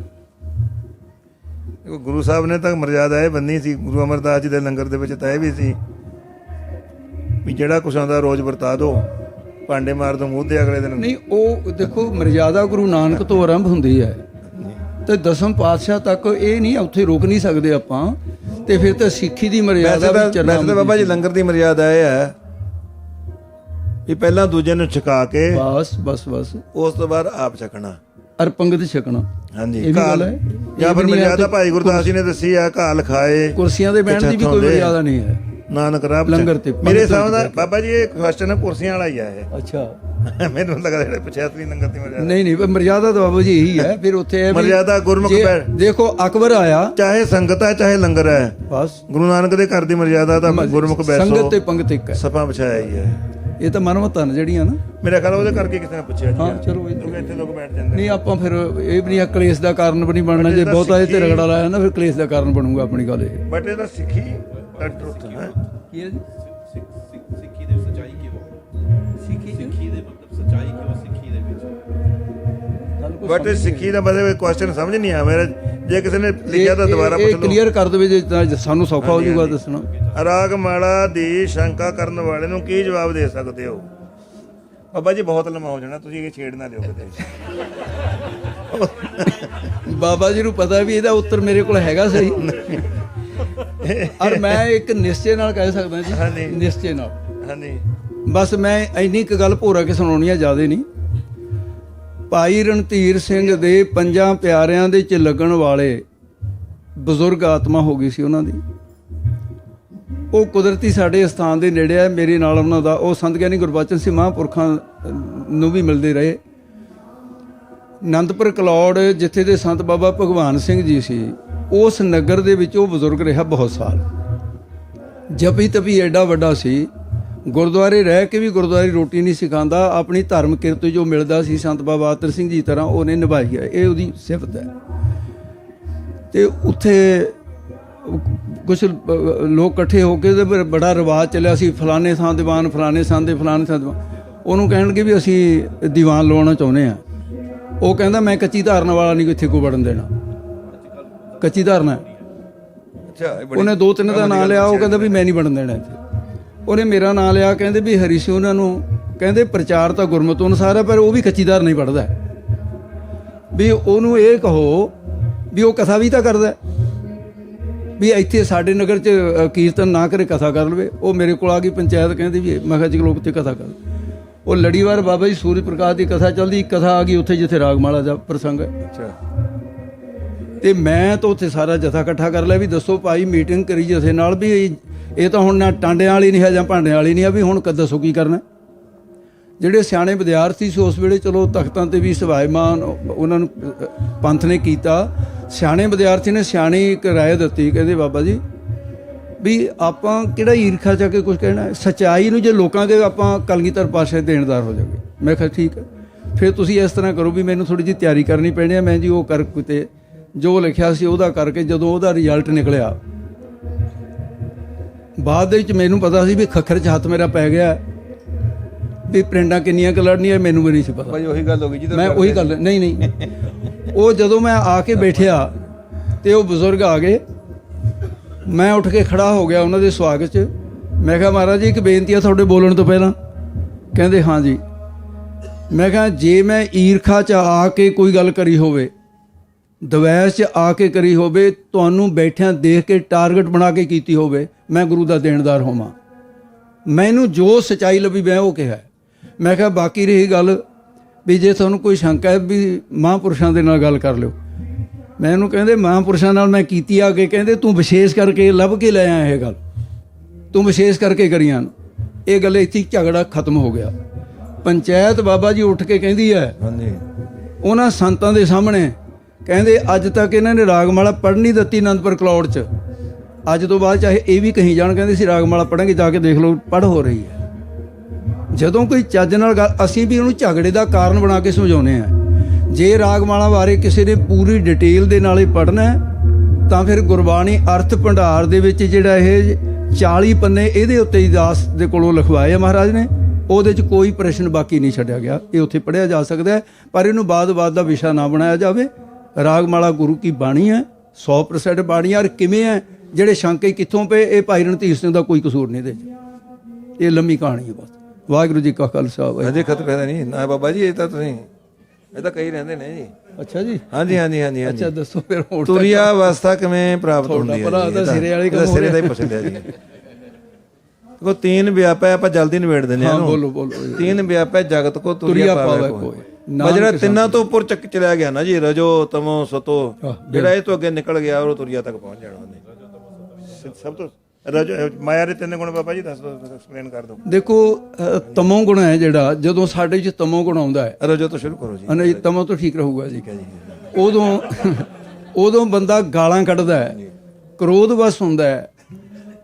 ਗੁਰੂ ਸਾਹਿਬ ਨੇ ਤਾਂ ਮਰਿਆਦਾ ਇਹ ਬੰਨੀ ਸੀ, ਗੁਰੂ ਅਮਰਦਾਸ ਜੀ ਦੇ ਲੰਗਰ ਦੇ ਵਿੱਚ ਤਾਂ ਇਹ ਵੀ ਸੀ ਵੀ ਜਿਹੜਾ ਕੁਛ ਆਉਂਦਾ ਰੋਜ਼ ਵਰਤਾ ਦੋ, ਭਾਂਡੇ ਮਾਰ ਦੋ ਮੂੰਹ ਤੇ ਅਗਲੇ ਦਿਨ। ਨਹੀਂ, ਉਹ ਦੇਖੋ ਮਰਿਆਦਾ ਗੁਰੂ ਨਾਨਕ ਤੋਂ ਆਰੰਭ ਹੁੰਦੀ ਹੈ ਤੇ 10ਵੇਂ ਪਾਤਸ਼ਾਹ ਤੱਕ, ਇਹ ਨਹੀਂ ਉੱਥੇ ਰੋਕ ਨਹੀਂ ਸਕਦੇ ਆਪਾਂ। ਤੇ ਫਿਰ ਤਾਂ ਸਿੱਖੀ ਦੀ ਮਰਿਆਦਾ ਵੀ ਚੱਲਣਾ। ਵੈਸੇ ਤਾਂ ਬਾਬਾ ਜੀ ਲੰਗਰ ਦੀ ਮਰਿਆਦਾ ਇਹ ਹੈ ਵੀ ਪਹਿਲਾਂ ਦੂਜੇ ਨੂੰ ਛਕਾ ਕੇ ਬਸ ਬਸ ਬਸ ਉਸ ਤੋਂ ਬਾਅਦ ਆਪ ਛਕਣਾ, ਅਰਪੰਗਤ ਛਕਣਾ। ਹਾਂਜੀ, ਇਹ ਵੀ ਗੱਲ ਹੈ। ਜਾਂ ਫਿਰ ਮਰਿਆਦਾ ਭਾਈ ਗੁਰਦਾਸ ਜੀ ਨੇ ਦੱਸੀ ਆ, ਘਾਲ ਖਾਏ, ਕੁਰਸੀਆਂ ਦੇ ਬਹਿਣ ਦੀ ਵੀ ਕੋਈ ਮਰਿਆਦਾ ਨਹੀਂ ਹੈ ਨਾਨਕ ਰਾਹ ਲੰਗਰ ਤੇ। ਮੇਰੇ ਹਿਸਾਬ ਨਾਲ ਬਾਬਾ ਜੀ ਇਹ ਕੁਐਸਚਨ ਕੁਰਸੀਆਂ ਵਾਲਾ ਹੀ ਆ ਇਹ। ਅੱਛਾ, ਮੈਨੂੰ ਲੱਗਦਾ ਜਿਹੜੇ ਪੁੱਛਿਆ ਸੀ ਲੰਗਰ ਦੀ ਮਰਿਆਦਾ ਨਹੀਂ ਮਰਿਆਦਾ ਤਾਂ ਬਾਬਾ ਜੀ ਇਹੀ ਹੈ। ਫਿਰ ਉੱਥੇ ਇਹ ਵੀ ਮਰਿਆਦਾ ਗੁਰਮੁਖ ਦੇਖੋ ਅਕਬਰ ਆਇਆ, ਚਾਹੇ ਸੰਗਤ ਹੈ ਚਾਹੇ ਲੰਗਰ ਹੈ, ਬਸ ਗੁਰੂ ਨਾਨਕ ਦੇ ਘਰ ਦੀ ਮਰਿਆਦਾ ਤਾਂ ਗੁਰਮੁਖ ਬੈਸੋ ਸੰਗਤ ਤੇ ਪੰਗਤ ਇੱਕ ਹੈ। ਸਭਾ ਵਿਛਾਇਆ ਹੀ ਹੈ। ਇਹ ਤਾਂ ਮਨਮਤਾਂ ਨੇ ਜਿਹੜੀਆਂ ਨਾ, ਮੇਰਾ ਖਿਆਲ ਉਹਦੇ ਕਰਕੇ ਕਿਸੇ ਨੇ ਪੁੱਛਿਆ ਜੀ। ਹਾਂ ਚਲੋ ਕਿਉਂਕਿ ਇੱਥੇ ਲੋਕ ਬੈਠ ਜਾਂਦੇ ਨਹੀਂ, ਆਪਾਂ ਫਿਰ ਇਹ ਵੀ ਨਹੀਂ ਕਲੇਸ਼ ਦਾ ਕਾਰਨ ਵੀ ਨਹੀਂ ਬਣਨਾ। ਜੇ ਬਹੁਤਾ ਇਹ ਤੇ ਰਗੜਾ ਲਾਇਆ ਨਾ ਫਿਰ ਕਲੇਸ਼ ਦਾ ਕਾਰਨ ਬਣੂਗਾ ਆਪਣੀ ਗੱਲ ਇਹ। ਬਟ ਇਹ ਤਾਂ ਸਿੱਖੀ ਦਾ ਟਰੁੱਥ ਹੈ। ਕੀ ਹੈ ਜੀ? ਸਿੱਖੀ ਦੇ ਸੱਚਾਈ ਕੀ ਹੋ? ਸਿੱਖੀ ਦੇ ਮਤਲਬ ਸੱਚਾਈ ਕੀ ਹੋ ਸਿੱਖੀ ਦੇ ਵਿੱਚ? ਬਟ ਸਿੱਖੀ ਦਾ ਮਤਲਬ ਕੁਐਸਚਨ ਸਮਝ ਨਹੀਂ ਆ ਮੇਰਾ। ਜੇ ਕਿਸੇ ਨੇ ਲਿਖਿਆ ਤਾਂ ਦੁਬਾਰਾ ਪੁੱਛ ਇਹ ਲਓ। ਕਲੀਅਰ ਕਰ ਦੇਵੇ ਜੇ ਤਾਂ ਸਾਨੂੰ ਸੌਖਾ ਹੋ ਜਾਊਗਾ ਦੱਸਣਾ। ਰਾਗ ਮਾਲਾ ਦੀ ਸ਼ੰਕਾ ਕਰਨ ਵਾਲੇ ਨੂੰ ਕੀ ਜਵਾਬ ਦੇ ਸਕਦੇ ਹੋ? ਬਾਬਾ ਜੀ ਬਹੁਤ ਲੰਮਾ ਹੋ ਜਾਣਾ, ਤੁਸੀਂ ਇਹ ਛੇੜ ਨਾ ਲਿਓ ਕਿਤੇ। ਬਾਬਾ ਜੀ ਨੂੰ ਪਤਾ ਵੀ ਇਹਦਾ ਉੱਤਰ ਮੇਰੇ ਕੋਲ ਹੈਗਾ ਸਹੀ, ਔਰ ਮੈਂ ਇੱਕ ਨਿਸ਼ਚੇ ਨਾਲ ਕਹਿ ਸਕਦਾ ਜੀ। ਹਾਂਜੀ। ਨਿਸ਼ਚੇ ਨਾਲ। ਹਾਂਜੀ, ਬਸ ਮੈਂ ਇੰਨੀ ਕੁ ਗੱਲ ਭੋਰਾ ਕੇ ਸੁਣਾਉਣੀ ਆ, ਜ਼ਿਆਦਾ ਨਹੀਂ। ਭਾਈ ਰਣਧੀਰ ਸਿੰਘ ਦੇ 5 ਪਿਆਰਿਆਂ ਦੇ ਚ ਲੱਗਣ ਵਾਲੇ ਬਜ਼ੁਰਗ ਆਤਮਾ ਹੋ ਗਈ ਸੀ ਉਹਨਾਂ ਦੀ। ਉਹ ਕੁਦਰਤੀ ਸਾਡੇ ਸਥਾਨ ਦੇ ਨੇੜੇ ਹੈ, ਮੇਰੇ ਨਾਲ ਉਹਨਾਂ ਦਾ ਉਹ ਸੰਤ ਗਿਆਨੀ ਗੁਰਬਚਨ ਸਿੰਘ ਮਹਾਂਪੁਰਖਾਂ ਨੂੰ ਵੀ ਮਿਲਦੇ ਰਹੇ। ਅਨੰਦਪੁਰ ਕਲੌੜ ਜਿੱਥੇ ਦੇ ਸੰਤ ਬਾਬਾ ਭਗਵਾਨ ਸਿੰਘ ਜੀ ਸੀ, ਉਸ ਨਗਰ ਦੇ ਵਿੱਚ ਉਹ ਬਜ਼ੁਰਗ ਰਿਹਾ ਬਹੁਤ ਸਾਲ। ਜਪੀ ਤਪੀ ਐਡਾ ਵੱਡਾ ਸੀ, ਗੁਰਦੁਆਰੇ ਰਹਿ ਕੇ ਵੀ ਗੁਰਦੁਆਰੇ ਰੋਟੀ ਨਹੀਂ ਸਿਖਾਉਂਦਾ। ਆਪਣੀ ਧਰਮ ਕਿਰਤ ਜੋ ਮਿਲਦਾ ਸੀ ਸੰਤ ਬਾਬਾ ਆਤਰ ਸਿੰਘ ਜੀ ਤਰ੍ਹਾਂ ਉਹਨੇ ਨਿਭਾਈ ਹੈ, ਇਹ ਉਹਦੀ ਸਿਫਤ ਹੈ। ਤੇ ਉੱਥੇ ਕੁਛ ਲੋਕ ਇਕੱਠੇ ਹੋ ਕੇ ਤੇ ਬੜਾ ਰਿਵਾਜ ਚੱਲਿਆ ਸੀ, ਫਲਾਣੇ ਥਾਂ ਦੀਵਾਨ, ਫਲਾਣੇ ਥਾਂ ਦੇ ਫਲਾਣੇ ਥਾਂ ਦੀਵਾਨ। ਉਹਨੂੰ ਕਹਿਣਗੇ ਵੀ ਅਸੀਂ ਦੀਵਾਨ ਲਵਾਉਣਾ ਚਾਹੁੰਦੇ ਹਾਂ। ਉਹ ਕਹਿੰਦਾ ਮੈਂ ਕੱਚੀ ਧਾਰਨ ਵਾਲਾ ਨਹੀਂ ਇੱਥੇ ਕੋਈ ਵੜਨ ਦੇਣਾ, ਕੱਚੀ ਧਾਰਨਾ। ਅੱਛਾ, ਉਹਨੇ 2-3 ਦਾ ਨਾਂ ਲਿਆ, ਉਹ ਕਹਿੰਦਾ ਵੀ ਮੈਂ ਨਹੀਂ ਵੜਨ ਦੇਣਾ ਇੱਥੇ। ਉਹਨੇ ਮੇਰਾ ਨਾਂ ਲਿਆ, ਕਹਿੰਦੇ ਵੀ ਹਰੀ ਸਿੰਘ ਉਹਨਾਂ ਨੂੰ ਕਹਿੰਦੇ ਪ੍ਰਚਾਰ ਤਾਂ ਗੁਰਮਤਿ ਅਨੁਸਾਰ ਹੈ, ਪਰ ਉਹ ਵੀ ਕੱਚੀ ਧਾਰਨਾ ਹੀ ਪੜ੍ਹਦਾ ਵੀ ਉਹਨੂੰ ਇਹ ਕਹੋ ਵੀ ਉਹ ਕਥਾ ਵੀ ਤਾਂ ਕਰਦਾ ਵੀ ਇੱਥੇ ਸਾਡੇ ਨਗਰ 'ਚ ਕੀਰਤਨ ਨਾ ਕਰੇ, ਕਥਾ ਕਰ ਲਵੇ। ਉਹ ਮੇਰੇ ਕੋਲ ਆ ਗਈ ਪੰਚਾਇਤ, ਕਹਿੰਦੀ ਵੀ ਮੈਂ ਕਿਹਾ ਜੀ ਲੋਕ ਤੇ ਕਥਾ ਕਰ। ਉਹ ਲੜੀਵਾਰ ਬਾਬਾ ਜੀ ਸੂਰਜ ਪ੍ਰਕਾਸ਼ ਦੀ ਕਥਾ ਚੱਲਦੀ, ਕਥਾ ਆ ਗਈ ਉੱਥੇ ਜਿੱਥੇ ਰਾਗਮਾਲਾ ਦਾ ਪ੍ਰਸੰਗ ਹੈ। ਅੱਛਾ, ਤੇ ਮੈਂ ਤਾਂ ਉੱਥੇ ਸਾਰਾ ਜਥਾ ਇਕੱਠਾ ਕਰ ਲਿਆ ਵੀ ਦੱਸੋ ਭਾਈ, ਮੀਟਿੰਗ ਕਰੀ ਜਥੇ ਨਾਲ ਵੀ ਇਹ ਤਾਂ ਹੁਣ ਨਾ ਟਾਂਡਿਆਂ ਵਾਲੀ ਨਹੀਂ ਹੈ ਜਾਂ ਭਾਂਡਿਆਂ ਵਾਲੀ ਨਹੀਂ ਆ, ਵੀ ਹੁਣ ਦੱਸੋ ਕੀ ਕਰਨਾ। ਜਿਹੜੇ ਸਿਆਣੇ ਵਿਦਿਆਰਥੀ ਸੀ ਉਸ ਵੇਲੇ, ਚਲੋ ਤਖਤਾਂ ਤੇ ਵੀ ਸਵਾਇਮਾਨ ਉਹਨਾਂ ਨੂੰ ਪੰਥ ਨੇ ਕੀਤਾ। ਸਿਆਣੇ ਵਿਦਿਆਰਥੀ ਨੇ ਸਿਆਣੀ ਇੱਕ ਰਾਏ ਦਿੱਤੀ, ਕਹਿੰਦੇ ਬਾਬਾ ਜੀ ਵੀ ਆਪਾਂ ਕਿਹੜਾ ਈਰਖਾ ਚ ਕੇ ਕੁਝ ਕਹਿਣਾ, ਸੱਚਾਈ ਨੂੰ ਜੇ ਲੋਕਾਂ ਦੇ ਆਪਾਂ ਕਲਗੀਧਰ ਪਾਸੇ ਦੇਣਦਾਰ ਹੋ ਜਾਵੇ। ਮੈਂ ਕਿਹਾ ਠੀਕ ਹੈ, ਫਿਰ ਤੁਸੀਂ ਇਸ ਤਰ੍ਹਾਂ ਕਰੋ ਵੀ ਮੈਨੂੰ ਥੋੜ੍ਹੀ ਜਿਹੀ ਤਿਆਰੀ ਕਰਨੀ ਪੈਣੀ ਹੈ। ਮੈਂ ਜੀ ਉਹ ਕਰ ਕਿਤੇ ਜੋ ਲਿਖਿਆ ਸੀ ਉਹਦਾ ਕਰਕੇ, ਜਦੋਂ ਉਹਦਾ ਰਿਜ਼ਲਟ ਨਿਕਲਿਆ ਬਾਅਦ ਦੇ ਵਿੱਚ ਮੈਨੂੰ ਪਤਾ ਸੀ ਵੀ ਖੱਖਰ 'ਚ ਹੱਥ ਮੇਰਾ ਪੈ ਗਿਆ ਵੀ ਪ੍ਰਿੰਟਾਂ ਕਿੰਨੀਆਂ ਕੁ ਲੜਨੀਆਂ, ਮੈਨੂੰ ਵੀ ਨਹੀਂ ਸੀ ਪਤਾ। ਭਾਈ ਉਹੀ ਗੱਲ ਹੋ ਗਈ ਜੀ। ਮੈਂ ਉਹੀ ਗੱਲ ਨਹੀਂ ਉਹ ਜਦੋਂ ਮੈਂ ਆ ਕੇ ਬੈਠਿਆ ਤੇ ਉਹ ਬਜ਼ੁਰਗ ਆ ਗਏ, ਮੈਂ ਉੱਠ ਕੇ ਖੜਾ ਹੋ ਗਿਆ ਉਹਨਾਂ ਦੇ ਸਵਾਗਤ 'ਚ। ਮੈਂ ਕਿਹਾ ਮਹਾਰਾਜ ਜੀ ਇੱਕ ਬੇਨਤੀ ਆ ਤੁਹਾਡੇ ਬੋਲਣ ਤੋਂ ਪਹਿਲਾਂ। ਕਹਿੰਦੇ ਹਾਂ ਜੀ। ਮੈਂ ਕਿਹਾ ਜੇ ਮੈਂ ਈਰਖਾ 'ਚ ਆ ਕੇ ਕੋਈ ਗੱਲ ਕਰੀ ਹੋਵੇ, ਦਵੈਸ 'ਚ ਆ ਕੇ ਕਰੀ ਹੋਵੇ, ਤੁਹਾਨੂੰ ਬੈਠਿਆਂ ਦੇਖ ਕੇ ਟਾਰਗੇਟ ਬਣਾ ਕੇ ਕੀਤੀ ਹੋਵੇ, ਮੈਂ ਗੁਰੂ ਦਾ ਦੇਣਦਾਰ ਹੋਵਾਂ। ਮੈਨੂੰ ਜੋ ਸੱਚਾਈ ਲੱਭੀ ਮੈਂ ਉਹ ਕਿਹਾ। ਮੈਂ ਕਿਹਾ ਬਾਕੀ ਰਹੀ ਗੱਲ ਵੀ ਜੇ ਤੁਹਾਨੂੰ ਕੋਈ ਸ਼ੰਕਾ ਹੈ ਵੀ ਮਹਾਂਪੁਰਸ਼ਾਂ ਦੇ ਨਾਲ ਗੱਲ ਕਰ ਲਿਓ। ਮੈਨੂੰ ਕਹਿੰਦੇ ਮਹਾਂਪੁਰਸ਼ਾਂ ਨਾਲ ਮੈਂ ਕੀਤੀ ਆ ਕੇ, ਕਹਿੰਦੇ ਤੂੰ ਵਿਸ਼ੇਸ਼ ਕਰਕੇ ਲੱਭ ਕੇ ਲੈ ਆਇਆ ਇਹ ਗੱਲ, ਤੂੰ ਵਿਸ਼ੇਸ਼ ਕਰਕੇ ਕਰੀਆਂ। ਇਹ ਗੱਲ ਇੱਥੇ ਝਗੜਾ ਖਤਮ ਹੋ ਗਿਆ। ਪੰਚਾਇਤ ਬਾਬਾ ਜੀ ਉੱਠ ਕੇ ਕਹਿੰਦੀ ਹੈ ਹਾਂਜੀ ਉਹਨਾਂ ਸੰਤਾਂ ਦੇ ਸਾਹਮਣੇ, ਕਹਿੰਦੇ ਅੱਜ ਤੱਕ ਇਹਨਾਂ ਨੇ ਰਾਗਮਾਲਾ ਪੜ੍ਹ ਨਹੀਂ ਦਿੱਤੀ ਅਨੰਦਪੁਰ ਕਲੌੜ 'ਚ, ਅੱਜ ਤੋਂ ਬਾਅਦ ਚਾਹੇ ਇਹ ਵੀ ਕਹੀ ਜਾਣ, ਕਹਿੰਦੇ ਸੀ ਰਾਗਮਾਲਾ ਪੜ੍ਹਾਂਗੇ, ਜਾ ਕੇ ਦੇਖ ਲਓ ਪੜ੍ਹ ਹੋ ਰਹੀ ਹੈ। ਜਦੋਂ ਕੋਈ ਚੱਜ ਨਾਲ ਗੱਲ, ਅਸੀਂ ਵੀ ਉਹਨੂੰ ਝਗੜੇ ਦਾ ਕਾਰਨ ਬਣਾ ਕੇ ਸਮਝਾਉਂਦੇ ਹਾਂ। ਜੇ ਰਾਗਮਾਲਾ ਬਾਰੇ ਕਿਸੇ ਨੇ ਪੂਰੀ ਡਿਟੇਲ ਦੇ ਨਾਲ ਹੀ ਪੜ੍ਹਨਾ ਤਾਂ ਫਿਰ ਗੁਰਬਾਣੀ ਅਰਥ ਭੰਡਾਰ ਦੇ ਵਿੱਚ ਜਿਹੜਾ ਇਹ 40 ਪੰਨੇ ਇਹਦੇ ਉੱਤੇ ਹੀ ਦਾਸ ਦੇ ਕੋਲੋਂ ਲਿਖਵਾਏ ਆ ਮਹਾਰਾਜ ਨੇ, ਉਹਦੇ 'ਚ ਕੋਈ ਪ੍ਰਸ਼ਨ ਬਾਕੀ ਨਹੀਂ ਛੱਡਿਆ ਗਿਆ। ਇਹ ਉੱਥੇ ਪੜ੍ਹਿਆ ਜਾ ਸਕਦਾ ਹੈ, ਪਰ ਇਹਨੂੰ ਬਾਦ-ਬਾਦ ਦਾ ਵਿਸ਼ਾ ਨਾ ਬਣਾਇਆ ਜਾਵੇ। ਰਾਗਮਾਲਾ ਗੁਰੂ ਕੀ ਬਾਣੀ ਹੈ, 100% ਬਾਣੀ। ਔਰ ਕਿਵੇਂ ਹੈ, ਜਿਹੜੇ ਸ਼ੰਕੇ ਕਿੱਥੋਂ ਪਏ, ਇਹ ਭਾਈ ਰਣਧੀਰ ਸਿੰਘ ਦਾ ਕੋਈ ਕਸੂਰ ਨਹੀਂ ਇਹਦੇ 'ਚ। ਇਹ ਲੰਮੀ ਕਹਾਣੀ ਹੈ ਬਸ। ਵਾਹਿਗੁਰੂ ਜੀ ਕਾ ਖਾਲਸਾ। ਅਜੇ ਖਤ ਪੈਦਾ ਨਹੀਂ ਨਾ ਬਾਬਾ ਜੀ, ਇਹ ਤਾਂ ਤੁਸੀਂ ਇਹ ਤਾਂ ਕਈ ਰਹਿੰਦੇ ਨੇ ਜੀ। ਅੱਛਾ ਜੀ, ਹਾਂਜੀ ਹਾਂਜੀ ਹਾਂਜੀ ਅੱਛਾ ਦੱਸੋ ਫਿਰ ਹੋਰ ਤੁਰੀਆ ਅਵਸਥਾ ਕਿਵੇਂ ਪ੍ਰਾਪਤ ਹੁੰਦੀ ਹੈ? ਭਰਾ ਤਾਂ ਸਿਰੇ ਵਾਲੀ ਕੰਮ ਹੋ ਸਿਰੇ ਦਾ ਹੀ ਪੁੱਛ ਲਿਆ ਜੀ। ਦੇਖੋ ਤੀਨ ਵਿਆਪੈ, ਆਪਾਂ ਜਲਦੀ ਨਿਬੇੜ ਦਿੰਦੇ ਹਾਂ ਹਾਂ, ਇਹਨੂੰ। ਬੋਲੋ ਤੀਨ ਵਿਆਪੈ ਜਗਤ ਕੋ ਤੁਰੀਆ ਪਾਵੇ ਕੋਈ। ਬਸ ਜਿਹੜਾ ਤਿੰਨਾਂ ਤੋਂ ਉੱਪਰ ਚੱਕ ਚਲਿਆ ਗਿਆ ਨਾ ਜੀ, ਰਜੋ ਤਮੋ ਸਤੋ, ਜਿਹੜਾ ਇਹ ਤੋਂ ਅੱਗੇ ਨਿਕਲ ਗਿਆ ਉਹ ਤੁਰੀਆ ਤੱਕ ਪਹੁੰਚ ਜਾਣਾ ਉਹਨੇ। ਸਭ ਤੋਂ ਮਾਇਆ ਦੇ ਤਿੰਨ ਗੁਣ ਬਾਬਾ ਜੀ ਦੱਸ ਦਿਓ, ਐਕਸਪਲੇਨ ਕਰ ਦਿਓ। ਦੇਖੋ ਤਮੋ ਗੁਣ ਹੈ ਜਿਹੜਾ, ਜਦੋਂ ਸਾਡੇ 'ਚ ਤਮੋ ਗੁਣ ਆਉਂਦਾ ਹੈ, ਰਜੋ ਤੋਂ ਸ਼ੁਰੂ ਕਰੋ ਜੀ। ਨਹੀਂ ਤਮੋ ਤੋਂ ਠੀਕ ਰਹੂਗਾ ਜੀ। ਠੀਕ ਹੈ ਜੀ। ਉਦੋਂ ਬੰਦਾ ਗਾਲਾਂ ਕੱਢਦਾ ਹੈ, ਕ੍ਰੋਧ ਵਸ ਹੁੰਦਾ ਹੈ।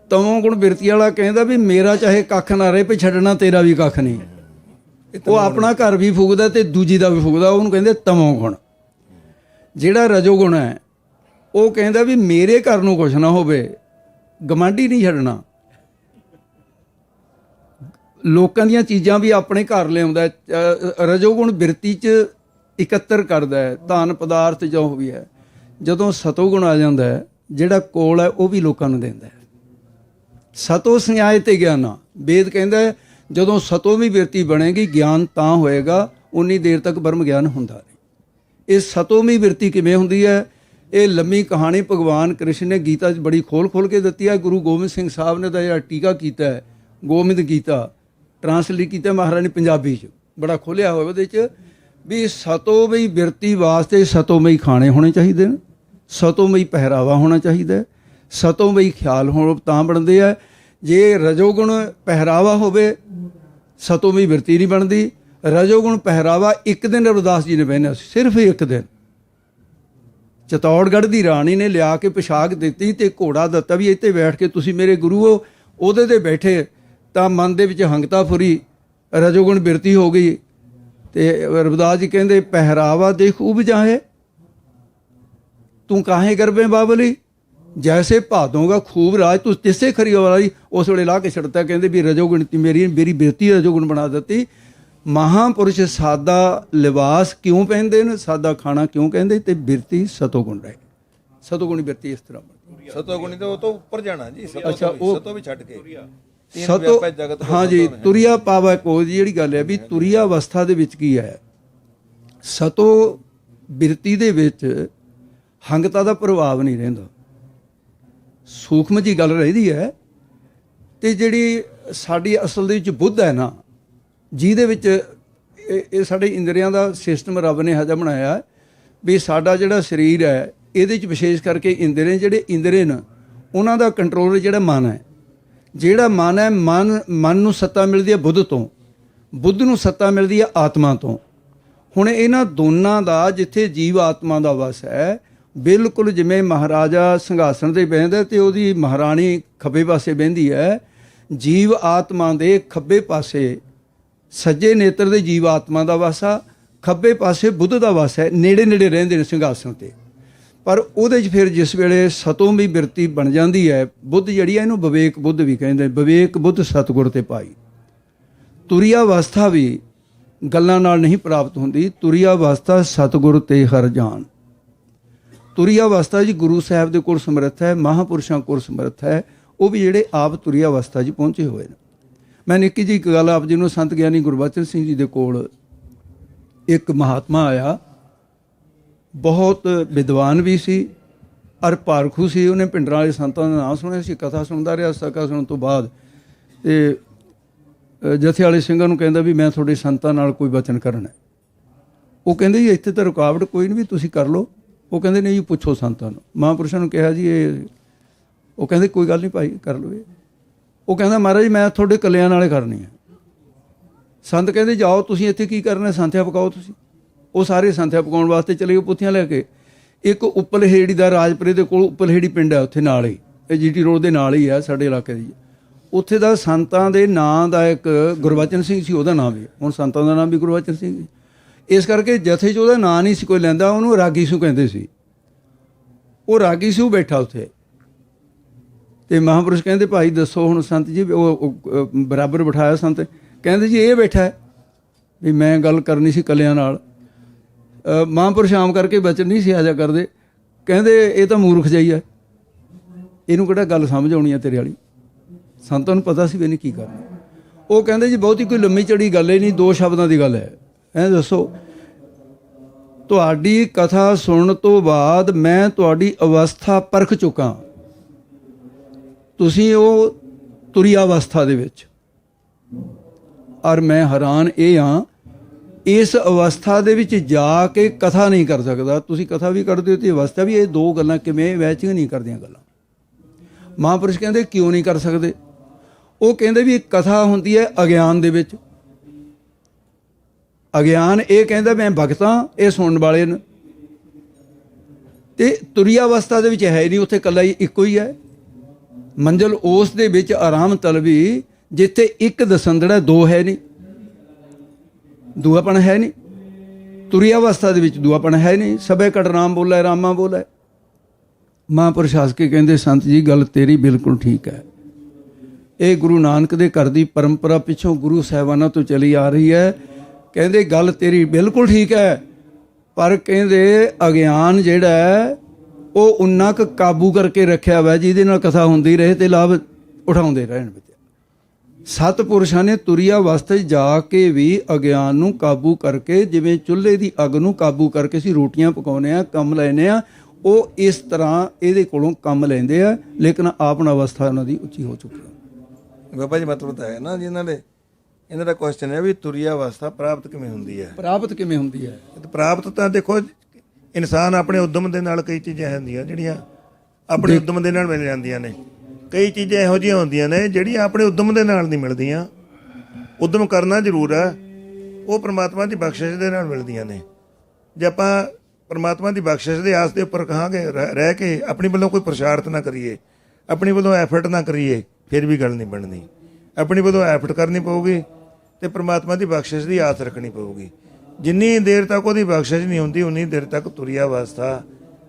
ਤਮੋ ਗੁਣ ਬਿਰਤੀ ਵਾਲਾ ਕਹਿੰਦਾ ਵੀ ਮੇਰਾ ਚਾਹੇ ਕੱਖ ਨਾ ਰਹੇ, ਵੀ ਛੱਡਣਾ ਤੇਰਾ ਵੀ ਕੱਖ ਨਹੀਂ। ਉਹ ਆਪਣਾ ਘਰ ਵੀ ਫੂਕਦਾ ਤੇ ਦੂਜੀ ਦਾ ਵੀ ਫੂਕਦਾ, ਉਹਨੂੰ ਕਹਿੰਦੇ ਤਮੋ ਗੁਣ। ਜਿਹੜਾ ਰਜੋ ਗੁਣ ਹੈ ਉਹ ਕਹਿੰਦਾ ਵੀ ਮੇਰੇ ਘਰ ਨੂੰ ਕੁਛ ਨਾ ਹੋਵੇ, ਗਵਾਂਢੀ ਨਹੀਂ ਛੱਡਣਾ। ਲੋਕਾਂ ਦੀਆਂ ਚੀਜ਼ਾਂ ਵੀ ਆਪਣੇ ਘਰ ਲਿਆਉਂਦਾ। ਰਜੋਗੁਣ ਬਿਰਤੀ 'ਚ ਇਕੱਤਰ ਕਰਦਾ ਹੈ, ਧਨ ਪਦਾਰਥ ਜੋ ਵੀ ਹੈ। ਜਦੋਂ ਸਤੋਗੁਣ ਆ ਜਾਂਦਾ ਹੈ, ਜਿਹੜਾ ਕੋਲ ਹੈ ਉਹ ਵੀ ਲੋਕਾਂ ਨੂੰ ਦਿੰਦਾ ਹੈ। ਸਤੋ ਸੰਿਆਏ ਤੇ ਗਿਆਨਾ, ਵੇਦ ਕਹਿੰਦਾ ਹੈ ਜਦੋਂ ਸਤੋਵੀਂ ਬਿਰਤੀ ਬਣੇਗੀ ਗਿਆਨ ਤਾਂ ਹੋਏਗਾ, ਉਨੀ ਦੇਰ ਤੱਕ ਬ੍ਰਹਮ ਗਿਆਨ ਹੁੰਦਾ ਨਹੀਂ। ਇਹ ਸਤੋਵੀਂ ਬਿਰਤੀ ਕਿਵੇਂ ਹੁੰਦੀ ਹੈ? ਇਹ ਲੰਮੀ ਕਹਾਣੀ ਭਗਵਾਨ ਕ੍ਰਿਸ਼ਨ ਨੇ ਗੀਤਾ 'ਚ ਬੜੀ ਖੋਲ ਕੇ ਦਿੱਤੀ ਹੈ। ਗੁਰੂ ਗੋਬਿੰਦ ਸਿੰਘ ਸਾਹਿਬ ਨੇ ਤਾਂ ਜਿਹੜਾ ਟੀਕਾ ਕੀਤਾ ਹੈ, ਗੋਬਿੰਦ ਗੀਤਾ ਟਰਾਂਸਲੇਟ ਕੀਤਾ ਮਹਾਰਾਜ ਨੇ ਪੰਜਾਬੀ 'ਚ, ਬੜਾ ਖੋਲ੍ਹਿਆ ਹੋਇਆ ਉਹਦੇ 'ਚ ਵੀ ਸਤੋਮਈ ਬਿਰਤੀ ਵਾਸਤੇ ਸਤੋਮਈ ਖਾਣੇ ਹੋਣੇ ਚਾਹੀਦੇ ਨੇ, ਸਤੋਮਈ ਪਹਿਰਾਵਾ ਹੋਣਾ ਚਾਹੀਦਾ, ਸਤੋਮਈ ਖਿਆਲ ਹੋਣ ਤਾਂ ਬਣਦੇ ਆ। ਜੇ ਰਜੋਗੁਣ ਪਹਿਰਾਵਾ ਹੋਵੇ ਸਤੋਮਈ ਬਿਰਤੀ ਨਹੀਂ ਬਣਦੀ। ਰਜੋਗੁਣ ਪਹਿਰਾਵਾ ਇੱਕ ਦਿਨ ਰਵਿਦਾਸ ਜੀ ਨੇ ਪਹਿਨਿਆ, ਸਿਰਫ ਇੱਕ ਦਿਨ। ਚਤੌੜਗੜ੍ਹ ਦੀ ਰਾਣੀ ਨੇ ਲਿਆ ਕੇ ਪੋਸ਼ਾਕ ਦਿੱਤੀ ਤੇ ਘੋੜਾ ਦਿੱਤਾ ਵੀ ਇੱਥੇ ਬੈਠ ਕੇ ਤੁਸੀਂ ਮੇਰੇ ਗੁਰੂ ਹੋ, ਉਹਦੇ ਤੇ ਬੈਠੇ ਤਾਂ ਮਨ ਦੇ ਵਿੱਚ ਹੰਗਤਾ ਫੁਰੀ, ਰਜੋਗੁਣ ਬਿਰਤੀ ਹੋ ਗਈ। ਤੇ ਰਵਿਦਾਸ ਜੀ ਕਹਿੰਦੇ ਪਹਿਰਾਵਾ ਦੇਖ ਉਬਜਾਏ ਤੂੰ ਕਾਹੇ ਗਰਬੇ ਬਾਬਲੀ, ਜੈਸੇ ਭਾਦੋਂਗਾ ਖੂਬ ਰਾਜ ਤੂੰ ਤਿਸੇ ਖਰੀ ਵਾਲੀ। ਉਸ ਵੇਲੇ ਲਾ ਕੇ ਛੱਡਤਾ, ਕਹਿੰਦੇ ਵੀ ਰਜੋਗੁਣ ਮੇਰੀ ਬਿਰਤੀ ਰਜੋਗੁਣ ਬਣਾ ਦਿੱਤੀ। ਮਹਾਂਪੁਰਸ਼ ਸਾਦਾ ਲਿਬਾਸ ਕਿਉਂ ਪਹਿਨਦੇ ਨੇ, ਸਾਦਾ ਖਾਣਾ ਕਿਉਂ ਕਹਿੰਦੇ, ਤੇ ਬਿਰਤੀ ਸਤੋਗੁਣ ਰਹੇ। ਸਤੋਗੁਣੀ ਬਿਰਤੀ ਇਸ ਤਰ੍ਹਾਂ ਬਣਦੀ। ਸਤੋਗੁਣੀ ਤੋਂ ਉਹ ਤੋਂ ਉੱਪਰ ਜਾਣਾ ਜੀ। ਅੱਛਾ, ਉਹ ਸਤੋ ਵੀ ਛੱਡ ਕੇ ਸਤੋ, ਹਾਂ ਜੀ, ਤੁਰਿਆ ਪਾਵਾ ਕੋਈ ਜਿਹੜੀ ਗੱਲ ਹੈ ਵੀ ਤੁਰਿਆ ਅਵਸਥਾ ਦੇ ਵਿੱਚ ਕੀ ਹੈ, ਸਤੋ ਬਿਰਤੀ ਦੇ ਵਿੱਚ ਹੰਗਤਾ ਦਾ ਪ੍ਰਭਾਵ ਨਹੀਂ ਰਹਿੰਦਾ, ਸੂਖਮ ਜੀ ਗੱਲ ਰਹਿੰਦੀ ਹੈ। ਤੇ ਜਿਹੜੀ ਸਾਡੀ ਅਸਲ ਦੇ ਵਿੱਚ ਬੁੱਧ ਹੈ ਨਾ, ਜਿਹਦੇ ਵਿੱਚ ਇਹ ਸਾਡੇ ਇੰਦਰੀਆਂ ਦਾ ਸਿਸਟਮ ਰੱਬ ਨੇ ਹਜਾ ਬਣਾਇਆ ਵੀ ਸਾਡਾ ਜਿਹੜਾ ਸਰੀਰ ਹੈ ਇਹਦੇ 'ਚ ਵਿਸ਼ੇਸ਼ ਕਰਕੇ ਇੰਦਰੀਆਂ, ਜਿਹੜੇ ਇੰਦਰੀਆਂ ਨੇ ਉਹਨਾਂ ਦਾ ਕੰਟਰੋਲ ਜਿਹੜਾ ਮਨ ਹੈ। ਜਿਹੜਾ ਮਨ ਹੈ, ਮਨ ਨੂੰ ਸੱਤਾ ਮਿਲਦੀ ਹੈ ਬੁੱਧ ਤੋਂ, ਬੁੱਧ ਨੂੰ ਸੱਤਾ ਮਿਲਦੀ ਹੈ ਆਤਮਾ ਤੋਂ। ਹੁਣ ਇਹਨਾਂ ਦੋਨਾਂ ਦਾ ਜਿੱਥੇ ਜੀਵ ਆਤਮਾ ਦਾ ਵਸ ਹੈ, ਬਿਲਕੁਲ ਜਿਵੇਂ ਮਹਾਰਾਜਾ ਸਿੰਘਾਸਣ ਤੇ ਬਹਿੰਦਾ ਤੇ ਉਹਦੀ ਮਹਾਰਾਣੀ ਖੱਬੇ ਪਾਸੇ ਬਹਿੰਦੀ ਹੈ, ਜੀਵ ਆਤਮਾ ਦੇ ਖੱਬੇ ਪਾਸੇ ਸੱਜੇ ਨੇਤਰ ਦੇ ਜੀਵ ਆਤਮਾ ਦਾ ਵਾਸਾ, ਖੱਬੇ ਪਾਸੇ ਬੁੱਧ ਦਾ ਵਾਸਾ ਹੈ। ਨੇੜੇ ਨੇੜੇ ਰਹਿੰਦੇ ਨੇ ਸਿੰਘਾਸਣ ਤੇ। ਪਰ ਉਹਦੇ 'ਚ ਫਿਰ ਜਿਸ ਵੇਲੇ ਸਤੋਮੀ ਬਿਰਤੀ ਬਣ ਜਾਂਦੀ ਹੈ, ਬੁੱਧ ਜਿਹੜੀ ਹੈ ਇਹਨੂੰ ਵਿਵੇਕ ਬੁੱਧ ਵੀ ਕਹਿੰਦੇ, ਵਿਵੇਕ ਬੁੱਧ ਸਤਿਗੁਰ ਤੇ ਪਾਈ। ਤੁਰਿਆ ਅਵਸਥਾ ਵੀ ਗੱਲਾਂ ਨਾਲ ਨਹੀਂ ਪ੍ਰਾਪਤ ਹੁੰਦੀ, ਤੁਰਿਆ ਅਵਸਥਾ ਸਤਿਗੁਰ ਤੇ ਹਰ ਜਾਨ। ਤੁਰਿਆ ਅਵਸਥਾ ਜੀ ਗੁਰੂ ਸਾਹਿਬ ਦੇ ਕੋਲ ਸਮਰੱਥ ਹੈ, ਮਹਾਂਪੁਰਸ਼ਾਂ ਕੋਲ ਸਮਰੱਥ ਹੈ, ਉਹ ਵੀ ਜਿਹੜੇ ਆਪ ਤੁਰਿਆ ਅਵਸਥਾ 'ਚ ਪਹੁੰਚੇ ਹੋਏ ਨੇ। ਮੈਂ ਨਿੱਕੀ ਜਿਹੀ ਇੱਕ ਗੱਲ ਆਪ ਜੀ ਨੂੰ ਸੰਤ ਗਿਆਨੀ ਗੁਰਬਚਨ ਸਿੰਘ ਜੀ ਦੇ ਕੋਲ ਇੱਕ ਮਹਾਤਮਾ ਆਇਆ, ਬਹੁਤ ਵਿਦਵਾਨ ਵੀ ਸੀ ਔਰ ਪਾਰਖੂ ਸੀ। ਉਹਨੇ ਪਿੰਡਰਾਂ ਵਾਲੇ ਸੰਤਾਂ ਦਾ ਨਾਮ ਸੁਣਿਆ ਸੀ, ਕਥਾ ਸੁਣਦਾ ਰਿਹਾ। ਕਥਾ ਸੁਣਨ ਤੋਂ ਬਾਅਦ ਤੇ ਜਥੇ ਵਾਲੇ ਸਿੰਘਾਂ ਨੂੰ ਕਹਿੰਦਾ ਵੀ ਮੈਂ ਤੁਹਾਡੇ ਸੰਤਾਂ ਨਾਲ ਕੋਈ ਵਚਨ ਕਰਨਾ। ਉਹ ਕਹਿੰਦੇ ਜੀ ਇੱਥੇ ਤਾਂ ਰੁਕਾਵਟ ਕੋਈ ਨਹੀਂ, ਵੀ ਤੁਸੀਂ ਕਰ ਲਓ। ਉਹ ਕਹਿੰਦੇ ਨਹੀਂ ਜੀ, ਪੁੱਛੋ ਸੰਤਾਂ ਨੂੰ। ਮਹਾਂਪੁਰਸ਼ਾਂ ਨੂੰ ਕਿਹਾ ਜੀ ਇਹ, ਉਹ ਕਹਿੰਦੇ ਕੋਈ ਗੱਲ ਨਹੀਂ ਭਾਈ, ਕਰ ਲਓ ਇਹ। ਉਹ ਕਹਿੰਦਾ ਮਹਾਰਾਜ ਮੈਂ ਤੁਹਾਡੇ ਕਲਿਆਂ ਨਾਲੇ ਕਰਨੀ ਹੈ। ਸੰਤ ਕਹਿੰਦੇ ਜਾਓ ਤੁਸੀਂ, ਇੱਥੇ ਕੀ ਕਰਨਾ, ਸੰਥਿਆ ਪਕਾਓ ਤੁਸੀਂ। ਉਹ ਸਾਰੇ ਸੰਥਿਆ ਪਕਾਉਣ ਵਾਸਤੇ ਚਲੇ ਗਏ ਪੁੱਥੀਆਂ ਲੈ ਕੇ। ਇੱਕ ਉਪਲਹੇੜੀ ਦਾ, ਰਾਜਪੁਰੇ ਦੇ ਕੋਲ ਉਪਲਹੇੜੀ ਪਿੰਡ ਹੈ, ਉੱਥੇ ਨਾਲ ਹੀ, ਇਹ GT ਰੋਡ ਦੇ ਨਾਲ ਹੀ ਹੈ ਸਾਡੇ ਇਲਾਕੇ ਦੀ। ਉੱਥੇ ਦਾ ਸੰਤਾਂ ਦੇ ਨਾਂ ਦਾ ਇੱਕ ਗੁਰਬਚਨ ਸਿੰਘ ਸੀ, ਉਹਦਾ ਨਾਮ ਵੀ ਹੁਣ ਸੰਤਾਂ ਦਾ ਨਾਮ ਵੀ ਗੁਰਬਚਨ ਸਿੰਘ ਸੀ। ਇਸ ਕਰਕੇ ਜਥੇ 'ਚ ਉਹਦਾ ਨਾਂ ਨਹੀਂ ਸੀ ਕੋਈ ਲੈਂਦਾ, ਉਹਨੂੰ ਰਾਗੀ ਸੂ ਕਹਿੰਦੇ ਸੀ। ਉਹ ਰਾਗੀ ਸੂ ਬੈਠਾ ਉੱਥੇ ਤੇ ਮਹਾਂਪੁਰਸ਼ ਕਹਿੰਦੇ ਭਾਈ ਦੱਸੋ ਹੁਣ ਸੰਤ ਜੀ। ਉਹ ਬਰਾਬਰ ਬਿਠਾਇਆ ਸੰਤ, ਕਹਿੰਦੇ ਜੀ ਇਹ ਬੈਠਾ ਹੈ ਵੀ ਮੈਂ ਗੱਲ ਕਰਨੀ ਸੀ ਕਲਿਆਂ ਨਾਲ। ਮਹਾਂਪੁਰਸ਼ ਆਮ ਕਰਕੇ ਬਚਨ ਨਹੀਂ ਸੀ ਆਜਾ ਕਰਦੇ। ਕਹਿੰਦੇ ਇਹ ਤਾਂ ਮੂਰਖ ਜਿਹਾ ਹੈ, ਇਹਨੂੰ ਕਿਹੜਾ ਗੱਲ ਸਮਝ ਆਉਣੀ ਹੈ ਤੇਰੇ ਵਾਲੀ। ਸੰਤਾਂ ਨੂੰ ਪਤਾ ਸੀ ਵੀ ਇਹਨੇ ਕੀ ਕਰਨਾ। ਉਹ ਕਹਿੰਦੇ ਜੀ ਬਹੁਤੀ ਕੋਈ ਲੰਮੀ ਚੜੀ ਗੱਲ ਹੀ ਨਹੀਂ, 2 ਸ਼ਬਦਾਂ ਦੀ ਗੱਲ ਹੈ। ਐਂ ਦੱਸੋ, ਤੁਹਾਡੀ ਕਥਾ ਸੁਣਨ ਤੋਂ ਬਾਅਦ ਮੈਂ ਤੁਹਾਡੀ ਅਵਸਥਾ ਪਰਖ ਚੁੱਕਾ। ਤੁਸੀਂ ਉਹ ਤੁਰੀ ਅਵਸਥਾ ਦੇ ਵਿੱਚ, ਔਰ ਮੈਂ ਹੈਰਾਨ ਇਹ ਹਾਂ ਇਸ ਅਵਸਥਾ ਦੇ ਵਿੱਚ ਜਾ ਕੇ ਕਥਾ ਨਹੀਂ ਕਰ ਸਕਦਾ। ਤੁਸੀਂ ਕਥਾ ਵੀ ਕਰਦੇ ਹੋ ਤੇ ਅਵਸਥਾ ਵੀ, ਇਹ 2 ਗੱਲਾਂ ਕਿਵੇਂ ਮੈਚਿੰਗ ਨਹੀਂ ਕਰਦੀਆਂ ਗੱਲਾਂ। ਮਹਾਂਪੁਰਸ਼ ਕਹਿੰਦੇ ਕਿਉਂ ਨਹੀਂ ਕਰ ਸਕਦੇ? ਉਹ ਕਹਿੰਦੇ ਵੀ ਕਥਾ ਹੁੰਦੀ ਹੈ ਅਗਿਆਨ ਦੇ ਵਿੱਚ। ਅਗਿਆਨ ਇਹ ਕਹਿੰਦਾ ਮੈਂ ਭਗਤਾਂ, ਇਹ ਸੁਣਨ ਵਾਲੇ ਨੇ, ਤੇ ਤੁਰੀ ਅਵਸਥਾ ਦੇ ਵਿੱਚ ਹੈ ਹੀ ਨਹੀਂ, ਉੱਥੇ ਇਕੱਲਾ ਹੀ ਇੱਕੋ ਹੀ ਹੈ। ਮੰਜ਼ਲ ਉਸ ਦੇ ਵਿੱਚ ਆਰਾਮ ਤਲਬੀ, ਜਿੱਥੇ ਇੱਕ ਦਸੰਦੜਾ 2 ਹੈ ਨਹੀਂ, ਦੂਆਪਣ ਹੈ ਨਹੀਂ। ਤੁਰੀ ਅਵਸਥਾ ਦੇ ਵਿੱਚ ਦੂਆਪਣ ਹੈ ਨਹੀਂ। ਸਭੇ ਕਟ ਰਾਮ ਬੋਲੇ, ਰਾਮਾ ਬੋਲੇ। ਮਹਾਂਪੁਰਸ਼ ਹੱਸ ਕੇ ਕਹਿੰਦੇ ਸੰਤ ਜੀ ਗੱਲ ਤੇਰੀ ਬਿਲਕੁਲ ਠੀਕ ਹੈ। ਇਹ ਗੁਰੂ ਨਾਨਕ ਦੇ ਘਰ ਦੀ ਪਰੰਪਰਾ ਪਿੱਛੋਂ ਗੁਰੂ ਸਾਹਿਬਾਨਾਂ ਤੋਂ ਚਲੀ ਆ ਰਹੀ ਹੈ। ਕਹਿੰਦੇ ਗੱਲ ਤੇਰੀ ਬਿਲਕੁਲ ਠੀਕ ਹੈ, ਪਰ ਕਹਿੰਦੇ ਅਗਿਆਨ ਜਿਹੜਾ ਹੈ ਉਹ ਉਨਾ ਕੁ ਕਾਬੂ ਕਰਕੇ ਰੱਖਿਆ ਵਾ ਜਿਹਦੇ ਨਾਲ ਕਥਾ ਹੁੰਦੀ ਰਹੇ ਤੇ ਲਾਭ ਉਠਾਉਂਦੇ ਰਹਿਣ। ਵਿੱਚ ਸਤਿਪੁਰਸ਼ਾਂ ਨੇ ਤੁਰੀ ਅਵਸਥਾ 'ਚ ਜਾ ਕੇ ਵੀ ਅਗਿਆਨ ਨੂੰ ਕਾਬੂ ਕਰਕੇ, ਜਿਵੇਂ ਚੁੱਲ੍ਹੇ ਦੀ ਅੱਗ ਨੂੰ ਕਾਬੂ ਕਰਕੇ ਅਸੀਂ ਰੋਟੀਆਂ ਪਕਾਉਂਦੇ ਹਾਂ, ਕੰਮ ਲੈਂਦੇ ਹਾਂ, ਉਹ ਇਸ ਤਰ੍ਹਾਂ ਇਹਦੇ ਕੋਲੋਂ ਕੰਮ ਲੈਂਦੇ ਆ। ਲੇਕਿਨ ਆਪਣਾ ਅਵਸਥਾ ਉਹਨਾਂ ਦੀ ਉੱਚੀ ਹੋ ਚੁੱਕੀ ਹੈ। ਬਾਬਾ ਜੀ ਮਤਲਬ ਤਾਂ ਹੈ ਨਾ ਜੀ, ਇਹਨਾਂ ਦਾ ਕੁਐਸਚਨ ਹੈ ਵੀ ਤੁਰੀ ਅਵਸਥਾ ਪ੍ਰਾਪਤ ਕਿਵੇਂ ਹੁੰਦੀ ਹੈ? ਪ੍ਰਾਪਤ ਕਿਵੇਂ ਹੁੰਦੀ ਹੈ? ਪ੍ਰਾਪਤ ਤਾਂ ਦੇਖੋ, ਇਨਸਾਨ ਆਪਣੇ ਉਦਮ ਦੇ ਨਾਲ ਕਈ ਚੀਜ਼ਾਂ ਹੁੰਦੀਆਂ ਜਿਹੜੀਆਂ ਆਪਣੇ ਉਦਮ ਦੇ ਨਾਲ ਮਿਲ ਜਾਂਦੀਆਂ ਨੇ। ਕਈ ਚੀਜ਼ਾਂ ਇਹੋ ਜਿਹੀਆਂ ਹੁੰਦੀਆਂ ਨੇ ਜਿਹੜੀਆਂ ਆਪਣੇ ਉਦਮ ਦੇ ਨਾਲ ਨਹੀਂ ਮਿਲਦੀਆਂ। ਉਦਮ ਕਰਨਾ ਜ਼ਰੂਰ ਹੈ, ਉਹ ਪ੍ਰਮਾਤਮਾ ਦੀ ਬਖਸ਼ਿਸ਼ ਦੇ ਨਾਲ ਮਿਲਦੀਆਂ ਨੇ। ਜੇ ਆਪਾਂ ਪ੍ਰਮਾਤਮਾ ਦੀ ਬਖਸ਼ਿਸ਼ ਦੇ ਆਸ ਦੇ ਉੱਪਰ ਕਹਾਂਗੇ ਰਹਿ ਕੇ ਆਪਣੀ ਵੱਲੋਂ ਕੋਈ ਪ੍ਰਸ਼ਾਰਤ ਨਾ ਕਰੀਏ, ਆਪਣੀ ਵੱਲੋਂ ਐਫਰਟ ਨਾ ਕਰੀਏ, ਫਿਰ ਵੀ ਗੱਲ ਨਹੀਂ ਬਣਨੀ। ਆਪਣੀ ਵੱਲੋਂ ਐਫਰਟ ਕਰਨੀ ਪਊਗੀ ਤੇ ਪ੍ਰਮਾਤਮਾ ਦੀ ਬਖਸ਼ਿਸ਼ ਦੀ ਆਸ ਰੱਖਣੀ ਪਊਗੀ। ਜਿੰਨੀ ਦੇਰ ਤੱਕ ਉਹਦੀ ਬਖਸ਼ਿਸ਼ ਨਹੀਂ ਹੁੰਦੀ ਉਨੀ ਦੇਰ ਤੱਕ ਤੁਰੀ ਅਵਸਥਾ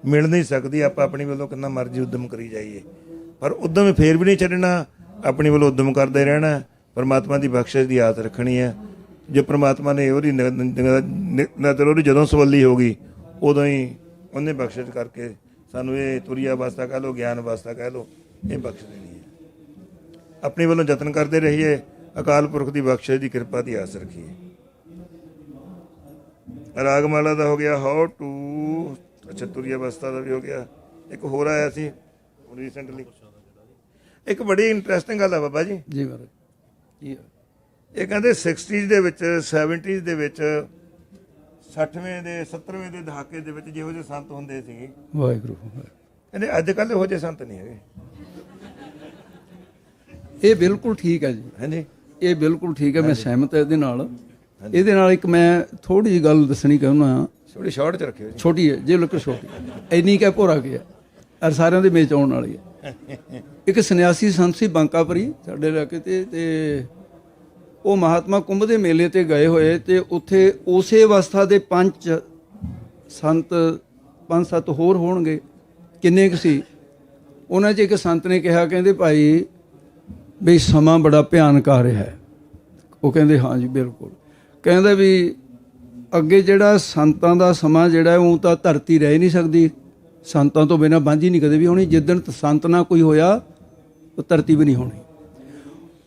ਮਿਲ ਨਹੀਂ ਸਕਦੀ। ਆਪਾਂ ਆਪਣੀ ਵੱਲੋਂ ਕਿੰਨਾ ਮਰਜ਼ੀ ਉਦਮ ਕਰੀ ਜਾਈਏ, ਪਰ ਉਦਮ ਫੇਰ ਵੀ ਨਹੀਂ ਛੱਡਣਾ। ਆਪਣੀ ਵੱਲੋਂ ਉਦਮ ਕਰਦੇ ਰਹਿਣਾ, ਪਰਮਾਤਮਾ ਦੀ ਬਖਸ਼ਿਸ਼ ਦੀ ਆਸ ਰੱਖਣੀ ਹੈ। ਜੇ ਪਰਮਾਤਮਾ ਨੇ ਉਹਦੀ ਨਜ਼ਰ ਉਹਦੀ ਜਦੋਂ ਸਵੱਲੀ ਹੋ ਗਈ, ਉਦੋਂ ਹੀ ਉਹਨੇ ਬਖਸ਼ਿਸ਼ ਕਰਕੇ ਸਾਨੂੰ ਇਹ ਤੁਰੀ ਅਵਸਥਾ ਕਹਿ ਲਓ, ਗਿਆਨ ਅਵਸਥਾ ਕਹਿ ਲਓ, ਇਹ ਬਖਸ਼ ਦੇਣੀ ਹੈ। ਆਪਣੀ ਵੱਲੋਂ ਯਤਨ ਕਰਦੇ ਰਹੀਏ, ਅਕਾਲ ਪੁਰਖ ਦੀ ਬਖਸ਼ਿਸ਼ ਦੀ ਕਿਰਪਾ ਦੀ ਆਸ ਰੱਖੀਏ। ਰਾਗਮਾਲਾ ਦਾ ਹੋ ਗਿਆ, ਹਾਊ ਟੂ, ਅੱਛਾ ਤੁਰੀ ਅਵਸਥਾ ਦਾ ਵੀ ਹੋ ਗਿਆ। ਇੱਕ ਹੋਰ ਆਇਆ ਸੀ ਰੀਸੈਂਟਲੀ, ਇੱਕ ਬੜੀ ਇੰਟਰਸਟਿੰਗ ਗੱਲ ਹੈ ਬਾਬਾ ਜੀ। ਜੀ ਮਹਾਰਾਜ, ਕੀ ਇਹ ਕਹਿੰਦੇ 60s ਦੇ ਵਿੱਚ, 70s ਦੇ ਵਿੱਚ, 60ਵੇਂ ਦੇ 70ਵੇਂ ਦੇ ਦਹਾਕੇ ਦੇ ਵਿੱਚ ਜਿਹੋ ਜਿਹੇ ਸੰਤ ਹੁੰਦੇ ਸੀ, ਵਾਹਿਗੁਰੂ, ਕਹਿੰਦੇ ਅੱਜ ਕੱਲ੍ਹ ਇਹੋ ਜਿਹੇ ਸੰਤ ਨਹੀਂ ਹੈਗੇ। ਇਹ ਬਿਲਕੁਲ ਠੀਕ ਹੈ ਜੀ। ਹਾਂਜੀ, ਇਹ ਬਿਲਕੁਲ ਠੀਕ ਹੈ, ਮੈਂ ਸਹਿਮਤ ਹਾਂ ਇਹਦੇ ਨਾਲ। ਇਹਦੇ ਨਾਲ ਇੱਕ ਮੈਂ ਥੋੜੀ ਜਿਹੀ ਗੱਲ ਦੱਸਣੀ ਚਾਹੁੰਦਾ। ਥੋੜੀ ਸ਼ਾਰਟ 'ਚ ਰੱਖਿਓ ਜੀ। ਛੋਟੀ ਹੈ ਜੇ ਲੋਕ ਛੋਟੀ, ਇੰਨੀ ਕਹਿ ਭੋਰਾ ਗਿਆ ਔਰ ਸਾਰਿਆਂ ਦੇ ਮੇਚ ਆਉਣ ਵਾਲੀ ਹੈ। ਇੱਕ ਸੰਨਿਆਸੀ ਸੰਤ ਸੀ ਬੰਕਾਪੁਰੀ ਸਾਡੇ ਇਲਾਕੇ ਤੇ ਉਹ ਮਹਾਤਮਾ ਕੁੰਭ ਦੇ ਮੇਲੇ ਤੇ ਗਏ ਹੋਏ ਤੇ ਉੱਥੇ ਉਸੇ ਅਵਸਥਾ ਦੇ 5 ਸੰਤ, 5-7 ਹੋਰ ਹੋਣਗੇ, ਕਿੰਨੇ ਕੁ ਸੀ। ਉਹਨਾਂ 'ਚ ਇੱਕ ਸੰਤ ਨੇ ਕਿਹਾ, ਕਹਿੰਦੇ ਭਾਈ ਬਈ ਸਮਾਂ ਬੜਾ ਭਿਆਨਕ ਆ ਰਿਹਾ ਹੈ। ਉਹ ਕਹਿੰਦੇ ਹਾਂ ਜੀ ਬਿਲਕੁਲ। ਕਹਿੰਦਾ ਵੀ ਅੱਗੇ ਜਿਹੜਾ ਸੰਤਾਂ ਦਾ ਸਮਾਂ ਜਿਹੜਾ ਉਹ ਤਾਂ ਧਰਤੀ ਰਹਿ ਨਹੀਂ ਸਕਦੀ, ਸੰਤਾਂ ਤੋਂ ਬਿਨਾਂ ਬਾਂਝੀ ਨਹੀਂ ਕਦੇ ਵੀ ਹੋਣੀ। ਜਿੱਦਣ ਸੰਤ ਨਾ ਕੋਈ ਹੋਇਆ ਉਹ ਧਰਤੀ ਵੀ ਨਹੀਂ ਹੋਣੀ।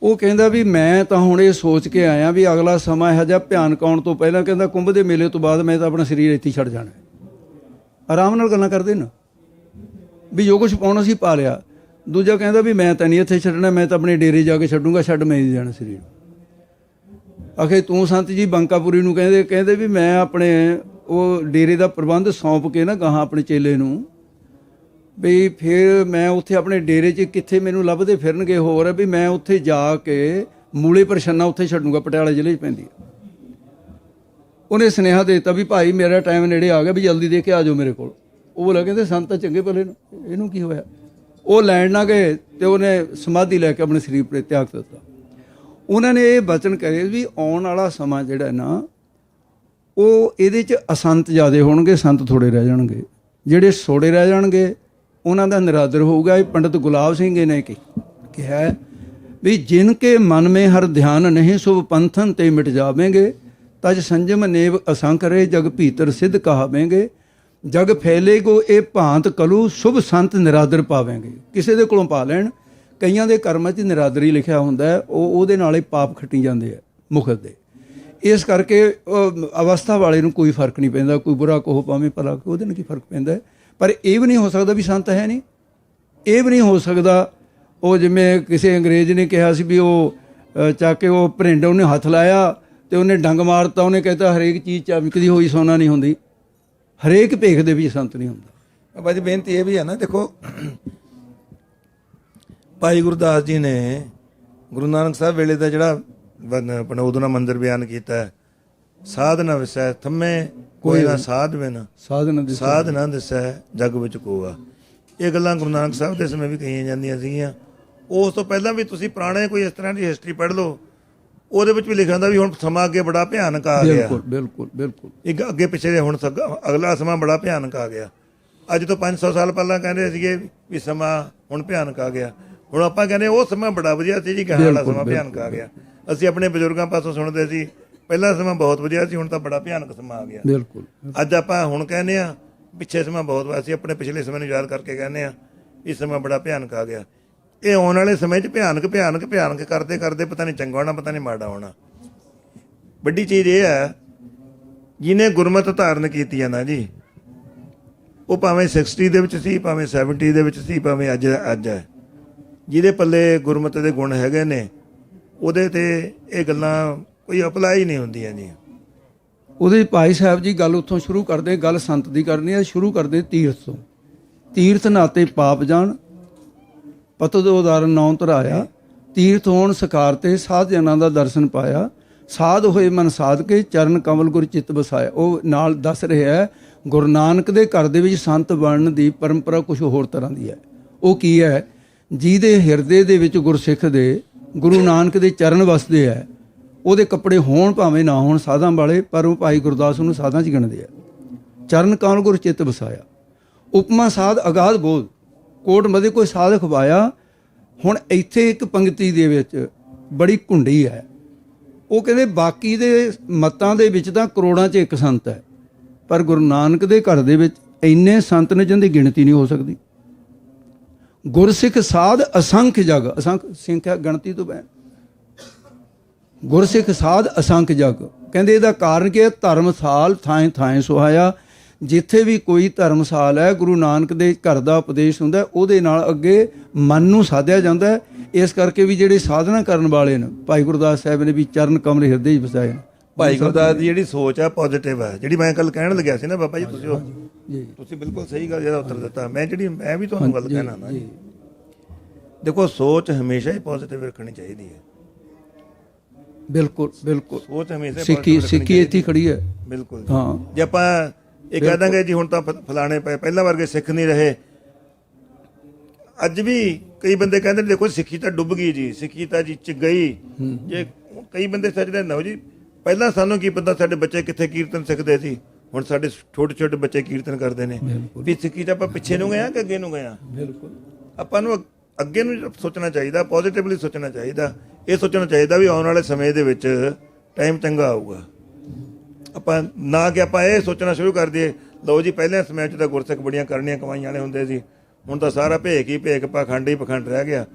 ਉਹ ਕਹਿੰਦਾ ਵੀ ਮੈਂ ਤਾਂ ਹੁਣ ਇਹ ਸੋਚ ਕੇ ਆਇਆ ਵੀ ਅਗਲਾ ਸਮਾਂ ਇਹੋ ਜਿਹਾ ਭਿਆਨਕ ਆਉਣ ਤੋਂ ਪਹਿਲਾਂ, ਕਹਿੰਦਾ ਕੁੰਭ ਦੇ ਮੇਲੇ ਤੋਂ ਬਾਅਦ ਮੈਂ ਤਾਂ ਆਪਣਾ ਸਰੀਰ ਇੱਥੇ ਹੀ ਛੱਡ ਜਾਣਾ। ਆਰਾਮ ਨਾਲ ਗੱਲਾਂ ਕਰਦੇ ਨਾ ਵੀ ਜੋ ਕੁਝ ਪਾਉਣਾ ਸੀ ਪਾ ਲਿਆ। ਦੂਜਾ ਕਹਿੰਦਾ ਵੀ ਮੈਂ ਤਾਂ ਨਹੀਂ ਇੱਥੇ ਛੱਡਣਾ, ਮੈਂ ਤਾਂ ਆਪਣੇ ਡੇਰੇ ਜਾ ਕੇ ਛੱਡੂੰਗਾ, ਛੱਡ ਮੈਂ ਨਹੀਂ ਜਾਣਾ ਸਰੀਰ। ਆਖੇ ਤੂੰ ਸੰਤ ਜੀ ਬੰਕਾਪੁਰੀ ਨੂੰ ਕਹਿੰਦੇ ਵੀ ਮੈਂ ਆਪਣੇ ਉਹ ਡੇਰੇ ਦਾ ਪ੍ਰਬੰਧ ਸੌਂਪ ਕੇ ਨਾ ਗਾਹਾਂ ਆਪਣੇ ਚੇਲੇ ਨੂੰ, ਵੀ ਫਿਰ ਮੈਂ ਉੱਥੇ ਆਪਣੇ ਡੇਰੇ 'ਚ ਕਿੱਥੇ ਮੈਨੂੰ ਲੱਭਦੇ ਫਿਰਨਗੇ ਹੋਰ, ਵੀ ਮੈਂ ਉੱਥੇ ਜਾ ਕੇ ਮੂਲੇ ਪ੍ਰਸ਼ੰਨਾ ਉੱਥੇ ਛੱਡੂੰਗਾ, ਪਟਿਆਲਾ ਜ਼ਿਲ੍ਹੇ 'ਚ ਪੈਂਦੀ ਹੈ। ਉਹਨੇ ਸੁਨੇਹਾ ਦੇ ਦਿੱਤਾ ਵੀ ਭਾਈ ਮੇਰਾ ਟਾਈਮ ਨੇੜੇ ਆ ਗਿਆ, ਵੀ ਜਲਦੀ ਦੇ ਕੇ ਆ ਜਾਓ ਮੇਰੇ ਕੋਲ। ਉਹ ਬੋਲਾ ਕਹਿੰਦੇ ਸੰਤ ਤਾਂ ਚੰਗੇ ਭਲੇ ਨੇ, ਇਹਨੂੰ ਕੀ ਹੋਇਆ। ਉਹ ਲੈਣ ਨਾ ਗਏ ਤੇ ਉਹਨੇ ਸਮਾਧੀ ਲੈ ਕੇ ਆਪਣੇ ਸਰੀਰ ਤੇ ਤਿਆਗ ਦਿੱਤਾ। ਉਹਨਾਂ ਨੇ ਇਹ ਬਚਨ ਕਰੇ ਵੀ ਆਉਣ ਵਾਲਾ ਸਮਾਂ ਜਿਹੜਾ ਨਾ ਉਹ ਇਹਦੇ 'ਚ ਅਸੰਤ ਜ਼ਿਆਦੇ ਹੋਣਗੇ, ਸੰਤ ਥੋੜੇ ਰਹਿ ਜਾਣਗੇ। ਜਿਹੜੇ ਸੋੜੇ ਰਹਿ ਜਾਣਗੇ ਉਹਨਾਂ ਦਾ ਨਿਰਾਦਰ ਹੋਊਗਾ। ਇਹ ਪੰਡਤ ਗੁਲਾਬ ਸਿੰਘ ਜੀ ਨੇ ਕਿਹਾ ਵੀ ਜਿਨ ਕੇ ਮਨ ਮੇ ਹਰ ਧਿਆਨ ਨਹੀਂ ਸੁਭ ਪੰਥਨ ਤੇ ਮਿਟ ਜਾਵੇਂਗੇ, ਤਜ ਸੰਜਮ ਨੇਵ ਅਸੰਖ ਰੇ ਜਗ ਭੀਤਰ ਸਿੱਧ ਕਹਾਵੇਂਗੇ, ਜਗ ਫੈਲੇਗੋ ਇਹ ਭਾਂਤ ਕਲੂ ਸ਼ੁਭ ਸੰਤ ਨਿਰਾਦਰ ਪਾਵੇਂਗੇ। ਕਿਸੇ ਦੇ ਕੋਲੋਂ ਪਾ ਲੈਣ, ਕਈਆਂ ਦੇ ਕਰਮਾਂ 'ਚ ਨਿਰਾਦਰੀ ਲਿਖਿਆ ਹੁੰਦਾ, ਉਹਦੇ ਨਾਲ ਹੀ ਪਾਪ ਖੱਟੀ ਜਾਂਦੇ ਆ ਮੁਖਤ ਦੇ। ਇਸ ਕਰਕੇ ਅਵਸਥਾ ਵਾਲੇ ਨੂੰ ਕੋਈ ਫਰਕ ਨਹੀਂ ਪੈਂਦਾ, ਕੋਈ ਬੁਰਾ ਕਹੋ ਭਾਵੇਂ ਭਲਾ ਕਹੋ, ਉਹਦੇ ਨਾਲ ਕੀ ਫਰਕ ਪੈਂਦਾ। ਪਰ ਇਹ ਵੀ ਨਹੀਂ ਹੋ ਸਕਦਾ ਵੀ ਸੰਤ ਹੈ ਨਹੀਂ, ਇਹ ਵੀ ਨਹੀਂ ਹੋ ਸਕਦਾ। ਉਹ ਜਿਵੇਂ ਕਿਸੇ ਅੰਗਰੇਜ਼ ਨੇ ਕਿਹਾ ਸੀ ਵੀ ਉਹ ਚੱਕ ਕੇ ਉਹ ਭਰਿੰਡ ਉਹਨੇ ਹੱਥ ਲਾਇਆ ਤੇ ਉਹਨੇ ਡੰਗ ਮਾਰਤਾ, ਉਹਨੇ ਕਹਿੰਦਾ ਹਰੇਕ ਚੀਜ਼ ਚਮਕਦੀ ਹੋਈ ਸੋਨਾ ਨਹੀਂ ਹੁੰਦੀ, ਹਰੇਕ ਭੇਖ ਦੇ ਵਿੱਚ ਸੰਤ ਨਹੀਂ ਹੁੰਦਾ। ਬਾਜੀ ਬੇਨਤੀ ਇਹ ਵੀ ਹੈ ਨਾ, ਦੇਖੋ ਭਾਈ ਗੁਰਦਾਸ ਜੀ ਨੇ ਗੁਰੂ ਨਾਨਕ ਸਾਹਿਬ ਵੇਲੇ ਦਾ ਜਿਹੜਾ ਪਨੋਦਨਾ ਮੰਦਿਰ ਬਿਆਨ ਕੀਤਾ, ਸਾਧਨਾ ਵਿਸੈ ਥੰਮੇ ਕੋਈ ਨਾ ਸਾਧ ਬਿਨ, ਸਾਧ ਨਾ ਦਿਸੈ ਜਗ ਵਿੱਚ ਕੋਆ। ਇਹ ਗੱਲਾਂ ਗੁਰੂ ਨਾਨਕ ਸਾਹਿਬ ਦੇ ਸਮੇਂ ਵੀ ਕਹੀਆਂ ਜਾਂਦੀਆਂ ਸੀਗੀਆਂ। ਉਸ ਤੋਂ ਪਹਿਲਾਂ ਵੀ ਤੁਸੀਂ ਪੁਰਾਣੇ ਕੋਈ ਇਸ ਤਰ੍ਹਾਂ ਦੀ ਹਿਸਟਰੀ ਪੜ੍ਹ ਲਓ, ਉਹਦੇ ਵਿੱਚ ਵੀ ਲਿਖਿਆ ਹੁੰਦਾ ਵੀ ਹੁਣ ਸਮਾਂ ਅੱਗੇ ਬੜਾ ਭਿਆਨਕ ਆ ਗਿਆ। ਬਿਲਕੁਲ ਇੱਕ ਅੱਗੇ ਪਿੱਛੇ ਹੁਣ ਅਗਲਾ ਸਮਾਂ ਬੜਾ ਭਿਆਨਕ ਆ ਗਿਆ। ਅੱਜ ਤੋਂ 500 ਸਾਲ ਪਹਿਲਾਂ ਕਹਿੰਦੇ ਸੀਗੇ ਵੀ ਸਮਾਂ ਹੁਣ ਭਿਆਨਕ ਆ ਗਿਆ, ਹੁਣ ਆਪਾਂ ਕਹਿੰਦੇ ਉਹ ਸਮਾਂ ਬੜਾ ਵਧੀਆ ਸੀ ਜੀ, ਕਹਿਣ ਵਾਲਾ ਸਮਾਂ ਭਿਆਨਕ ਆ ਗਿਆ। ਅਸੀਂ ਆਪਣੇ ਬਜ਼ੁਰਗਾਂ ਪਾਸੋਂ ਸੁਣਦੇ ਸੀ ਪਹਿਲਾ ਸਮਾਂ ਬਹੁਤ ਵਧੀਆ ਸੀ, ਹੁਣ ਤਾਂ ਬੜਾ ਭਿਆਨਕ ਸਮਾਂ ਆ ਗਿਆ। ਬਿਲਕੁਲ ਅੱਜ ਆਪਾਂ ਹੁਣ ਕਹਿੰਦੇ ਆ ਪਿੱਛੇ ਸਮਾਂ ਬਹੁਤ ਵਧੀਆ ਸੀ, ਆਪਣੇ ਪਿਛਲੇ ਸਮੇਂ ਨੂੰ ਯਾਦ ਕਰਕੇ ਕਹਿੰਦੇ ਆ ਇਹ ਸਮਾਂ ਬੜਾ ਭਿਆਨਕ ਆ ਗਿਆ। ਇਹ ਆਉਣ ਵਾਲੇ ਸਮੇਂ 'ਚ ਭਿਆਨਕ ਕਰਦੇ ਕਰਦੇ ਪਤਾ ਨਹੀਂ ਚੰਗਾ ਹੋਣਾ, ਪਤਾ ਨਹੀਂ ਮਾੜਾ ਹੋਣਾ। ਵੱਡੀ ਚੀਜ਼ ਇਹ ਹੈ, ਜਿਹਨੇ ਗੁਰਮਤ ਧਾਰਨ ਕੀਤੀ ਹੈ ਨਾ ਜੀ, ਉਹ ਭਾਵੇਂ 60 ਦੇ ਵਿੱਚ ਸੀ, ਭਾਵੇਂ 70 ਦੇ ਵਿੱਚ ਸੀ, ਭਾਵੇਂ ਅੱਜ ਹੈ, ਜਿਹਦੇ ਪੱਲੇ ਗੁਰਮਤ ਦੇ ਗੁਣ ਹੈਗੇ ਨੇ, ਉਹਦੇ ਤੇ ਇਹ ਗੱਲਾਂ ਕੋਈ ਅਪਲਾਈ ਨਹੀਂ ਹੁੰਦੀਆਂ ਜੀ। ਉਹਦੇ ਭਾਈ ਸਾਹਿਬ ਜੀ ਗੱਲ ਉੱਥੋਂ ਸ਼ੁਰੂ ਕਰਦੇ, ਗੱਲ ਸੰਤ ਦੀ ਕਰਨੀ ਹੈ, ਸ਼ੁਰੂ ਕਰਦੇ ਤੀਰਥ ਤੋਂ। ਤੀਰਥ ਨਾਤੇ ਪਾਪ ਜਾਣ, ਪਤਦ ਉਦਾਰਨ ਨੌ ਧਰਾਇਆ, ਤੀਰਥ ਹੋਣ ਸਕਾਰ ਤੇ ਸਾਧ ਜਨਾਂ ਦਾ ਦਰਸ਼ਨ ਪਾਇਆ, ਸਾਧ ਹੋਏ ਮਨ ਸਾਧ ਕੇ ਚਰਨ ਕਮਲ ਗੁਰ ਚਿੱਤ ਵਸਾਇਆ। ਉਹ ਨਾਲ ਦੱਸ ਰਿਹਾ ਹੈ ਗੁਰੂ ਨਾਨਕ ਦੇ ਘਰ ਦੇ ਵਿੱਚ ਸੰਤ ਬਣਨ ਦੀ ਪਰੰਪਰਾ ਕੁਝ ਹੋਰ ਤਰ੍ਹਾਂ ਦੀ ਹੈ। ਉਹ ਕੀ ਹੈ, ਜਿਹਦੇ ਹਿਰਦੇ ਦੇ ਵਿੱਚ ਗੁਰਸਿੱਖ ਦੇ ਗੁਰੂ ਨਾਨਕ ਦੇ ਚਰਨ ਵਸਦੇ ਹੈ, ਉਹਦੇ ਕੱਪੜੇ ਹੋਣ ਭਾਵੇਂ ਨਾ ਹੋਣ ਸਾਧਾਂ ਵਾਲੇ, ਪਰ ਉਹ ਭਾਈ ਗੁਰਦਾਸ ਨੂੰ ਸਾਧਾਂ 'ਚ ਗਿਣਦੇ ਆ। ਚਰਨ ਕਮਲ ਗੁਰ ਚਿੱਤ ਵਸਾਇਆ, ਉਪਮਾ ਸਾਧ ਅਗਾਧ ਬੋਧ, ਕੋਟ ਮਦੇ ਕੋਈ ਸਾਧ ਖਵਾਇਆ। ਹੁਣ ਇੱਥੇ ਇੱਕ ਪੰਕਤੀ ਦੇ ਵਿੱਚ ਬੜੀ ਘੁੰਡੀ ਹੈ। ਉਹ ਕਹਿੰਦੇ ਬਾਕੀ ਦੇ ਮਤਾਂ ਦੇ ਵਿੱਚ ਤਾਂ ਕਰੋੜਾਂ 'ਚ ਇੱਕ ਸੰਤ ਹੈ, ਪਰ ਗੁਰੂ ਨਾਨਕ ਦੇ ਘਰ ਦੇ ਵਿੱਚ ਇੰਨੇ ਸੰਤ ਨੇ ਜਿਹਦੀ ਗਿਣਤੀ ਨਹੀਂ ਹੋ ਸਕਦੀ। ਗੁਰਸਿੱਖ ਸਾਧ ਅਸੰਖ ਜਗ, ਅਸੰਖ ਸੰਖਿਆ ਗਿਣਤੀ ਤੋਂ ਬੈ, ਗੁਰਸਿੱਖ ਸਾਧ ਅਸੰਖ ਜਗ। ਕਹਿੰਦੇ ਇਹਦਾ ਕਾਰਨ ਕੀ ਹੈ, ਧਰਮਸਾਲ ਥਾਂ ਥਾਂ ਸੁਹਾਇਆ। ਜਿੱਥੇ ਵੀ ਕੋਈ ਧਰਮਸਾਲ ਹੈ, ਗੁਰੂ ਨਾਨਕ ਦੇ ਘਰ ਦਾ ਉਪਦੇਸ਼ ਹੁੰਦਾ, ਉਹਦੇ ਨਾਲ ਅੱਗੇ ਮਨ ਨੂੰ ਸਾਧਿਆ ਜਾਂਦਾ। ਇਸ ਕਰਕੇ ਵੀ ਜਿਹੜੇ ਸਾਧਨਾ ਕਰਨ ਵਾਲੇ ਨੇ, ਭਾਈ ਗੁਰਦਾਸ ਸਾਹਿਬ ਨੇ ਵੀ ਚਰਨ ਕਮਲ ਹਿਰਦੇ 'ਚ ਵਸਾਏ ਨੇ। ਭਾਈ ਗੁਰਦਾਸ ਦੀ ਜਿਹੜੀ ਸੋਚ ਆ ਪੋਜ਼ਿਟਿਵ ਹੈ, ਜਿਹੜੀ ਮੈਂ ਕੱਲ ਕਹਿਣ ਲੱਗਿਆ ਸੀ ਨਾ ਬਾਬਾ ਜੀ, ਤੁਸੀਂ ਬਿਲਕੁਲ ਸਹੀ ਗੱਲ ਜਿਹਦਾ ਉੱਤਰ ਦਿੱਤਾ। ਮੈਂ ਵੀ ਤੁਹਾਨੂੰ ਗੱਲ ਕਹਿਣਾ ਨਾ ਜੀ, ਦੇਖੋ ਸੋਚ ਹਮੇਸ਼ਾ ਹੀ ਪੋਜ਼ਿਟਿਵ ਰੱਖਣੀ ਚਾਹੀਦੀ ਹੈ। ਬਿਲਕੁਲ ਸੋਚ ਹਮੇਸ਼ਾ ਸਿੱਖੀ ਇੱਥੇ ਖੜੀ ਹੈ। ਬਿਲਕੁਲ ਹਾਂ, ਜੇ ਆਪਾਂ ਇਹ ਕਹਿ ਦਾਂਗੇ ਜੀ ਹੁਣ ਤਾਂ ਫਲਾਣੇ ਪਏ, ਪਹਿਲਾਂ ਵਰਗੇ ਸਿੱਖ ਨਹੀਂ ਰਹੇ। ਅੱਜ ਵੀ ਕਈ ਬੰਦੇ ਕਹਿੰਦੇ ਦੇਖੋ ਸਿੱਖੀ ਤਾਂ ਡੁੱਬ ਗਈ ਜੀ, ਸਿੱਖੀ ਤਾਂ ਜੀ ਚ ਗਈ। ਜੇ ਕਈ ਬੰਦੇ ਸੱਚਦੇ ਨਾ ਜੀ, ਪਹਿਲਾਂ ਸਾਨੂੰ ਕੀ ਪਤਾ ਸਾਡੇ ਬੱਚੇ ਕਿੱਥੇ ਕੀਰਤਨ ਸਿੱਖਦੇ ਸੀ, ਹੁਣ ਸਾਡੇ ਛੋਟੇ ਬੱਚੇ ਕੀਰਤਨ ਕਰਦੇ ਨੇ। ਵੀ ਸਿੱਖੀ ਤਾਂ ਆਪਾਂ ਪਿੱਛੇ ਨੂੰ ਗਏ ਆ ਕਿ ਅੱਗੇ ਨੂੰ ਗਏ ਆ? ਬਿਲਕੁਲ ਆਪਾਂ ਨੂੰ ਅੱਗੇ ਨੂੰ ਸੋਚਣਾ ਚਾਹੀਦਾ, ਪੋਜ਼ਿਟਿਵਲੀ ਸੋਚਣਾ ਚਾਹੀਦਾ। ਇਹ ਸੋਚਣਾ ਚਾਹੀਦਾ ਵੀ ਆਉਣ ਵਾਲੇ ਸਮੇਂ ਦੇ ਵਿੱਚ ਟਾਈਮ ਚੰਗਾ ਆਊਗਾ। ਆਪਾਂ ਨਾ ਕਿ ਆਪਾਂ ਇਹ ਸੋਚਣਾ ਸ਼ੁਰੂ ਕਰ ਦਈਏ ਲਓ ਜੀ ਪਹਿਲੇ ਸਮੇਂ 'ਚ ਤਾਂ ਗੁਰਸਿੱਖ ਬੜੀਆਂ ਕਰਨੀਆਂ ਕਮਾਈਆਂ ਵਾਲੇ ਹੁੰਦੇ ਸੀ, ਹੁਣ ਤਾਂ ਸਾਰਾ ਭੇਖ ਹੀ ਭੇਖ, ਪਾਖੰਡ ਹੀ ਪਖੰਡ ਰਹਿ ਗਿਆ।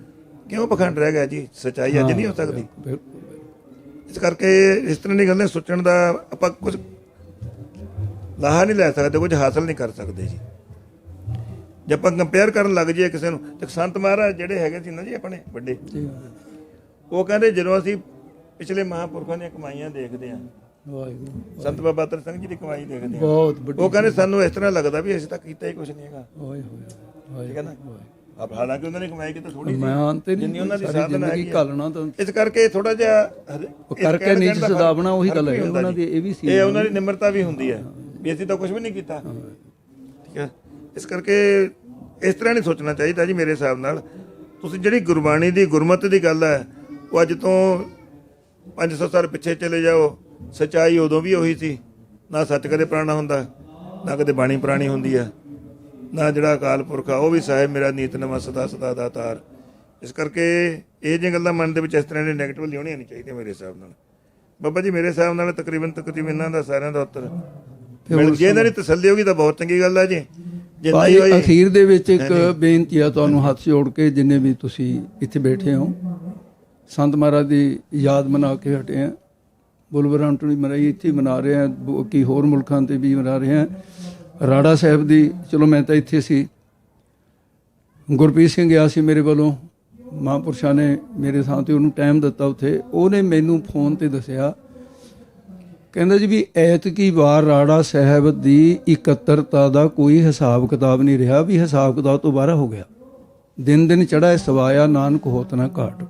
ਕਿਉਂ ਪਖੰਡ ਰਹਿ ਗਿਆ ਜੀ? ਸੱਚਾਈ ਅੱਜ ਨਹੀਂ ਹੋ ਸਕਦੀ। ਬਿਲਕੁਲ। ਇਸ ਕਰਕੇ ਇਸ ਤਰ੍ਹਾਂ ਦੀ ਗੱਲਾਂ ਸੋਚਣ ਦਾ ਆਪਾਂ ਕੁਝ ਲਾਹਾ ਨਹੀਂ ਲੈ ਸਕਦੇ, ਕੁਝ ਹਾਸਲ ਨਹੀਂ ਕਰ ਸਕਦੇ ਜੀ। ਜੇ ਆਪਾਂ ਕੰਪੇਅਰ ਕਰਨ ਲੱਗ ਜਾਈਏ ਕਿਸੇ ਨੂੰ, ਤੇ ਸੰਤ ਮਹਾਰਾਜ ਜਿਹੜੇ ਹੈਗੇ ਸੀ ਨਾ ਜੀ ਆਪਣੇ ਵੱਡੇ, ਉਹ ਕਹਿੰਦੇ ਜਦੋਂ ਅਸੀਂ ਪਿਛਲੇ ਮਹਾਂਪੁਰਖਾਂ ਦੀਆਂ ਕਮਾਈਆਂ ਦੇਖਦੇ ਹਾਂ, ਵਾਹਿਗੁਰੂ। ਸੰਤ ਬਾਬਾ ਅਤਰ ਸਿੰਘ ਜੀ ਦੀ ਕਮਾਈ ਦੇਖਦੇ ਹਾਂ, ਬਹੁਤ ਵੱਡੀ। ਉਹ ਕਹਿੰਦੇ ਸਾਨੂੰ ਇਸ ਤਰ੍ਹਾਂ ਲੱਗਦਾ ਵੀ ਅਸੀਂ ਤਾਂ ਕੀਤਾ ਹੀ ਕੁਝ ਨਹੀਂ ਹੈਗਾ। ਹੋਏ ਹੋਏ ਠੀਕ ਹੈ ਨਾ? ਆਪ ਹਾਲਾਂਕਿ ਉਹਨਾਂ ਨੇ ਕਮਾਈ ਕੀਤੀ ਥੋੜੀ ਮੈਂ ਆਂਤੇ ਨਹੀਂ ਜਿੰਨੀ ਉਹਨਾਂ ਦੀ ਸਾਰੀ ਸਾਧਨਾ ਜ਼ਿੰਦਗੀ ਹੈਗੀ ਆ। ਘਾਲਣਾ ਤਾਂ ਇਸ ਕਰਕੇ ਥੋੜਾ ਜਿਹਾ ਕਰਕੇ ਨੀਚ ਸਦਾਵਣਾ ਉਹੀ ਗੱਲ ਹੈ ਉਹਨਾਂ ਦੀ। ਇਹ ਵੀ ਸੀ, ਇਹ ਉਹਨਾਂ ਦੀ ਨਿਮਰਤਾ ਵੀ ਹੁੰਦੀ ਹੈ ਵੀ ਅਸੀਂ ਤਾਂ ਕੁਝ ਵੀ ਨਹੀਂ ਕੀਤਾ। ਠੀਕ ਹੈ, ਇਸ ਕਰਕੇ ਇਸ ਤਰ੍ਹਾਂ ਨਹੀਂ ਸੋਚਣਾ ਚਾਹੀਦਾ ਜੀ ਮੇਰੇ ਹਿਸਾਬ ਨਾਲ। ਤੁਸੀਂ ਜਿਹੜੀ ਗੁਰਬਾਣੀ ਦੀ ਗੁਰਮਤਿ ਦੀ ਗੱਲ ਹੈ, ਉਹ ਅੱਜ ਤੋਂ 500 ਸਾਲ ਪਿੱਛੇ ਚਲੇ ਜਾਓ, ਸੱਚਾਈ ਉਦੋਂ ਵੀ ਉਹੀ ਸੀ। ਨਾ ਸੱਚ ਕਦੇ ਪੁਰਾਣਾ ਹੁੰਦਾ, ਨਾ ਕਦੇ ਬਾਣੀ ਪੁਰਾਣੀ ਹੁੰਦੀ ਹੈ, ਨਾ ਜਿਹੜਾ ਅਕਾਲ ਪੁਰਖ ਆ ਉਹ ਵੀ ਸਾਹਿਬ ਮੇਰਾ ਨੀਤ ਨਵਾਂ ਸਦਾ ਸਦਾ ਦਾ ਤਾਰ। ਇਸ ਕਰਕੇ ਇਹ ਜਿਹੀਆਂ ਗੱਲਾਂ ਮਨ ਦੇ ਵਿੱਚ ਇਸ ਤਰ੍ਹਾਂ ਦੇ ਨੈਗੇਟਿਵ ਲਿਆਉਣੀਆਂ ਨਹੀਂ ਚਾਹੀਦੀਆਂ ਮੇਰੇ ਹਿਸਾਬ ਨਾਲ। ਬਾਬਾ ਜੀ ਮੇਰੇ ਹਿਸਾਬ ਨਾਲ ਤਕਰੀਬਨ ਇਹਨਾਂ ਦਾ ਸਾਰਿਆਂ ਦਾ ਉੱਤਰ ਮਿਲ ਜੇ। ਇਹਨਾਂ ਦੀ ਤਸੱਲੀ ਹੋਗੀ ਤਾਂ ਬਹੁਤ ਚੰਗੀ ਗੱਲ ਹੈ ਜੀ। ਜੇ ਨਹੀਂ ਹੋਈ, ਅਖੀਰ ਦੇ ਵਿੱਚ ਇੱਕ ਬੇਨਤੀ ਆ ਤੁਹਾਨੂੰ ਹੱਥ ਜੋੜ ਕੇ, ਜਿੰਨੇ ਵੀ ਤੁਸੀਂ ਇੱਥੇ ਬੈਠੇ ਹੋ, ਸੰਤ ਮਹਾਰਾਜ ਦੀ ਯਾਦ ਮਨਾ ਕੇ ਹਟੇ ਆ। ਬੁਲਵਰਾਂਟੂ ਦੀ ਮਨਾਈ ਇੱਥੇ ਮਨਾ ਰਹੇ ਆ, ਕਿ ਹੋਰ ਮੁਲਕਾਂ ਤੇ ਵੀ ਮਨਾ ਰਹੇ ਆ। ਰਾੜਾ ਸਾਹਿਬ ਦੀ, ਚਲੋ ਮੈਂ ਤਾਂ ਇੱਥੇ ਸੀ, ਗੁਰਪ੍ਰੀਤ ਸਿੰਘ ਗਿਆ ਸੀ ਮੇਰੇ ਵੱਲੋਂ, ਮਹਾਂਪੁਰਸ਼ਾਂ ਨੇ ਮੇਰੇ ਥਾਂ ਤੇ ਉਹਨੂੰ ਟਾਈਮ ਦਿੱਤਾ ਉੱਥੇ। ਉਹਨੇ ਮੈਨੂੰ ਫੋਨ ਤੇ ਦੱਸਿਆ, ਕਹਿੰਦਾ ਜੀ ਵੀ ਐਤਕੀ ਵਾਰ ਰਾੜਾ ਸਾਹਿਬ ਦੀ ਇਕੱਤਰਤਾ ਦਾ ਕੋਈ ਹਿਸਾਬ ਕਿਤਾਬ ਨਹੀਂ ਰਿਹਾ, ਵੀ ਹਿਸਾਬ ਕਿਤਾਬ ਤੋਂ ਬਾਹਰ ਹੋ ਗਿਆ। ਦਿਨ ਦਿਨ ਚੜ੍ਹਾਏ ਸਵਾਇਆ ਨਾਨਕ ਹੋਤ ਨਾ ਘਾਟ।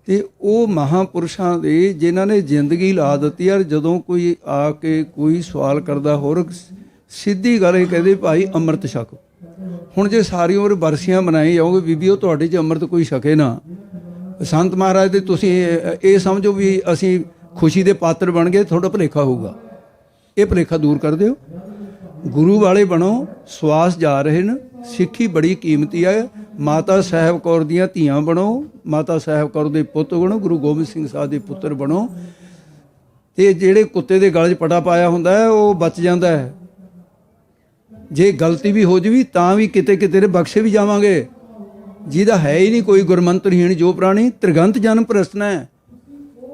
ਤੇ ਉਹ ਮਹਾਂਪੁਰਸ਼ਾਂ ਦੇ ਜਿਨ੍ਹਾਂ ਨੇ ਜ਼ਿੰਦਗੀ ਲਾ ਦਿੱਤੀ। ਯਾਰ ਜਦੋਂ ਕੋਈ ਆ ਕੇ ਕੋਈ ਸਵਾਲ ਕਰਦਾ, ਹੋਰ ਸਿੱਧੀ ਗੱਲ ਇਹ ਕਹਿੰਦੇ ਭਾਈ ਅੰਮ੍ਰਿਤ ਛਕੋ। ਹੁਣ ਜੇ ਸਾਰੀ ਉਮਰ ਬਰਸੀਆਂ ਮਨਾਈ ਜਾਓਗੇ ਬੀਬੀ, ਉਹ ਤੁਹਾਡੇ 'ਚ ਅੰਮ੍ਰਿਤ ਕੋਈ ਛਕੇ ਨਾ। ਸੰਤ ਮਹਾਰਾਜ ਦੇ ਤੁਸੀਂ ਇਹ ਸਮਝੋ ਵੀ ਅਸੀਂ ਖੁਸ਼ੀ ਦੇ ਪਾਤਰ ਬਣ ਗਏ, ਤੁਹਾਡਾ ਭੁਲੇਖਾ ਹੋਊਗਾ। ਇਹ ਭੁਲੇਖਾ ਦੂਰ ਕਰ ਦਿਓ, ਗੁਰੂ ਵਾਲੇ ਬਣੋ। ਸਵਾਸ ਜਾ ਰਹੇ ਨੇ, ਸਿੱਖੀ ਬੜੀ ਕੀਮਤੀ ਹੈ। ਮਾਤਾ ਸਾਹਿਬ ਕੌਰ ਦੀਆਂ ਧੀਆਂ ਬਣੋ, ਮਾਤਾ ਸਾਹਿਬ ਕੌਰ ਦੇ ਪੁੱਤ ਬਣੋ, ਗੁਰੂ ਗੋਬਿੰਦ ਸਿੰਘ ਸਾਹਿਬ ਦੇ ਪੁੱਤਰ ਬਣੋ। ਤੇ ਜਿਹੜੇ ਕੁੱਤੇ ਦੇ ਗਲ 'ਚ ਪਟਾ ਪਾਇਆ ਹੁੰਦਾ ਹੈ ਉਹ ਬਚ ਜਾਂਦਾ ਹੈ। ਜੇ ਗਲਤੀ ਵੀ ਹੋ ਜਾਵੇ ਤਾਂ ਵੀ ਕਿਤੇ ਕਿਤੇ ਦੇ ਬਖਸ਼ੇ ਵੀ ਜਾਵਾਂਗੇ। ਜਿਹਦਾ ਹੈ ਹੀ ਨਹੀਂ ਕੋਈ ਗੁਰਮੰਤਰਹੀਣ ਜੋ ਪ੍ਰਾਣੀ, ਤ੍ਰਿਗੰਤ ਜਨਮ ਪ੍ਰਸਨਾ ਹੈ।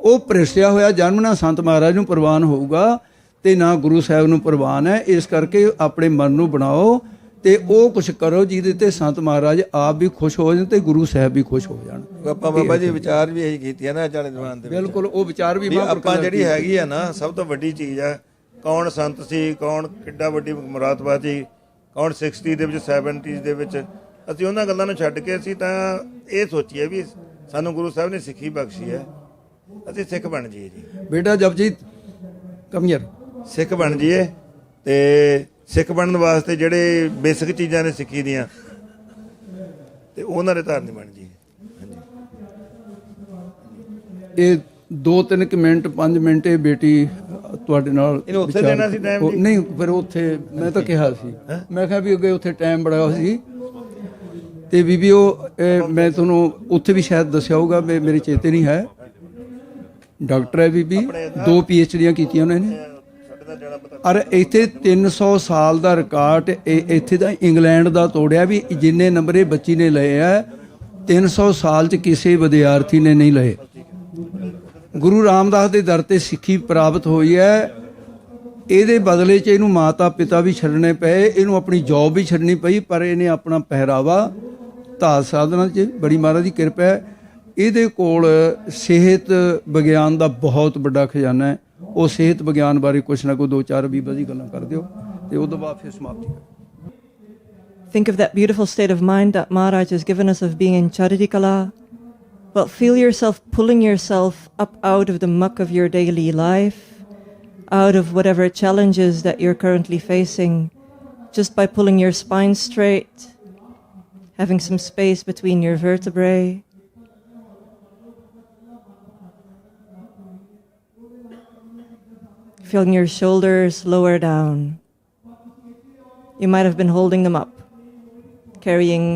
ਉਹ ਭ੍ਰਿਸ਼ਟਿਆ ਹੋਇਆ ਜਨਮ ਨਾ ਸੰਤ ਮਹਾਰਾਜ ਨੂੰ ਪ੍ਰਵਾਨ ਹੋਊਗਾ ਤੇ ਨਾ ਗੁਰੂ ਸਾਹਿਬ ਨੂੰ ਪ੍ਰਵਾਨ ਹੈ। ਇਸ ਕਰਕੇ ਆਪਣੇ ਮਨ ਨੂੰ ਬਣਾਓ ਤੇ ਉਹ ਕੁਛ ਕਰੋ ਜਿਹਦੇ ਤੇ ਸੰਤ ਮਹਾਰਾਜ ਆਪ ਵੀ ਖੁਸ਼ ਹੋ ਜਾਣ ਤੇ ਗੁਰੂ ਸਾਹਿਬ ਵੀ ਖੁਸ਼ ਹੋ ਜਾਣ। ਆਪਾਂ ਬਾਬਾ ਜੀ ਵਿਚਾਰ ਵੀ ਇਹੀ ਕੀਤੀ ਹੈ ਨਾ ਚਾਲੇ ਦੀਵਾਨ ਦੇ ਵਿੱਚ। ਬਿਲਕੁਲ, ਉਹ ਵਿਚਾਰ ਵੀ ਆਪਾਂ ਜਿਹੜੀ ਹੈਗੀ ਆ ਨਾ, ਸਭ ਤੋਂ ਵੱਡੀ ਚੀਜ਼ ਆ ਕੌਣ ਸੰਤ ਸੀ, ਕੌਣ ਕਿੱਡਾ ਵੱਡੀ ਮੁਰਾਤਬਾ ਸੀ, ਕੌਣ 60 ਦੇ ਵਿੱਚ 70 ਦੇ ਵਿੱਚ। ਅਸੀਂ ਉਹਨਾਂ ਗੱਲਾਂ ਨੂੰ ਛੱਡ ਕੇ ਅਸੀਂ ਤਾਂ ਇਹ ਸੋਚੀਏ ਵੀ ਸਾਨੂੰ ਗੁਰੂ ਸਾਹਿਬ ਨੇ ਸਿੱਖੀ ਬਖਸ਼ੀ ਹੈ, ਅਸੀਂ ਸਿੱਖ ਬਣ ਜਾਈਏ ਜੀ। ਬੇਟਾ ਜਪਜੀ ਕਮ ਯਾਰ, ਸਿੱਖ ਬਣ ਜਾਈਏ। ਤੇ ਸਿੱਖ ਬਣਨ ਵਾਸਤੇ ਜਿਹੜੇ ਬੇਸਿਕ ਚੀਜ਼ਾਂ ਨੇ ਸਿੱਖੀ ਦੀਆਂ, ਤੇ ਉਹਨਾਂ ਦੇ ਧਾਰਨੀ ਬਣ ਜਾਈਏ। ਇਹ 2-3 ਮਿੰਟ 5 ਮਿੰਟ ਇਹ ਬੇਟੀ ਤੁਹਾਡੇ ਨਾਲ ਇਹਨੂੰ ਉੱਥੇ ਦੇਣਾ ਸੀ ਟਾਈਮ ਜੀ? ਨਹੀਂ, ਫਿਰ ਉੱਥੇ ਮੈਂ ਤਾਂ ਕਿਹਾ ਸੀ, ਮੈਂ ਕਿਹਾ ਵੀ ਅੱਗੇ ਉੱਥੇ ਟਾਈਮ ਬੜਾ ਸੀ ਤੇ ਬੀਬੀ ਉਹ ਮੈਂ ਤੁਹਾਨੂੰ ਉੱਥੇ ਵੀ ਸ਼ਾਇਦ ਦੱਸਿਆ ਹੋਊਗਾ, ਮੇਰੇ ਚੇਤੇ ਨਹੀਂ ਹੈ। ਡਾਕਟਰ ਹੈ ਬੀਬੀ, 2 PhDਆਂ ਕੀਤੀਆਂ ਉਹਨਾਂ ਨੇ। ਔਰ ਇੱਥੇ 300 ਸਾਲ ਦਾ ਰਿਕਾਰਡ ਇੱਥੇ ਦਾ ਇੰਗਲੈਂਡ ਦਾ ਤੋੜਿਆ ਵੀ ਜਿੰਨੇ ਨੰਬਰ ਇਹ ਬੱਚੀ ਨੇ ਲਏ ਆ 300 ਸਾਲ 'ਚ ਕਿਸੇ ਵਿਦਿਆਰਥੀ ਨੇ ਨਹੀਂ ਲਏ। ਗੁਰੂ ਰਾਮਦਾਸ ਦੇ ਦਰ ਤੇ ਸਿੱਖੀ ਪ੍ਰਾਪਤ ਹੋਈ ਹੈ। ਇਹਦੇ ਬਦਲੇ 'ਚ ਇਹਨੂੰ ਮਾਤਾ ਪਿਤਾ ਵੀ ਛੱਡਣੇ ਪਏ, ਇਹਨੂੰ ਆਪਣੀ ਜੌਬ ਵੀ ਛੱਡਣੀ ਪਈ, ਪਰ ਇਹਨੇ ਆਪਣਾ ਪਹਿਰਾਵਾ ਧਾਤ ਸਾਧਨਾ 'ਚ ਬੜੀ ਮਹਾਰਾਜ ਦੀ ਕਿਰਪਾ ਹੈ। ਇਹਦੇ ਕੋਲ ਸਿਹਤ ਵਿਗਿਆਨ ਦਾ ਬਹੁਤ ਵੱਡਾ ਖਜ਼ਾਨਾ ਹੈ। ਉਹ ਸਿਹਤ ਵਿਗਿਆਨ ਬਾਰੇ ਕੁਛ ਨਾ ਕੋਈ 2-4 ਵੀ ਵਧੀਆ ਗੱਲਾਂ ਕਰ ਦਿਓ ਤੇ ਉਹ ਤੋਂ ਬਾਅਦ ਫਿਰ ਸਮਾਪਤੀ। Think of that beautiful state of mind that Maharaj has given us of being in Chariti Kala. Well, feel yourself pulling yourself up out of the muck of your daily life, out of whatever challenges that you're currently facing, just by pulling your spine straight, having some space between your vertebrae. Feeling your shoulders lower down. You might have been holding them up, carrying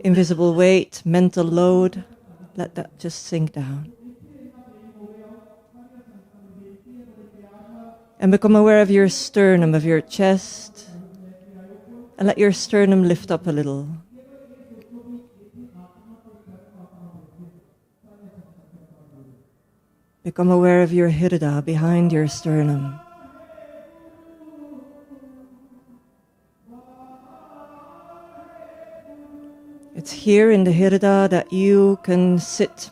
invisible weight, mental load. Let that just sink down. And become aware of your sternum, of your chest, and let your sternum lift up a little. Become aware of your Hirada behind your sternum. It's here in the Hirada that you can sit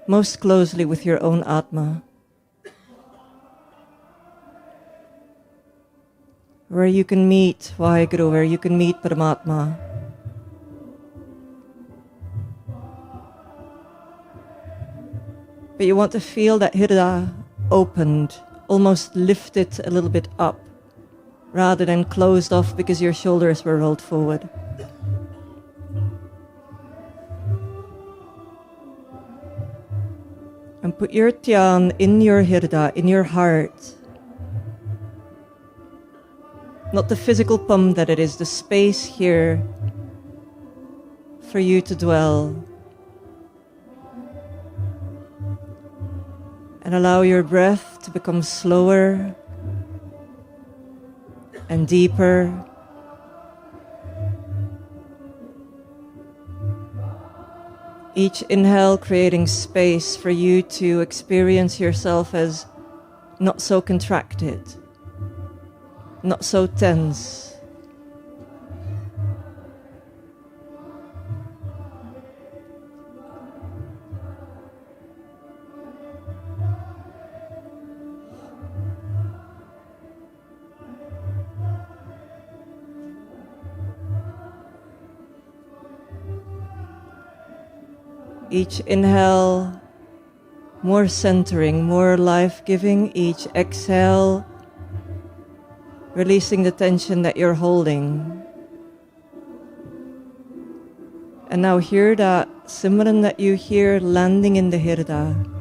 most closely with your own Atma, where you can meet Vaheguru, where you can meet Paramatma. But you want to feel that Hirada opened, almost lifted a little bit up, rather than closed off because your shoulders were rolled forward. And put your Tian in your Hirada, in your heart. Not the physical pum that it is, the space here for you to dwell. And allow your breath to become slower and deeper. Each inhale creating space for you to experience yourself as not so contracted, not so tense. Each inhale, more centering, more life-giving. Each exhale, releasing the tension that you're holding. And now hear that Simran that you hear landing in the Hirada.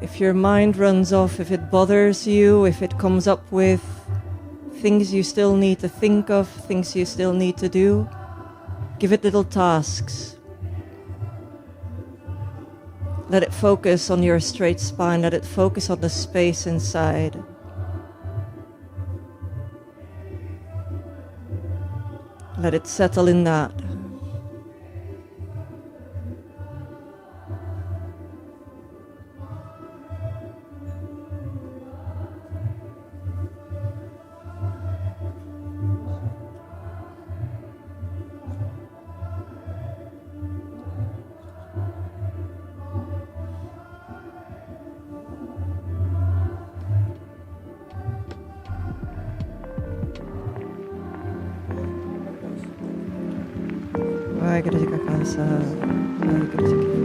If your mind runs off, if it bothers you, if it comes up with things you still need to think of, things you still need to do, give it little tasks. Let it focus on your straight spine. Let it focus on the space inside. Let it settle in that. Vaheguru Ji Ka Khalsa, Vaheguru Ji Ki